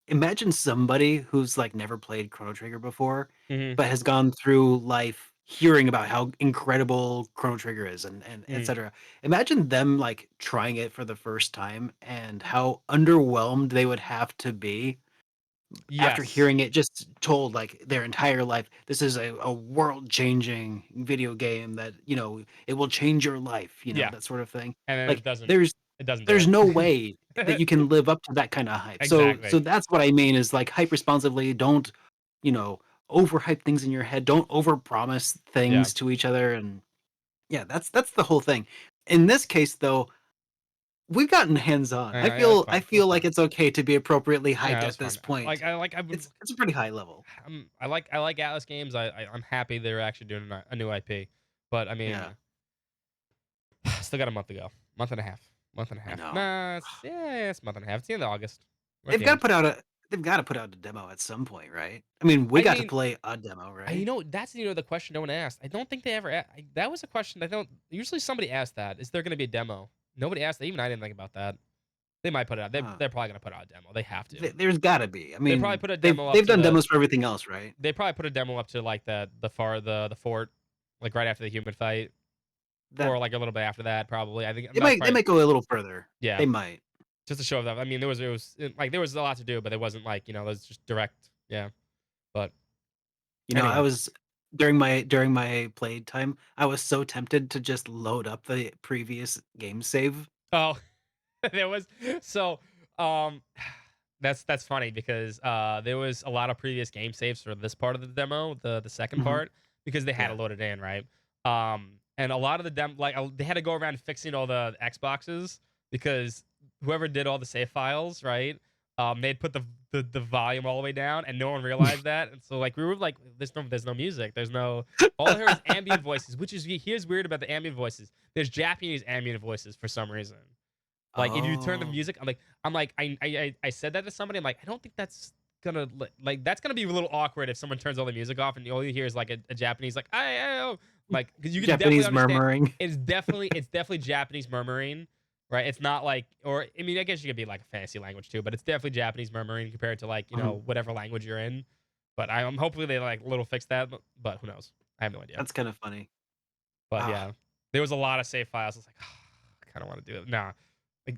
imagine somebody who's like never played Chrono Trigger before, Mhm. but has gone through life hearing about how incredible Chrono Trigger is and Mhm. etc. Imagine them like trying it for the first time and how underwhelmed they would have to be after Yes. hearing it just told like their entire life. This is a world changing video game that it will change your life, Yeah. that sort of thing. And then Like it doesn't do there's it. no way that you can live up to that kind of hype. So Exactly. that's what I mean is like hype responsibly. Don't overhype things in your head. Don't overpromise things to each other. And yeah, that's the whole thing. In this case, though, we've gotten hands-on. Yeah, yeah, that's fine. I That's feel fine. like it's okay to be appropriately Yeah, hyped that's at this fine. point. I would. It's a pretty high level. I like Atlas games. I'm happy they're actually doing a new IP, but I mean, Yeah, still got a month to go. Month and a half. Month and a I half. know. Nah, it's a month and a half. It's the end of August. What They've got to games? put out a demo at some point, right? I mean, we I got to mean, play a demo, right? that's the question no one asked. I don't think they ever. That was a question. I don't. Usually somebody asked that. Is there going to be a demo? Nobody asked that. Even I didn't think about that. They might put it out. Huh. They're probably going to put out a demo. They have to. There's got to be. I They probably mean, put a demo up they've to done the. demos for everything else, right? They probably put a demo up to like the fort, like right after the human fight, That or like a little bit after that. Probably. I think they that's might probably go a little further. yeah. They might. Just to show that. I mean, there was a lot to do, but it wasn't like it was just direct. Yeah. But You know, I anyway. was during my play time, I was so tempted to just load up the previous game save. Oh, there was so um that's funny because there was a lot of previous game saves for this part of the demo, the second Mhm. part, because they had to Yeah. load it in, right? And a lot of the they had to go around fixing all the Xboxes because whoever did all the save files, right? They'd put the volume all the way down and no one realized that. And so like we were like there's no music. There's no all I heard is ambient voices, which is here's weird about the ambient voices. There's Japanese ambient voices for some reason. Like if you turn the Oh. music, I said that to somebody. I'm like, I don't think that's gonna like that's gonna be a little awkward if someone turns all the music off and all you hear is like a Japanese like oh like because you can definitely Japanese understand. murmuring. It's definitely Japanese murmuring, right? It's not like or I mean I guess you could be like a fantasy language too, but it's definitely Japanese murmuring compared to like Mhm. whatever language you're in. But I'm hopefully they like little fix that, but who knows? I have no idea. That's kind of funny. But Ah, yeah, there was a lot of save files. I was like, I kind of want to do it. Nah, like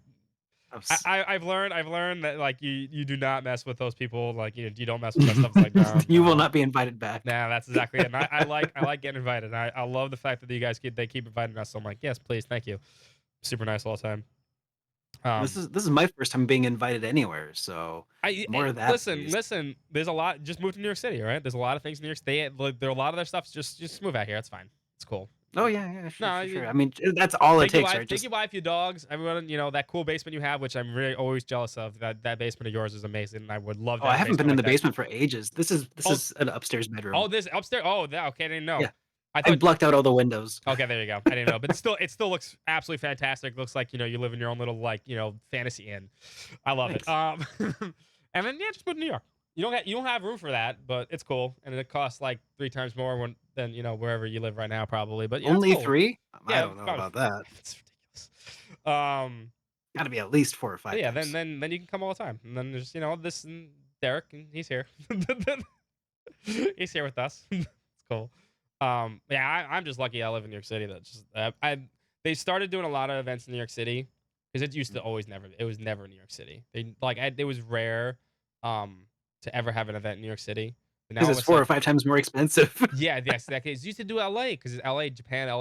I'm s- I've learned that like you do not mess with those people. Like you don't mess with that stuff. It's like no, you will no. not be invited back. Nah, that's exactly it. And I like getting invited. And I love the fact that you guys keep inviting us. So I'm like, yes, please, thank you. Super nice all the time. This is my first time being invited anywhere, so more of that, Listen, please. listen. There's a lot. Just move to New York City, all right? There's a lot of things in New York City. Like, there are a lot of their stuff's just move out here. It's fine. It's cool. Oh yeah, sure, No, sure. I mean, that's all it take your takes, wife, right? take your wife, your dogs, everyone. That cool basement you have, which I'm really always jealous of. That basement of yours is amazing. And I would love Oh, that I haven't been basement in like the that. basement for ages. This Oh, is an upstairs bedroom. this upstairs. Oh, that okay. I didn't know. Yeah, I I thought. blocked out all the windows. Okay, there you go. I didn't know, but it still looks absolutely fantastic. Looks like you live in your own little like fantasy inn. I love it. Thanks. And then yeah, just move to New York. You don't have room for that, but it's cool, and it costs like 3 times more than wherever you live right now, probably. But yeah, it's Only cool. 3? I Yeah, don't know probably. about that. It's ridiculous. Um, Got to be at least 4 or 5 but yeah, times. then you can come all the time, and then there's this and Derek, and he's here. He's here with us. It's cool. Yeah, I'm just lucky I live in New York City. That's just they started doing a lot of events in New York City because it used to always never it was never New York City. It was rare to ever have an event in New York City. But now Because all it's of a 4 or sudden, 5 times more expensive. yeah, yes, that case used to do LA because LA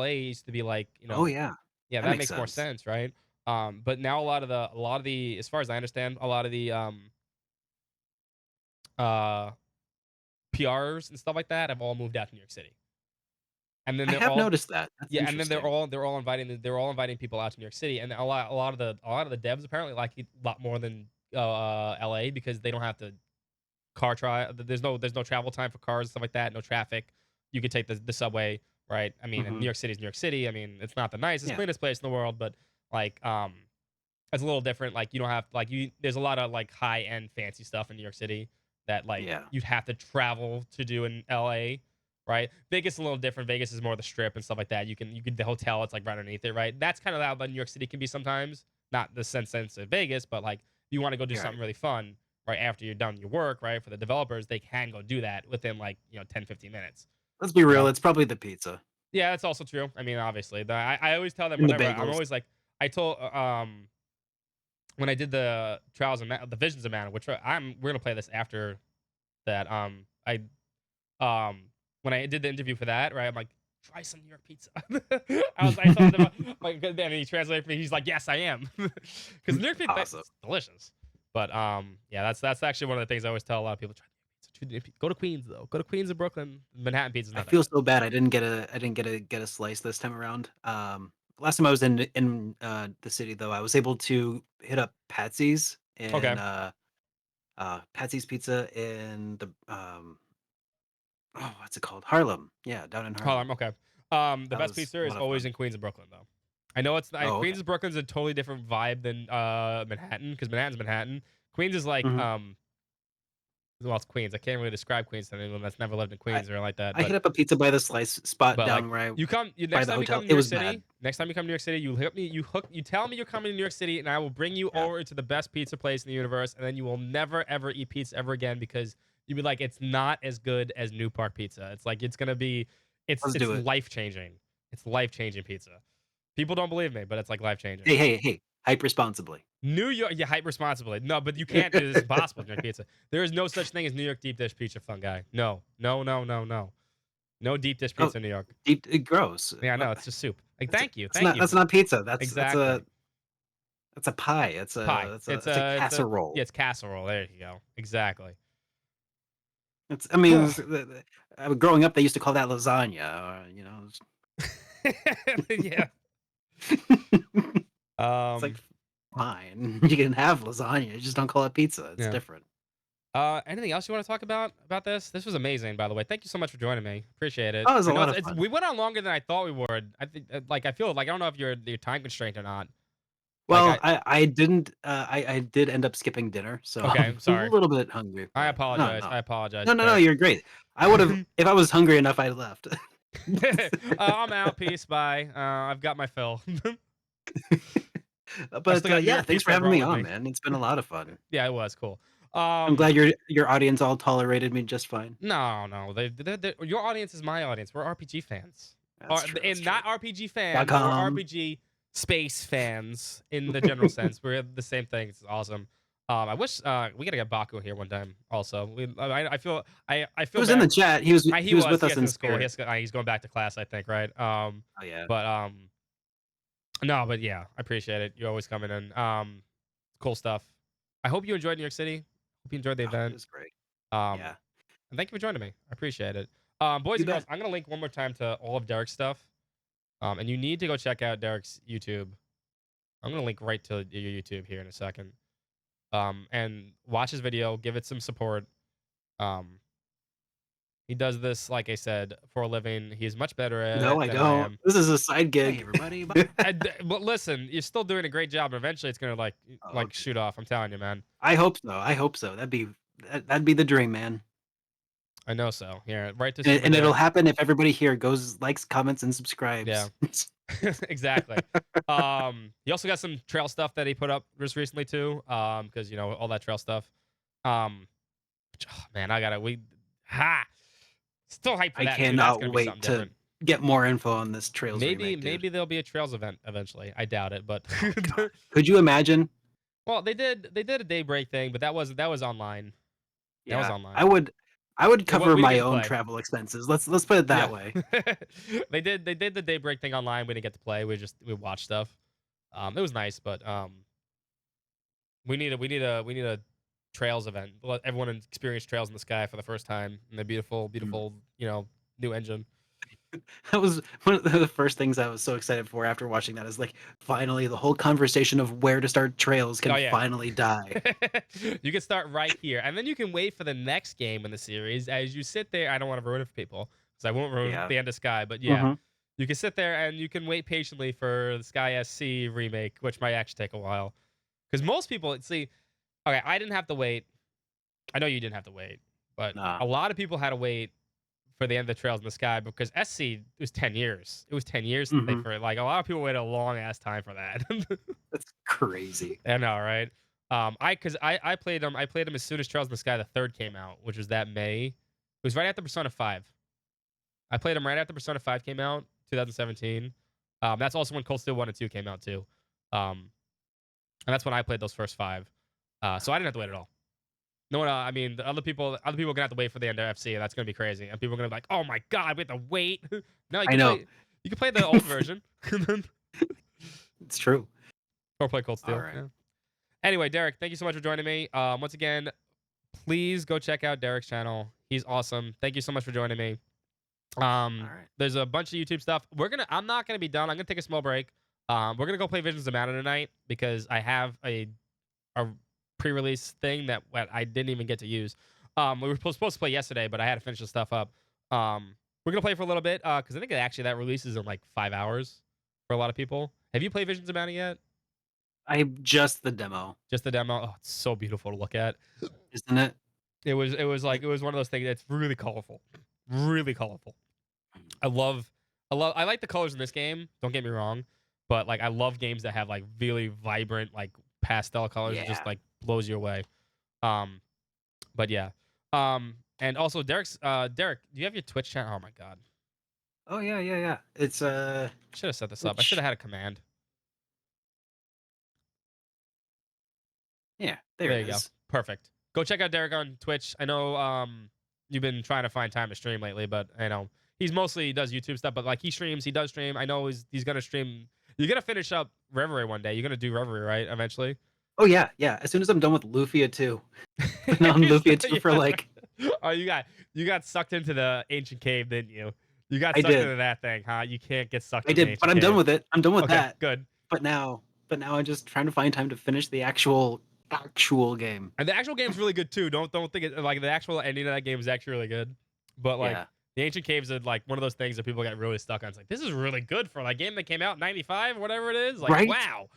used to be like Oh yeah, yeah, that that makes makes more sense. sense, right? But now a lot of the as far as I understand, a lot of the uh PRs and stuff like that have all moved out to New York City. And then I they're have all noticed that. That's yeah, and then interesting. they're all inviting people out to New York City, and a lot of the devs apparently like it a lot more than LA because they don't have to car try. There's no travel time for cars and stuff like that. No traffic. You could take the subway, right? I mean, and New Mhm. York City is New York City. I mean, it's not the nicest, Yeah. cleanest place in the world, but like it's a little different. Like you don't have there's a lot of like high end fancy stuff in New York City that like Yeah. you'd have to travel to do in LA, right? Vegas is a little different. Vegas is more the strip and stuff like that. You can the hotel, it's like right underneath it, right? That's kind of how New York City can be sometimes. Not the sense of Vegas, but like you want to go do You're something right. really fun right after you're done your work, right? For the developers, they can go do that within like 10, 15 minutes. Let's be You real. know? It's probably the pizza Yeah, that's also true. I mean, obviously, I always tell them and the whenever I'm bagels. always like I told when I did the trials and the visions of mana, which we're gonna play this after that. When I did the interview for that, right? I'm like, try some New York pizza. I told him like, and he translated for me. He's like, yes, I am, because New York pizza Awesome. is delicious. But yeah, that's actually one of the things I always tell a lot of people. Try New York pizza. Go to Queens though. Go to Queens and Brooklyn. Manhattan pizza's I not that feel good. so bad. I didn't get a slice this time around. last time I was in the city though, I was able to hit up Patsy's Okay. and Patsy's Pizza in the oh, what's it called? Harlem. Yeah, down in Harlem. Harlem. Okay. The That best was pizza a is lot of always fun. in Queens and Brooklyn, though. I know Oh, Queens okay. and Brooklyn's a totally different vibe than Manhattan, because Manhattan's Manhattan. Queens is like Mhm. well, it's Queens. I can't really describe Queens to anyone that's never lived in I Queens or like that. I hit up a pizza by the slice spot But like down where I by next the time you come hotel. to New It York was City, bad. next time you come to New York City, you tell me you're coming to New York City, and I will bring you Yeah. over to the best pizza place in the universe, and then you will never ever eat pizza ever again because you'd be like, it's not as good as New Park pizza. It's like it's gonna be, Let's it's do it. life changing. It's life changing pizza. People don't believe me, but it's like life changing. Hey, hey, hey. Hype responsibly. New York, you hype responsibly. No, but you can't. It's impossible to drink pizza. There is no such thing as New York deep dish pizza, fun guy. No, no, no, no, no. No deep dish Oh, pizza in New York. gross. Yeah, no, What? it's just soup. Like, That's thank you. that's not pizza. Exactly. That's a pie. Pie. It's a Yeah, casserole. it's casserole. There you go. Exactly. It's I mean, growing up, they used to call that lasagna. Yeah. It's like fine. You can have lasagna, just don't call it pizza. It's Yeah. different. Anything else you want to talk about this? This was amazing, by the way. Thank you so much for joining me. Appreciate it. Oh, it was I a know lot of fun. we went on longer than I thought we would. I think, like, I feel like I don't know if you're time constrained or not. Like, Well, I didn't. I did end up skipping dinner, so okay, I'm I'm a sorry. little bit hungry. I But no, apologize. no, I apologize, no, no, no. Derek. You're great. I would have if I was hungry enough. I'd left. I'm out. Peace. Bye. I've got my fill. I But still got New yeah, York thanks pizza for I having brought me with on, me. man. It's been a lot of fun. Yeah, it was cool. I'm glad your audience all tolerated me just fine. No. Your audience is my audience. We're RPG fans. That's true. That's And true. not RPG fans. We're .com. RPG space fans in the general sense. We're the same thing. It's awesome. I wish we gotta get Baku here one time. Also, I feel He feel was in the bad. chat. He was with He us has in in school. spirit. He's going back to class, I think, right? Oh yeah. But no, but yeah, I appreciate it. You're always coming in. Cool stuff. I hope you enjoyed New York City. Hope you enjoyed the Oh, it event. was great. Um, Yeah. and thank you for joining me. I appreciate it. Boys You and girls, bet. I'm gonna link one more time to all of Derek's stuff. And you need to go check out Derek's YouTube. I'm gonna link right to your YouTube here in a second. And watch his video, give it some support. Um, he does this, like I said, for a living. He's much better at No, it I than I don't. am. This is a side gig. Hey, everybody. But listen, you're still doing a great job. And eventually, it's gonna Oh, okay. shoot off. I'm telling you, man. I hope so. I hope so. That'd be the dream, man. I know so. Yeah, right to And, Super and it'll Derek. happen if everybody here goes, likes, comments, and subscribes. Yeah. Exactly. He also got some trail stuff that he put up just recently too. Because all that trail stuff. Man, still hyped for I that too. That's cannot gonna be wait something to different. get more info on this Trails Maybe remake, dude. maybe there'll be a Trails event eventually. I doubt it, but Oh, God. Could you imagine? well, they did a daybreak thing, but that was online. That was Yeah, online. I would Well, cover we didn't my get to own play. travel expenses. Let's put it that way. They did the daybreak thing online. We didn't get to play. We watched stuff. It was nice, but we need a trails event. Let everyone experience trails in the sky for the first time in the beautiful new engine. That was one of the first things I was so excited for after watching that is like finally the whole conversation of where to start trails can Oh, yeah. finally die. You can start right here, and then you can wait for the next game in the series as you sit there. I don't want to ruin it for people because I won't ruin Yeah. the end of Sky, but yeah, Mhm. you can sit there and you can wait patiently for the Sky SC remake, which might actually take a while. Because most people see, okay, I didn't have to wait. I know you didn't have to wait, but Nah. a lot of people had to wait for the end of Trails in the Sky because SC was 10 years. It was 10 years Mhm. for it. Like, a lot of people waited a long ass time for that. That's crazy. I know, right? I played them. I played them as soon as Trails in the Sky the third came out, which was that May. It was right after Persona 5. I played them right after Persona 5 came out, 2017. That's also when Cold Steel 1 and 2 came out too. And that's when I played those first 5. So I didn't have to wait at all. No one. I mean, the other people are gonna have to wait for the end of FC, and that's gonna be crazy. And people are gonna be like, "Oh my god, we have to wait." No, I know. You can play the old version, It's true. or play Cold Steel. All right. Yeah. Anyway, Derek, thank you so much for joining me. Once again, please go check out Derek's channel. He's awesome. Thank you so much for joining me. All right. There's a bunch of YouTube stuff. I'm not gonna be done. I'm gonna take a small break. We're gonna go play Visions of Mana tonight because I have a pre-release thing that I didn't even get to use. We were supposed to play yesterday, but I had to finish the stuff up. We're gonna play for a little bit because I think actually that releases in like 5 hours for a lot of people. Have you played Visions of Mana yet? I just the demo, Just the demo. Oh, it's so beautiful to look at. isn't it? It was one of those things that's really colorful, really colorful. I like the colors in this game. Don't get me wrong, but like I love games that have like really vibrant like pastel colors. It just Yeah. like blows you away. Um, but yeah. And also Derek, do you have your Twitch channel? Oh my god, Oh yeah. It's should have set this up. I should have had a command. yeah. There There it you go. is. Perfect. Go check out Derek on Twitch. I know you've been trying to find time to stream lately, but I know he does YouTube stuff, but like he does stream. I know he's gonna stream. You're gonna finish up Reverie one day. You're gonna do Reverie, right? Eventually. Oh yeah. As soon as I'm done with Lufia 2, been on Lufia 2 for like Oh, you got sucked into the ancient cave, didn't you? You got I sucked did. into that thing, huh? You can't get sucked I into the did, but ancient I'm done cave. with it. I'm done with Okay, that. good. But now I'm just trying to find time to finish the actual game. And the actual game's really good too. Don't think it like the actual ending of that game is actually really good. But like Yeah. the ancient caves are like one of those things that people get really stuck on. It's like this is really good for like a game that came out in '95, whatever it is. Like Right? wow.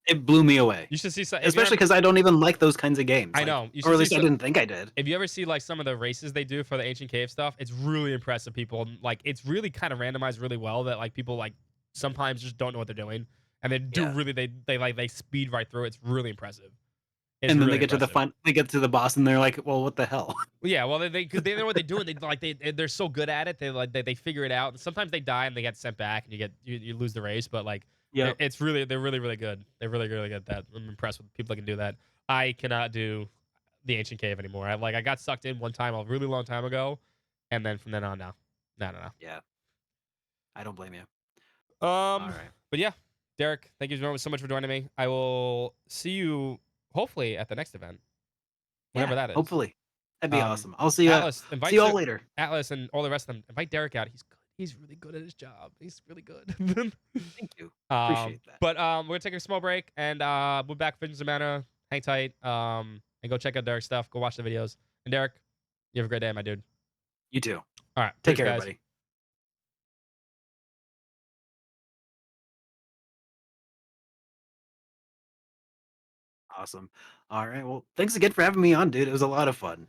It blew me away. You should see some, Especially because I don't even like those kinds of games. I like- know. You or at should least see I some- didn't think I did. If you ever see like some of the races they do for the ancient cave stuff, it's really impressive. People like it's really kind of randomized really well that like people like sometimes just don't know what they're doing and they do Yeah. really they speed right through it. It's really impressive. It's And then really they get to the impressive. they get to the boss and they're like, well, what the hell? Yeah, well, because they know what they're doing. They're so good at it. They figure it out. And sometimes they die and they get sent back and you lose the race. But like, Yeah. they're really good. They're really good at that. I'm impressed with people that can do that. I cannot do the ancient cave anymore. I got sucked in one time a really long time ago, and then from then on, no. Yeah. I don't blame you. All right. But yeah, Derek, thank you so much for joining me. I will see you hopefully at the next event, whenever that is. Hopefully. That'd be Um, awesome. I'll see you Atlas, invite see you all Cer- later. Atlas and all the rest of them. Invite Derek out. He's really good at his job. He's really good. Thank you. Appreciate that. But we're gonna take a small break and we're back with Visions of Mana. Hang tight. And go check out Derek's stuff. Go watch the videos. And Derek, you have a great day, my dude. You too. All right. Take peace, care, guys. everybody. Awesome. All right. Well, thanks again for having me on, dude. It was a lot of fun.